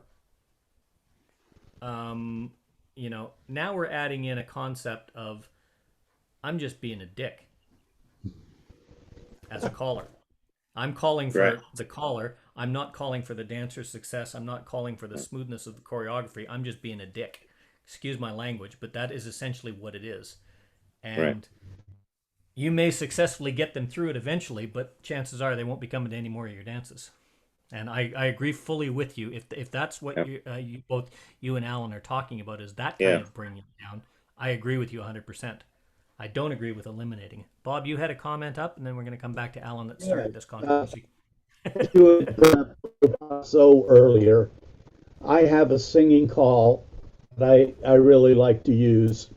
Now we're adding in a concept of I'm just being a dick as a caller. I'm calling for the caller. I'm not calling for the dancer's success. I'm not calling for the smoothness of the choreography. I'm just being a dick. Excuse my language, but that is essentially what it is. And you may successfully get them through it eventually, but chances are they won't be coming to any more of your dances. And I agree fully with you. If that's what both you and Alan are talking about, is that kind of bringing it down, I agree with you 100%. I don't agree with eliminating it. Bob, you had a comment up, and then we're going to come back to Alan that started this controversy. So earlier, I have a singing call that I really like to use.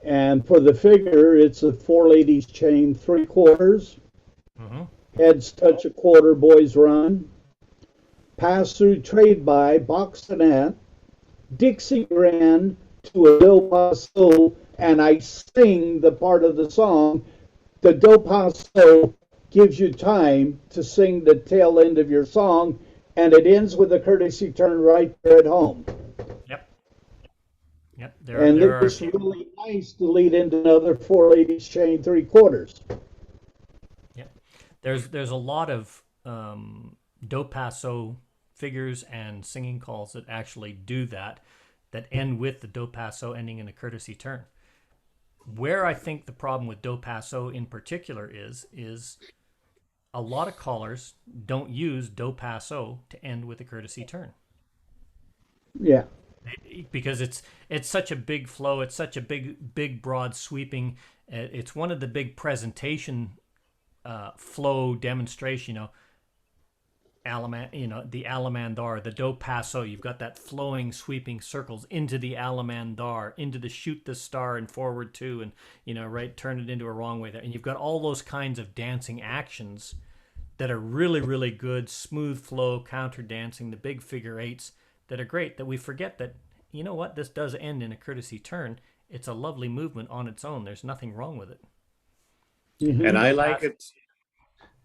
And for the figure, it's a 4 ladies chain 3/4. Mm-hmm. Heads touch a quarter, boys run. Pass through trade by, box the net. Dixie ran to a do paso, and I sing the part of the song. The do paso gives you time to sing the tail end of your song, and it ends with a courtesy turn right there at home. Yep. It's really nice to lead into another 4 ladies chain 3/4. There's a lot of do paso figures and singing calls that actually do that end with the do paso ending in a courtesy turn. Where I think the problem with do paso in particular is a lot of callers don't use do paso to end with a courtesy turn. Yeah. Because it's such a big flow, it's such a big broad sweeping. It's one of the big presentation flow demonstration, the alamandar, the do paso. You've got that flowing, sweeping circles into the alamandar, into the shoot the star and forward two, and turn it into a wrong way there. And you've got all those kinds of dancing actions that are really, really good, smooth flow, counter dancing, the big figure eights that are great. That we forget that this does end in a courtesy turn. It's a lovely movement on its own. There's nothing wrong with it. Mm-hmm. And I like it.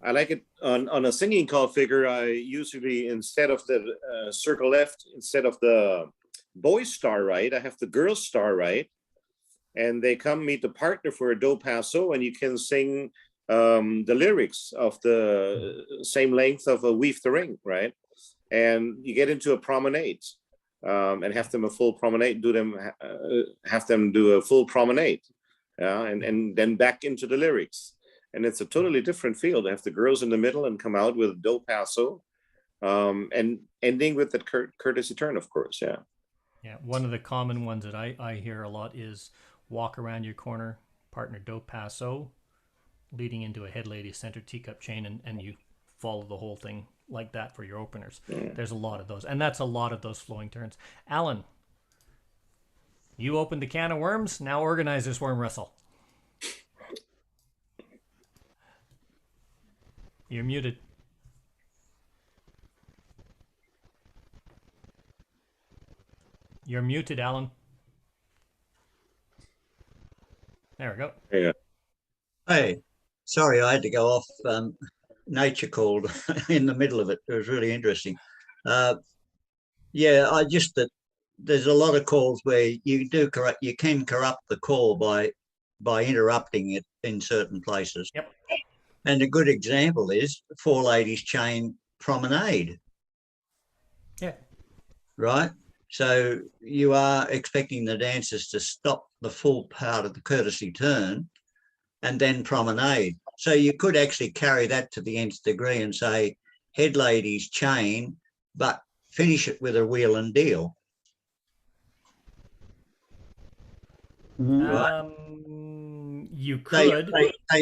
I like it on a singing call figure. I usually, instead of the circle left, instead of the boy star right, I have the girl star right, and they come meet the partner for a do paso, and you can sing the lyrics of the same length of a Weave the Ring, right? And you get into a promenade, and have them a full promenade, have them do a full promenade, and then back into the lyrics. And it's a totally different feel to have the girls in the middle and come out with do paso, and ending with that courtesy turn, of course. Yeah. Yeah, one of the common ones that I hear a lot is walk around your corner, partner do paso, leading into a head lady center teacup chain, and you follow the whole thing like that for your openers. Yeah. There's a lot of those, and that's a lot of those flowing turns. Alan, you opened the can of worms. Now organize this worm wrestle. You're muted. You're muted, Alan. There we go. Yeah. Hey, sorry, I had to go off. Nature called in the middle of it. It was really interesting. Yeah, I just that there's a lot of calls where you can corrupt the call by interrupting it in certain places. Yep. And a good example is Four Ladies Chain Promenade. Yeah. Right. So you are expecting the dancers to stop the full part of the courtesy turn and then promenade. So you could actually carry that to the nth degree and say head ladies chain, but finish it with a wheel and deal. Right? You could.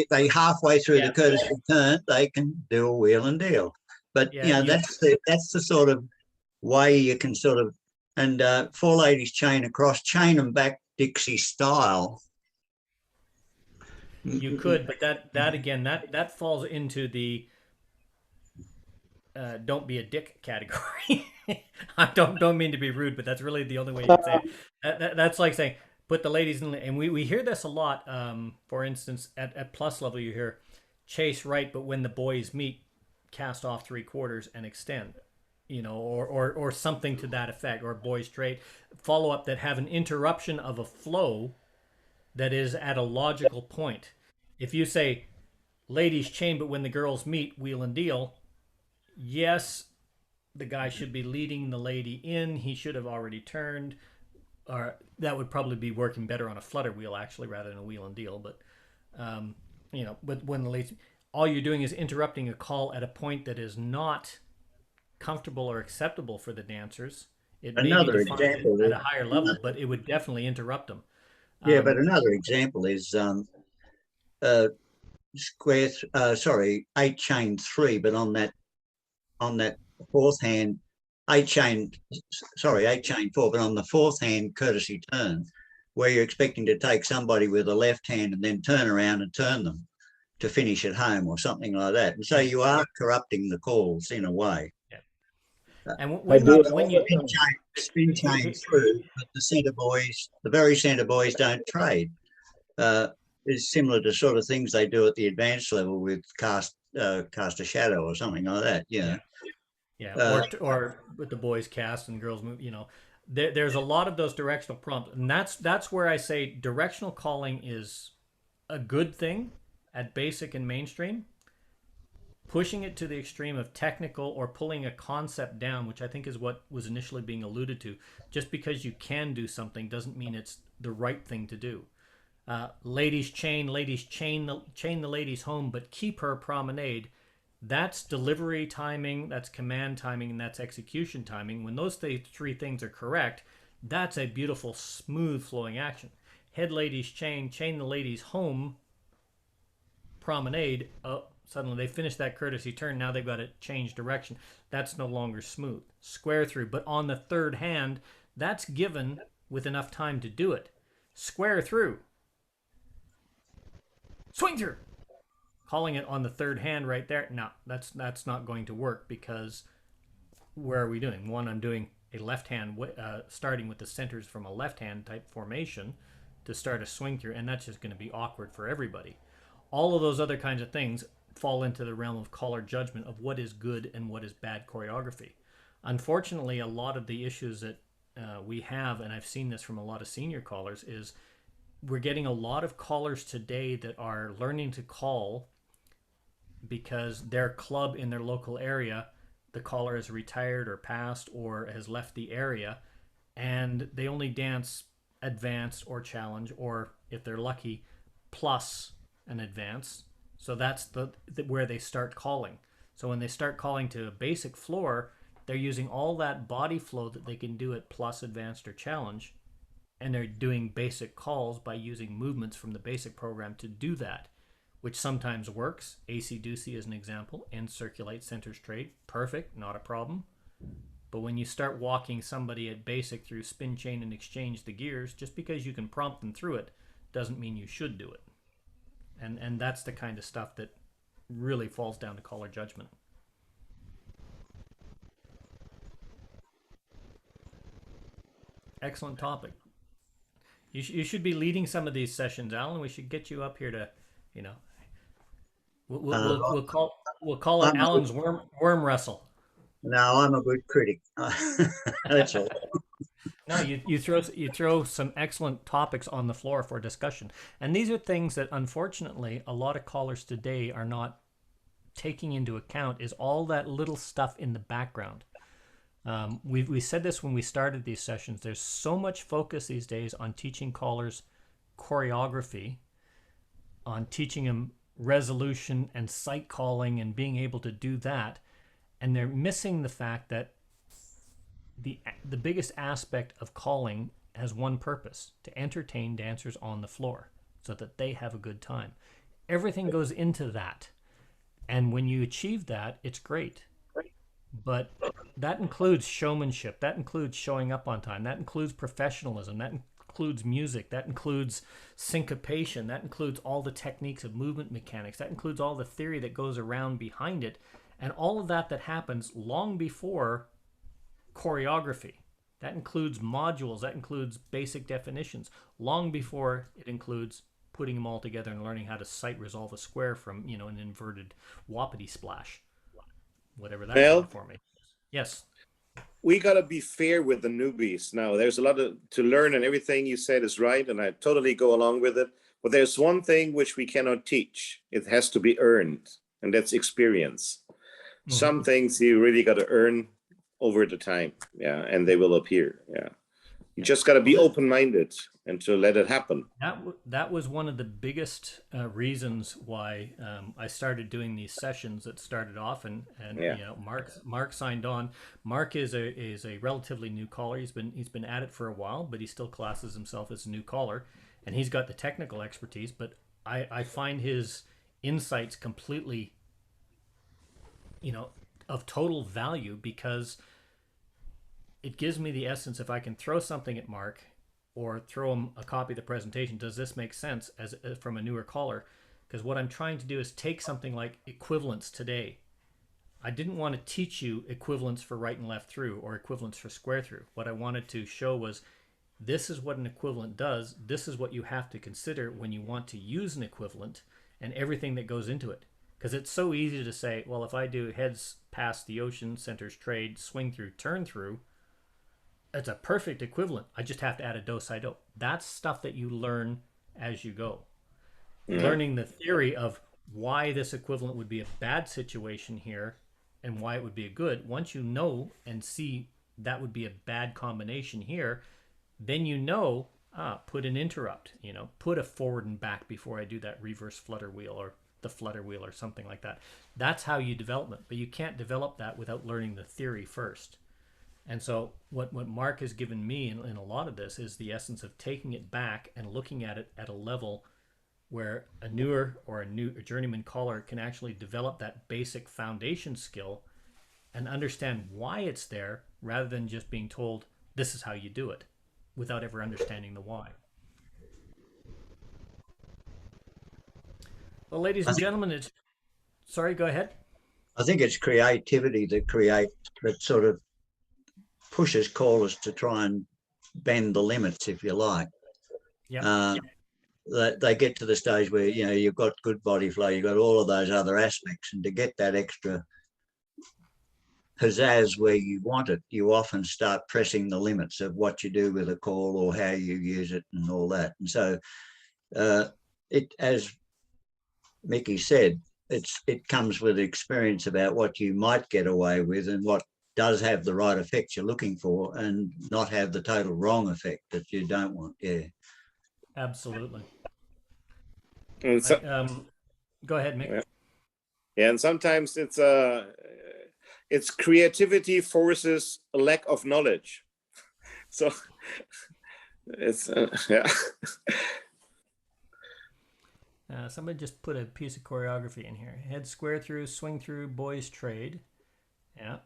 They halfway through Yeah. the courtesy turn, they can do a wheel and deal. But Yeah, that's the sort of way you can sort of, and Four Ladies chain across, chain them back Dixie style. You could, but that again, that falls into the don't be a dick category. I don't mean to be rude, but that's really the only way you can say it. That's like saying put the ladies in, and we hear this a lot. For instance, at plus level, you hear chase right, but when the boys meet, cast off 3/4 and extend. You know, or something to that effect, or boys trade follow up that have an interruption of a flow that is at a logical point. If you say ladies chain, but when the girls meet, wheel and deal, yes, the guy should be leading the lady in. He should have already turned, or that would probably be working better on a flutter wheel actually rather than a wheel and deal. But you know, but when the ladies, all you're doing is interrupting a call at a point that is not comfortable or acceptable for the dancers. It may Another be defined example at a higher level, but it would definitely interrupt them. Yeah, but another example is eight chain 3, but on that fourth hand, eight chain 4, but on the fourth hand courtesy turn, where you're expecting to take somebody with a left hand and then turn around and turn them to finish at home or something like that. And so you are corrupting the calls in a way. And when you spin chain through, but the very centre boys don't trade. It's similar to sort of things they do at the advanced level with cast a shadow or something like that. Yeah. Or with the boys cast and girls move. You know, there's a lot of those directional prompts, and that's where I say directional calling is a good thing at basic and mainstream. Pushing it to the extreme of technical or pulling a concept down, which I think is what was initially being alluded to. Just because you can do something doesn't mean it's the right thing to do. Ladies chain the ladies home, but keep her promenade. That's delivery timing, that's command timing, and that's execution timing. When those three things are correct, that's a beautiful, smooth flowing action. Head ladies chain the ladies home, promenade. Oh, suddenly they finish that courtesy turn. Now they've got to change direction. That's no longer smooth. Square through. But on the third hand, that's given with enough time to do it. Square through. Swing through. Calling it on the third hand right there. No, that's not going to work, because where are we doing? One, I'm doing a left hand, starting with the centers from a left hand type formation to start a swing through, and that's just going to be awkward for everybody. All of those other kinds of things fall into the realm of caller judgment of what is good and what is bad choreography. Unfortunately, a lot of the issues that we have, and I've seen this from a lot of senior callers, is we're getting a lot of callers today that are learning to call because their club in their local area, the caller is retired or passed or has left the area, and they only dance advanced or challenge, or if they're lucky, plus an advanced. So that's where they start calling. So when they start calling to a basic floor, they're using all that body flow that they can do at plus, advanced, or challenge, and they're doing basic calls by using movements from the basic program to do that, which sometimes works. AC-doocy is an example. In circulate, centers trade, perfect, not a problem. But when you start walking somebody at basic through spin, chain, and exchange the gears, just because you can prompt them through it doesn't mean you should do it. And that's the kind of stuff that really falls down to caller judgment. Excellent topic. You should be leading some of these sessions, Alan. We should get you up here to, you know, we'll call it Alan's worm wrestle. No, I'm a good critic. That's all. No, you throw some excellent topics on the floor for discussion, and these are things that unfortunately a lot of callers today are not taking into account. Is all that little stuff in the background. We said this when we started these sessions. There's so much focus these days on teaching callers choreography, on teaching them resolution and sight calling and being able to do that, and they're missing the fact that the biggest aspect of calling has one purpose: to entertain dancers on the floor so that they have a good time. Everything goes into that, and when you achieve that, it's great. But that includes showmanship, that includes showing up on time, that includes professionalism, that includes music, that includes syncopation, that includes all the techniques of movement mechanics, that includes all the theory that goes around behind it, and all of that happens long before choreography. That includes modules, that includes basic definitions, long before it includes putting them all together and learning how to sight resolve a square from, you know, an inverted whoppity splash, whatever that Mel? for me. Yes. We got to be fair with the newbies now. There's a lot to learn, and everything you said is right, and I totally go along with it. But there's one thing which we cannot teach. It has to be earned, and that's experience. Mm-hmm. Some things you really got to earn over the time, yeah, and they will appear, yeah. You just got to be open-minded and to let it happen. That was one of the biggest reasons why I started doing these sessions. That started off, and yeah. You know, Mark signed on. Mark is a relatively new caller. He's been at it for a while, but he still classes himself as a new caller, and he's got the technical expertise. But I find his insights completely, you know, of total value, because it gives me the essence. If I can throw something at Mark or throw him a copy of the presentation, does this make sense as from a newer caller? Because what I'm trying to do is take something like equivalence today. I didn't want to teach you equivalence for right and left through or equivalence for square through. What I wanted to show was, this is what an equivalent does. This is what you have to consider when you want to use an equivalent, and everything that goes into it. Because it's so easy to say, well, if I do heads past the ocean, centers trade, swing through, turn through, it's a perfect equivalent. I just have to add a do-si-do. That's stuff that you learn as you go. Mm-hmm. Learning the theory of why this equivalent would be a bad situation here and why it would be a good. Once you know and see that would be a bad combination here, then you know, put an interrupt, you know, put a forward and back before I do that reverse flutter wheel or the flutter wheel or something like that. That's how you develop it. But you can't develop that without learning the theory first. And so what Mark has given me in a lot of this is the essence of taking it back and looking at it at a level where a newer or a journeyman caller can actually develop that basic foundation skill and understand why it's there, rather than just being told this is how you do it without ever understanding the why. Well, ladies and gentlemen, sorry, go ahead. I think it's creativity that sort of pushes callers to try and bend the limits, if you like. Yeah. They get to the stage where, you know, you've got good body flow, you've got all of those other aspects, and to get that extra pizzazz where you want it, you often start pressing the limits of what you do with a call or how you use it and all that. And so It, as Mickey said, it comes with experience about what you might get away with and what does have the right effect you're looking for, and not have the total wrong effect that you don't want. Yeah, Absolutely. And so, Go ahead, Mick. yeah, and sometimes it's creativity forces a lack of knowledge. So it's yeah. Somebody just put a piece of choreography in here. Head square through, swing through, boys trade. Yeah.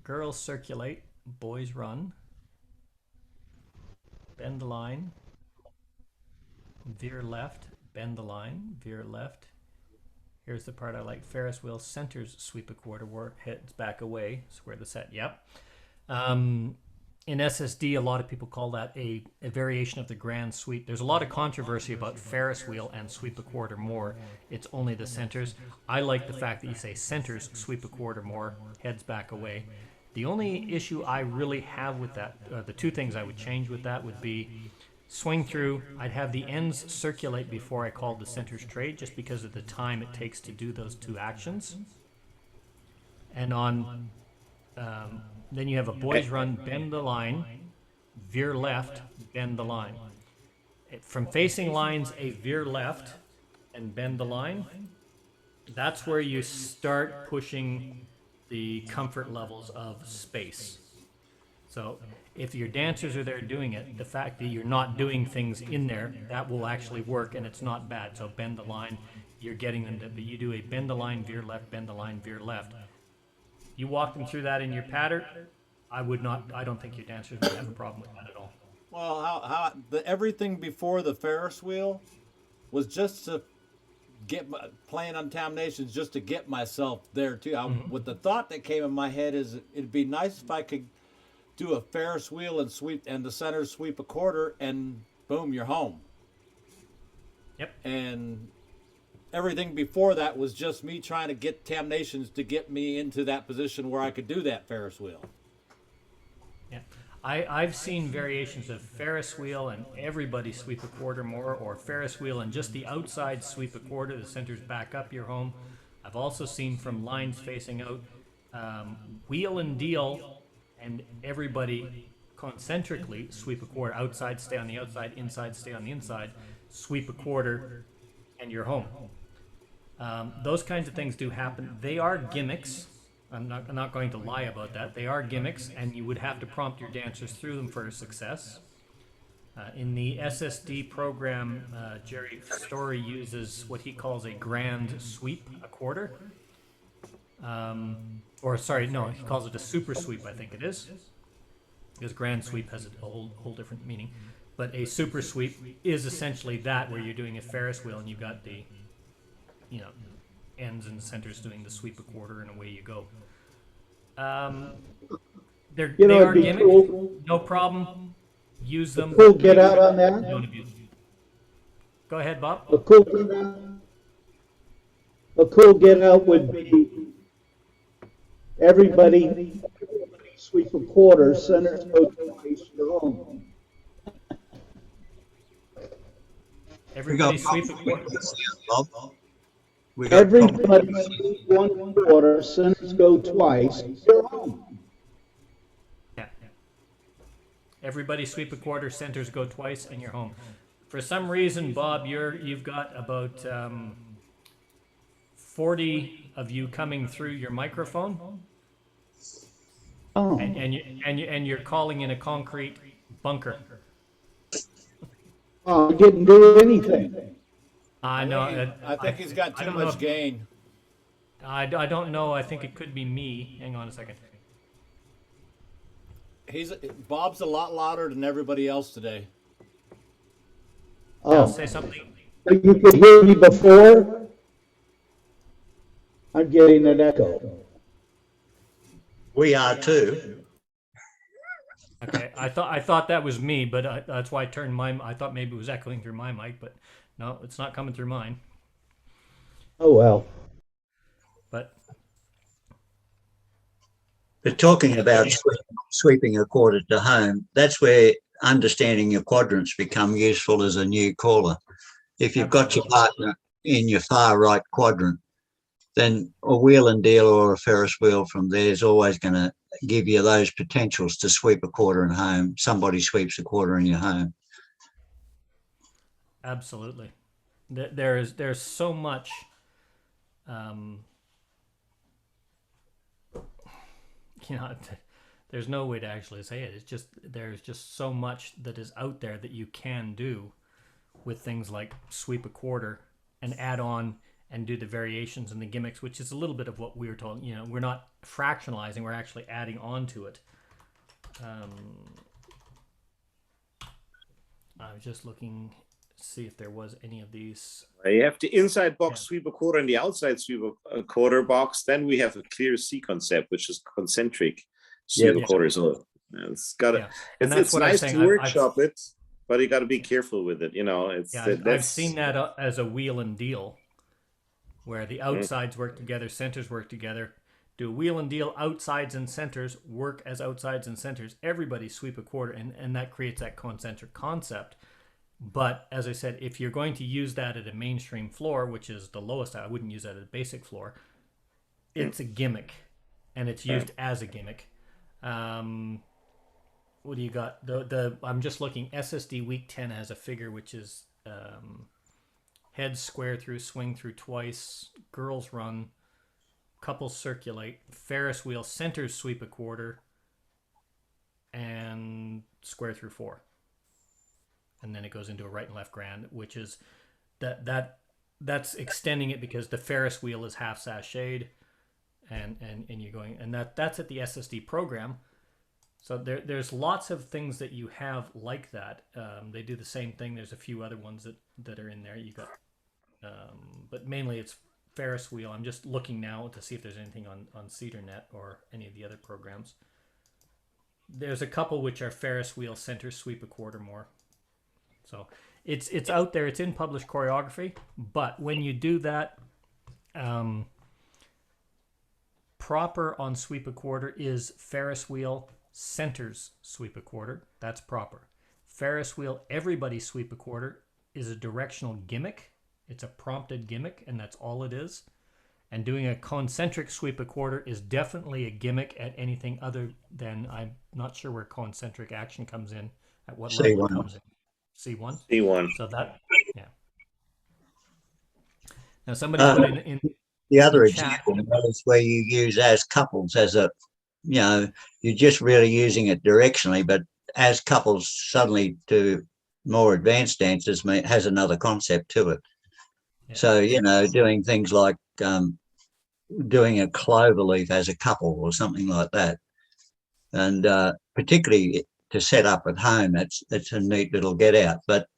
Girls circulate, boys run. Bend the line. Veer left, bend the line, veer left. Here's the part I like. Ferris wheel centers, sweep a quarter, heads back away, square the set. Yep. In SSD, a lot of people call that a variation of the grand sweep. There's a lot of controversy about Ferris wheel and sweep a quarter more. It's only the centers. I like the fact that you say centers, sweep a quarter more, heads back away. The only issue I really have with that, the two things I would change with that would be swing through. I'd have the ends circulate before I called the centers trade, just because of the time it takes to do those two actions. And on then you have a boys run, bend the line, veer left, bend the line. From facing lines, a veer left and bend the line. That's where you start pushing the comfort levels of space. So if your dancers are there doing it, the fact that you're not doing things in there, that will actually work, and it's not bad. So bend the line, you're getting them to, but you do a bend the line, veer left, bend the line, veer left. You walk them through that in your pattern, I don't think your dancers would have a problem with that at all. Well, everything before the Ferris wheel was just to get playing on Town Nations, just to get myself there too. With the thought that came in my head is it'd be nice if I could do a Ferris wheel and sweep, and the centers sweep a quarter, and boom, you're home. Yep. And everything before that was just me trying to get Tam Nations to get me into that position where I could do that Ferris wheel. Yeah, I've seen variations of Ferris wheel and everybody sweep a quarter more, or Ferris wheel and just the outside sweep a quarter, the center's back up, you're home. I've also seen from lines facing out, wheel and deal, and everybody concentrically sweep a quarter, outside stay on the outside, inside stay on the inside, sweep a quarter, and you're home. Those kinds of things do happen. They are gimmicks. I'm not going to lie about that. They are gimmicks, and you would have to prompt your dancers through them for success. In the SSD program, Jerry Story uses what he calls a grand sweep a quarter. Or sorry, no, he calls it a super sweep, I think it is. Because grand sweep has a whole different meaning. But a super sweep is essentially that, where you're doing a Ferris wheel and you've got the, ends and centers doing the sweep a quarter, and away you go. They are gimmicks, cool. No problem. Use them. Cool get out on that. Don't abuse them. Go ahead, Bob. A cool get out would be everybody sweep a quarter, centers go twice, you're home. Everybody sweep a quarter. Everybody sweep one quarter, centers go twice, you're home. Yeah. Everybody sweep a quarter, centers go twice, and you're home. For some reason, Bob, you've got about 40 of you coming through your microphone. Oh. And you're calling in a concrete bunker. Oh, I didn't do anything. I know. I think he's got too much gain. I don't know. I think it could be me. Hang on a second. Bob's a lot louder than everybody else today. I'll say something. You could hear me before. I'm getting an echo. We are too. Okay, I thought that was me, but that's why I turned I thought maybe it was echoing through my mic, but no, it's not coming through mine. Oh well. But talking about sweeping a quarter to home, that's where understanding your quadrants become useful as a new caller. if you've got your partner in your far right quadrant, then a wheel and deal or a Ferris wheel from there is always going to give you those potentials to sweep a quarter in home. Somebody sweeps a quarter in your home. Absolutely. There's so much. There's no way to actually say it. It's just there's just so much that is out there that you can do with things like sweep a quarter and add on and do the variations and the gimmicks, which is a little bit of what we were told. We're not fractionalizing; we're actually adding on to it. I was just looking to see if there was any of these. You have the inside box sweep a quarter and the outside sweep a quarter box. Then we have a clear C concept, which is concentric sweep a quarter. So it's got to. It's nice to workshop it, but you got to be careful with it. I've seen that as a wheel and deal, where the outsides work together, centers work together. Do a wheel and deal, outsides and centers work as outsides and centers. Everybody sweep a quarter, and that creates that concentric concept. But as I said, if you're going to use that at a mainstream floor, which is the lowest, I wouldn't use that at a basic floor. It's a gimmick, and it's used as a gimmick. What do you got? I'm just looking. SSD week 10 has a figure which is heads square through, swing through twice, girls run, couples circulate, Ferris wheel, centers sweep a quarter, and square through 4. And then it goes into a right and left grand, which is that's extending it because the Ferris wheel is half sashayed, and you're going, and that's at the SSD program. So there's lots of things that you have like that. They do the same thing. There's a few other ones that are in there. You got, but mainly it's Ferris wheel. I'm just looking now to see if there's anything on CedarNet or any of the other programs. There's a couple which are Ferris wheel, center sweep a quarter more. So it's out there. It's in published choreography. But when you do that, proper on sweep a quarter is Ferris wheel, centers sweep a quarter. That's proper. Ferris wheel, everybody sweep a quarter is a directional gimmick. It's a prompted gimmick, and that's all it is. And doing a concentric sweep a quarter is definitely a gimmick at anything other than, I'm not sure where concentric action comes in, at what level it comes in. C1? C1. So that, yeah. Now somebody put in the other chat, example is where you use as couples as a, you're just really using it directionally, but as couples suddenly to more advanced dancers has another concept to it. Yeah. So, doing things like doing a clover leaf as a couple or something like that. And particularly to set up at home, it's a neat little get out. But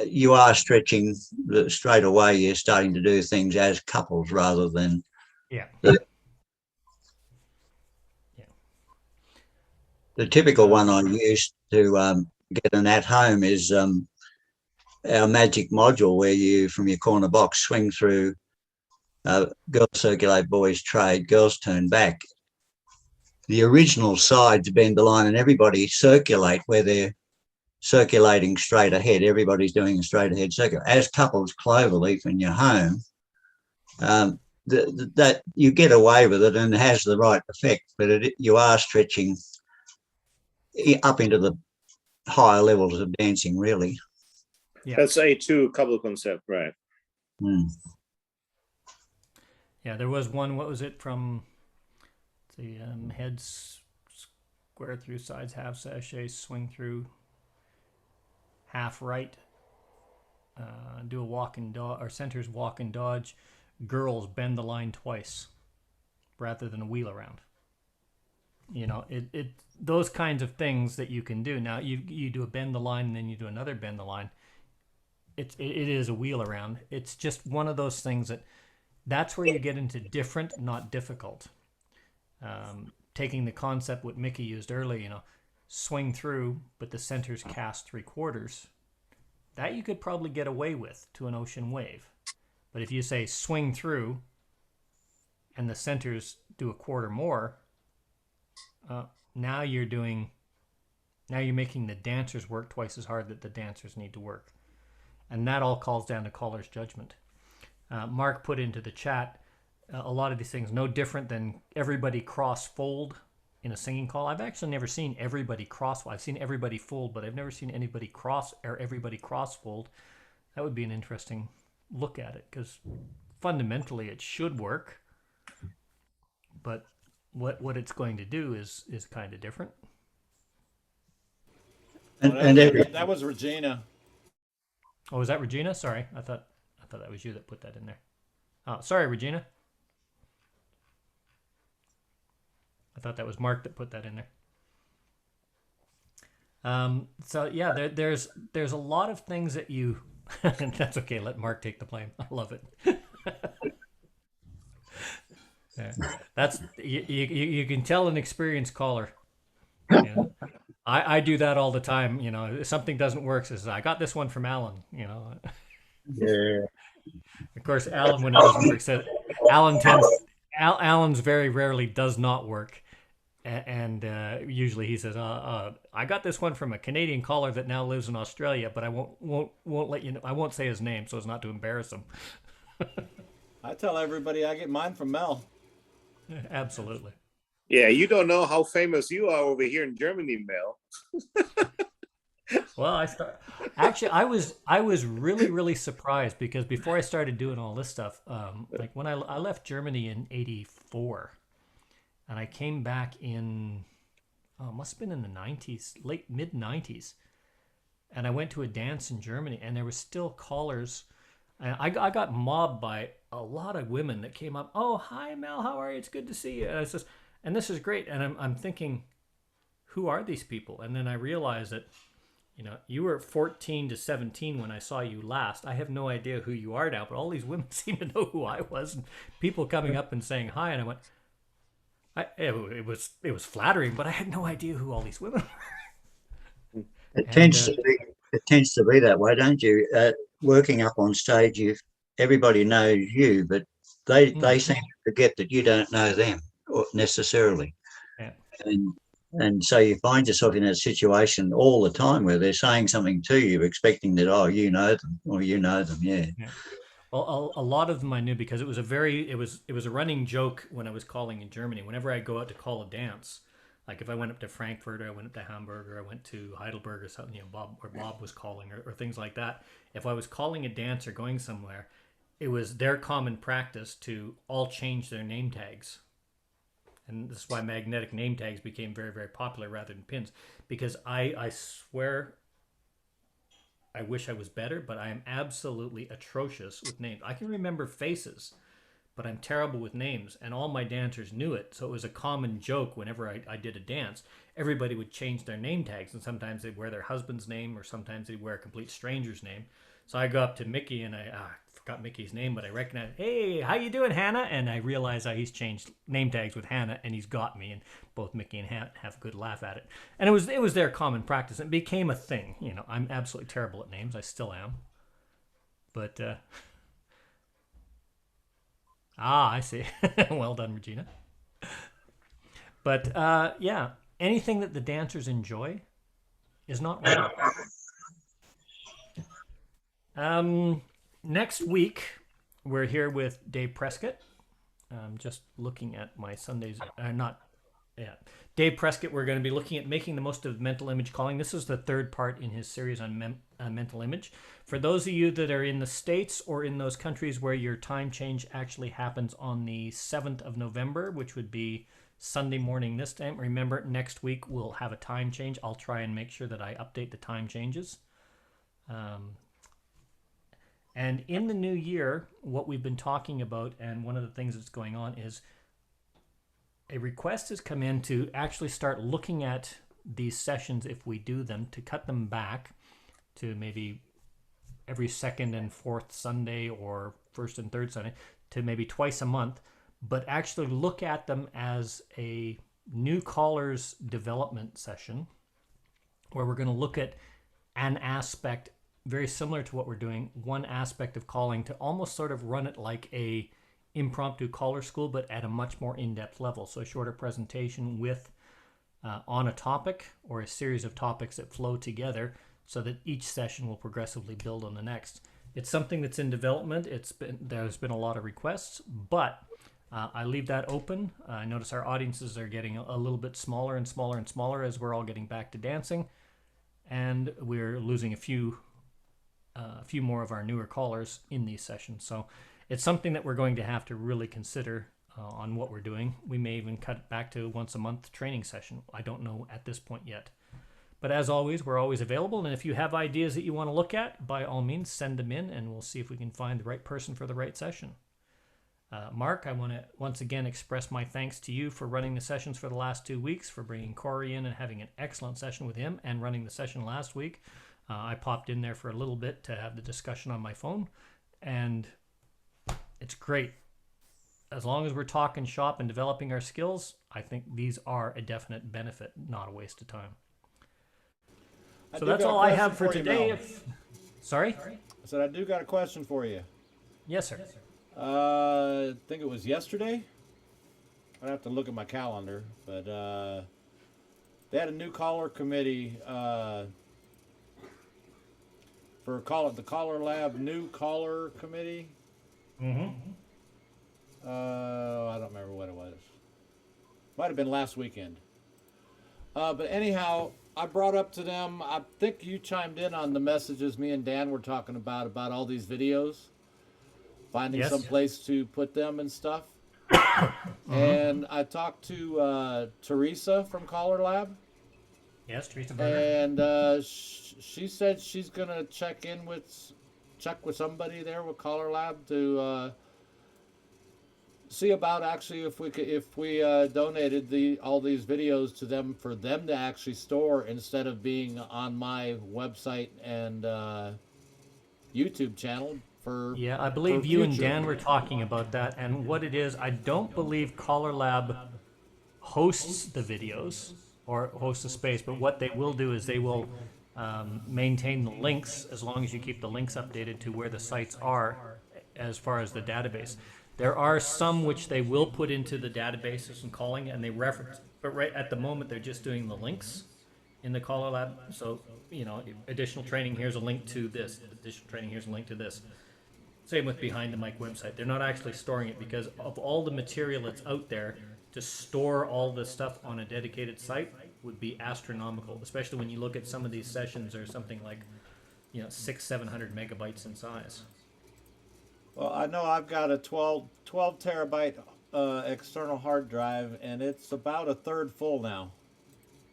you are stretching straight away. You're starting to do things as couples rather than the typical one I use to get an at home is our magic module, where you from your corner box swing through. Girls circulate, boys trade, girls turn back. The original sides bend the line, and everybody circulate where they're circulating straight ahead. Everybody's doing a straight ahead circle. As couples cloverleaf in your home, that you get away with it and it has the right effect, but you are stretching up into the higher levels of dancing, really. Yeah. That's A2 couple concept, right? Yeah, there was one. What was it from? The heads square through, sides half sachet, swing through, half right, do a walk and dodge, or centers walk and dodge. Girls bend the line twice, rather than a wheel around. It those kinds of things that you can do. Now you do a bend the line and then you do another bend the line. It is a wheel around. It's just one of those things that's where you get into different, not difficult. Taking the concept what Mickey used earlier, swing through, but the centers cast 3/4. That you could probably get away with to an ocean wave. But if you say swing through and the centers do a quarter more, now you're making the dancers work twice as hard that the dancers need to work. And that all calls down to caller's judgment. Mark put into the chat a lot of these things, no different than everybody cross-fold in a singing call. I've actually never seen everybody cross. I've seen everybody fold, but I've never seen anybody cross or everybody cross-fold. That would be an interesting look at it, because fundamentally it should work, but what it's going to do is kind of different. That was Regina. Oh, was that Regina? Sorry, I thought that was you that put that in there. Oh, sorry, Regina. I thought that was Mark that put that in there. So yeah, there's a lot of things that you. That's okay. Let Mark take the blame. I love it. Yeah, that's you can tell an experienced caller. You know? I do that all the time. You know, if something doesn't work, says I got this one from Alan. You know. Yeah. Of course, Alan, when it doesn't work, says Alan's very rarely does not work, and usually he says, "I got this one from a Canadian caller that now lives in Australia, but I won't let you know. I won't say his name so as not to embarrass him." I tell everybody I get mine from Mel. Absolutely. Yeah, you don't know how famous you are over here in Germany, Mel. Well, I was really surprised, because before I started doing all this stuff, like when I left Germany in '84, and I came back in, must have been in the '90s, mid '90s, and I went to a dance in Germany, and there were still callers. And I got mobbed by a lot of women that came up. Oh, hi Mel, how are you? It's good to see you. And this is great. And I'm thinking, who are these people? And then I realized that, you know, you were 14 to 17 when I saw you last. I have no idea who you are now, but all these women seem to know who I was, and people coming up and saying hi. And I went, it was flattering, but I had no idea who all these women were. It tends to be that way, don't you? Working up on stage, everybody knows you, but they seem to forget that you don't know them necessarily. Yeah. And so you find yourself in a situation all the time where they're saying something to you, expecting that, oh, you know them, or you know them, yeah. Well, a lot of them I knew, because it was a running joke when I was calling in Germany. Whenever I go out to call a dance, like if I went up to Frankfurt, or I went up to Hamburg, or I went to Heidelberg or something, you know, Bob was calling, or things like that. If I was calling a dance or going somewhere, it was their common practice to all change their name tags. And this is why magnetic name tags became very, very popular rather than pins. Because I swear, I wish I was better, but I am absolutely atrocious with names. I can remember faces, but I'm terrible with names, and all my dancers knew it. So it was a common joke whenever I did a dance. Everybody would change their name tags, and sometimes they'd wear their husband's name, or sometimes they'd wear a complete stranger's name. So I go up to Mickey, and I forgot Mickey's name, but I recognize, hey, how you doing, Hannah? And I realize how he's changed name tags with Hannah, and he's got me, and both Mickey and Hannah have a good laugh at it. And it was their common practice. It became a thing. You know, I'm absolutely terrible at names. I still am. But, I see. Well done, Regina. But, yeah, anything that the dancers enjoy is not wrong. Next week, we're here with Dave Prescott. Just looking at my Sundays, Dave Prescott, we're going to be looking at making the most of mental image calling. This is the third part in his series on mental image. For those of you that are in the States or in those countries where your time change actually happens on the 7th of November, which would be Sunday morning this time, remember next week we'll have a time change. I'll try and make sure that I update the time changes. And in the new year, what we've been talking about, and one of the things that's going on, is a request has come in to actually start looking at these sessions, if we do them, to cut them back to maybe every second and fourth Sunday, or first and third Sunday, to maybe twice a month, but actually look at them as a new callers development session, where we're going to look at an aspect very similar to what we're doing, one aspect of calling, to almost sort of run it like a impromptu caller school, but at a much more in-depth level. So a shorter presentation with on a topic, or a series of topics that flow together, so that each session will progressively build on the next. It's something that's in development. There's been a lot of requests, but I leave that open. I notice our audiences are getting a little bit smaller and smaller and smaller as we're all getting back to dancing, and we're losing a few more of our newer callers in these sessions. So it's something that we're going to have to really consider on what we're doing. We may even cut it back to once a month training session. I don't know at this point yet. But as always, we're always available. And if you have ideas that you want to look at, by all means, send them in and we'll see if we can find the right person for the right session. Mark, I want to once again express my thanks to you for running the sessions for the last 2 weeks, for bringing Corey in and having an excellent session with him, and running the session last week. I popped in there for a little bit to have the discussion on my phone, and it's great. As long as we're talking shop and developing our skills, I think these are a definite benefit, not a waste of time. So that's all I have for today. Sorry? I said I do got a question for you. Yes, sir. I think it was yesterday. I'd have to look at my calendar, but they had a new caller committee for the Caller Lab new caller committee. Mm-hmm. I don't remember what it was. Might have been last weekend. But anyhow, I brought up to them, I think you chimed in on the messages me and Dan were talking about all these videos. Finding some place to put them and stuff. And I talked to Teresa from Caller Lab. Yes, Teresa Berger. And she said she's gonna check with somebody there with Caller Lab to see about actually if we donated all these videos to them for them to actually store instead of being on my website and YouTube channel. Yeah, I believe you and Dan were talking about that, and what it is, I don't believe Caller Lab hosts the videos or hosts a space, but what they will do is they will maintain the links as long as you keep the links updated to where the sites are as far as the database. There are some which they will put into the databases and calling, and they reference, but right at the moment they're just doing the links in the Caller Lab. So, additional training, here's a link to this. Additional training, here's a link to this. Same with Behind the Mic website. They're not actually storing it because of all the material that's out there. To store all the stuff on a dedicated site would be astronomical, especially when you look at some of these sessions are something like, 600-700 megabytes in size. Well, I know I've got a 12 terabyte external hard drive, and it's about a third full now.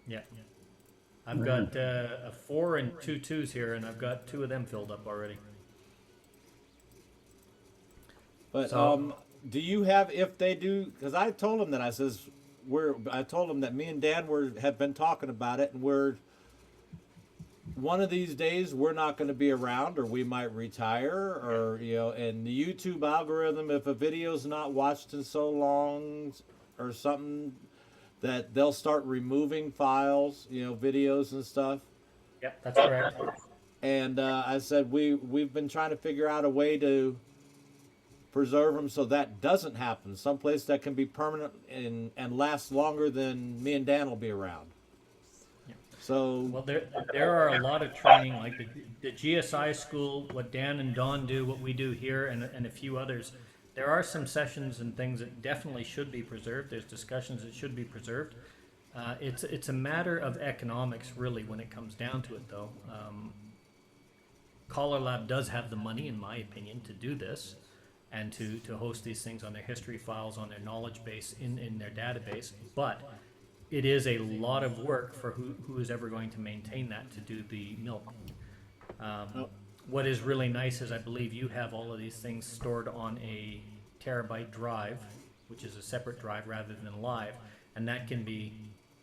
Yeah. I've got a 4 and 2 2s here, and I've got 2 of them filled up already. But do you have, if they do, because I told them that, I told them that me and Dan have been talking about it, and one of these days we're not going to be around, or we might retire, or and the YouTube algorithm, if a video's not watched in so long or something, that they'll start removing files, videos and stuff. Yep, that's correct. And I said we've been trying to figure out a way to preserve them so that doesn't happen. Someplace that can be permanent and last longer than me and Dan will be around. Yeah. So well, there are a lot of training, like the GSI school, what Dan and Don do, what we do here, and a few others. There are some sessions and things that definitely should be preserved. There's discussions that should be preserved. It's a matter of economics, really, when it comes down to it, though. Caller Lab does have the money, in my opinion, to do this, and to host these things on their history files, on their knowledge base, in their database. But it is a lot of work for who is ever going to maintain that to do the milk. What is really nice is I believe you have all of these things stored on a terabyte drive, which is a separate drive rather than live, and that can be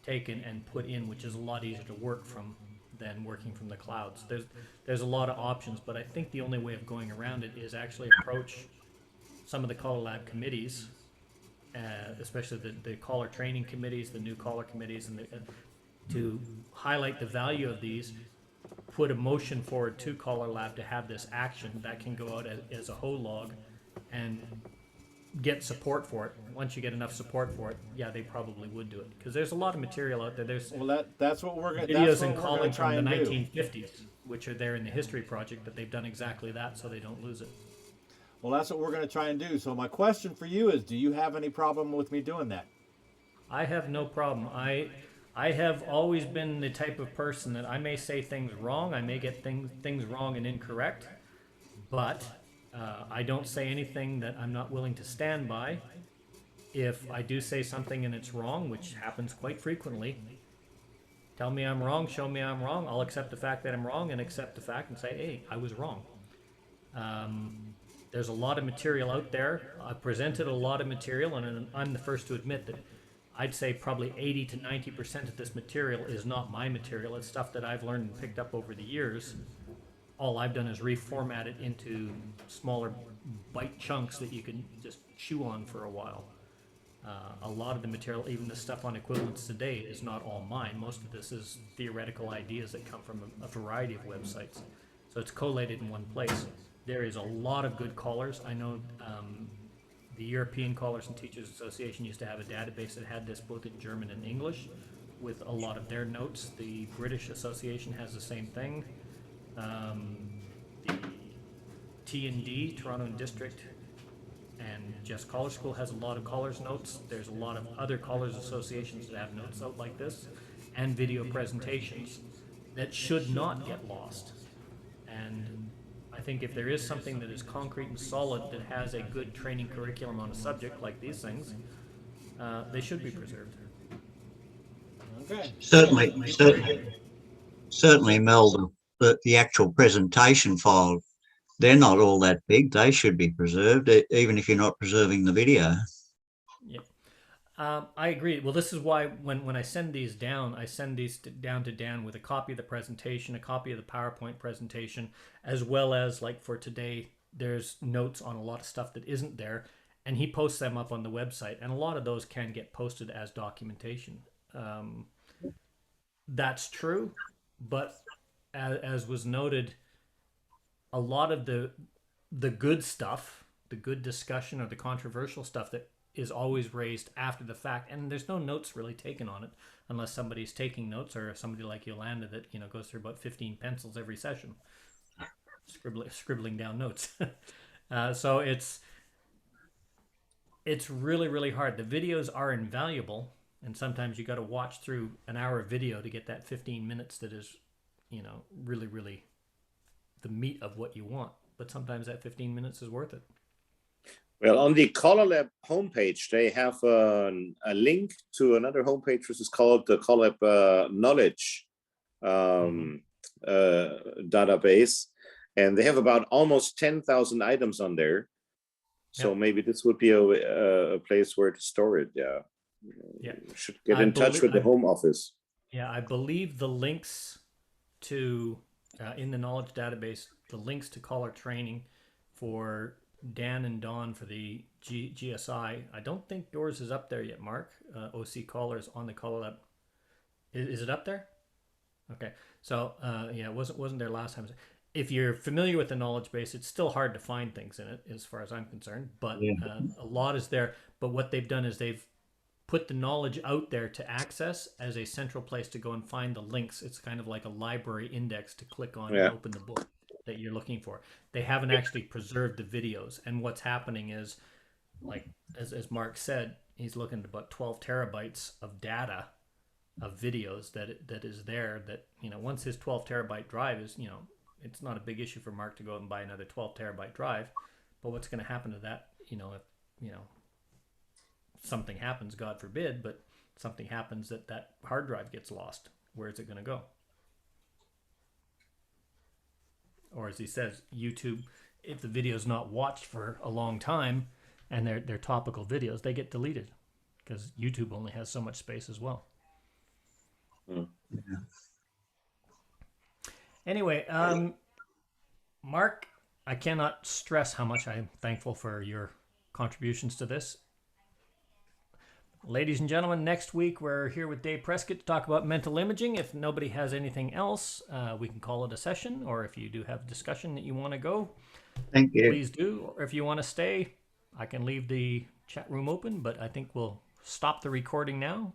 taken and put in, which is a lot easier to work from than working from the clouds. There's a lot of options, but I think the only way of going around it is actually approach some of the Caller Lab committees, especially the caller training committees, the new caller committees, and to highlight the value of these, put a motion forward to Caller Lab to have this action that can go out as a whole log and get support for it. Once you get enough support for it, yeah, they probably would do it, because there's a lot of material out there. There's that's what we're going to videos and calling from the 1950s. which are there in the history project, that they've done exactly that so they don't lose it. Well, that's what we're going to try and do. So my question for you is, do you have any problem with me doing that? I have no problem. I have always been the type of person that I may say things wrong, I may get things wrong and incorrect, but I don't say anything that I'm not willing to stand by. If I do say something and it's wrong, which happens quite frequently, tell me I'm wrong, show me I'm wrong. I'll accept the fact that I'm wrong and accept the fact and say, hey, I was wrong. There's a lot of material out there. I've presented a lot of material, and I'm the first to admit that I'd say probably 80 to 90% of this material is not my material. It's stuff that I've learned and picked up over the years. All I've done is reformat it into smaller bite chunks that you can just chew on for a while. A lot of the material, even the stuff on equivalence today, is not all mine. Most of this is theoretical ideas that come from a variety of websites. So it's collated in one place. There is a lot of good callers. I know the European Callers and Teachers Association used to have a database that had this both in German and English with a lot of their notes. The British Association has the same thing. The T&D, Toronto and District, and Just Caller School has a lot of callers notes. There's a lot of other callers associations that have notes out like this, and video presentations that should not get lost. And I think if there is something that is concrete and solid that has a good training curriculum on a subject like these things, they should be preserved. Okay. Certainly, Mel, the actual presentation file, they're not all that big. They should be preserved, even if you're not preserving the video. Yep. I agree. Well, this is why when I send these down, I send these down to Dan with a copy of the presentation, a copy of the PowerPoint presentation, as well as, like for today, there's notes on a lot of stuff that isn't there, and he posts them up on the website, and a lot of those can get posted as documentation. That's true, but as was noted, a lot of the good stuff, the good discussion or the controversial stuff that is always raised after the fact, and there's no notes really taken on it unless somebody's taking notes, or somebody like Yolanda that goes through about 15 pencils every session, scribbling down notes. So it's really, really hard. The videos are invaluable, and sometimes you got to watch through an hour of video to get that 15 minutes that is really, really the meat of what you want. But sometimes that 15 minutes is worth it. Well, on the Caller Lab homepage, they have a link to another homepage, which is called the Caller Lab Knowledge database. And they have about almost 10,000 items on there. So maybe this would be a place where to store it. Yeah. Should get in touch with the home office. Yeah, I believe the links to, in the knowledge database, the links to caller training for Dan and Dawn for the GSI. I don't think yours is up there yet, Mark. OC Callers on the Caller Lab. Is it up there? Okay. So, it wasn't there last time. If you're familiar with the knowledge base, it's still hard to find things in it as far as I'm concerned, but a lot is there. But what they've done is they've put the knowledge out there to access as a central place to go and find the links. It's kind of like a library index to click on and open the book that you're looking for. They haven't actually preserved the videos. And what's happening is, like, as Mark said, he's looking at about 12 terabytes of data of videos that is there that, once his 12 terabyte drive is, it's not a big issue for Mark to go out and buy another 12 terabyte drive. But what's going to happen to that, if, something happens, God forbid, but something happens that hard drive gets lost. Where is it going to go? Or as he says, YouTube, if the video is not watched for a long time and they're topical videos, they get deleted because YouTube only has so much space as well. Anyway, Mark, I cannot stress how much I'm thankful for your contributions to this. Ladies and gentlemen, next week we're here with Dave Prescott to talk about mental imaging. If nobody has anything else, we can call it a session, or if you do have discussion that you want to go, thank you. Please do. Or if you want to stay, I can leave the chat room open, but I think we'll stop the recording now.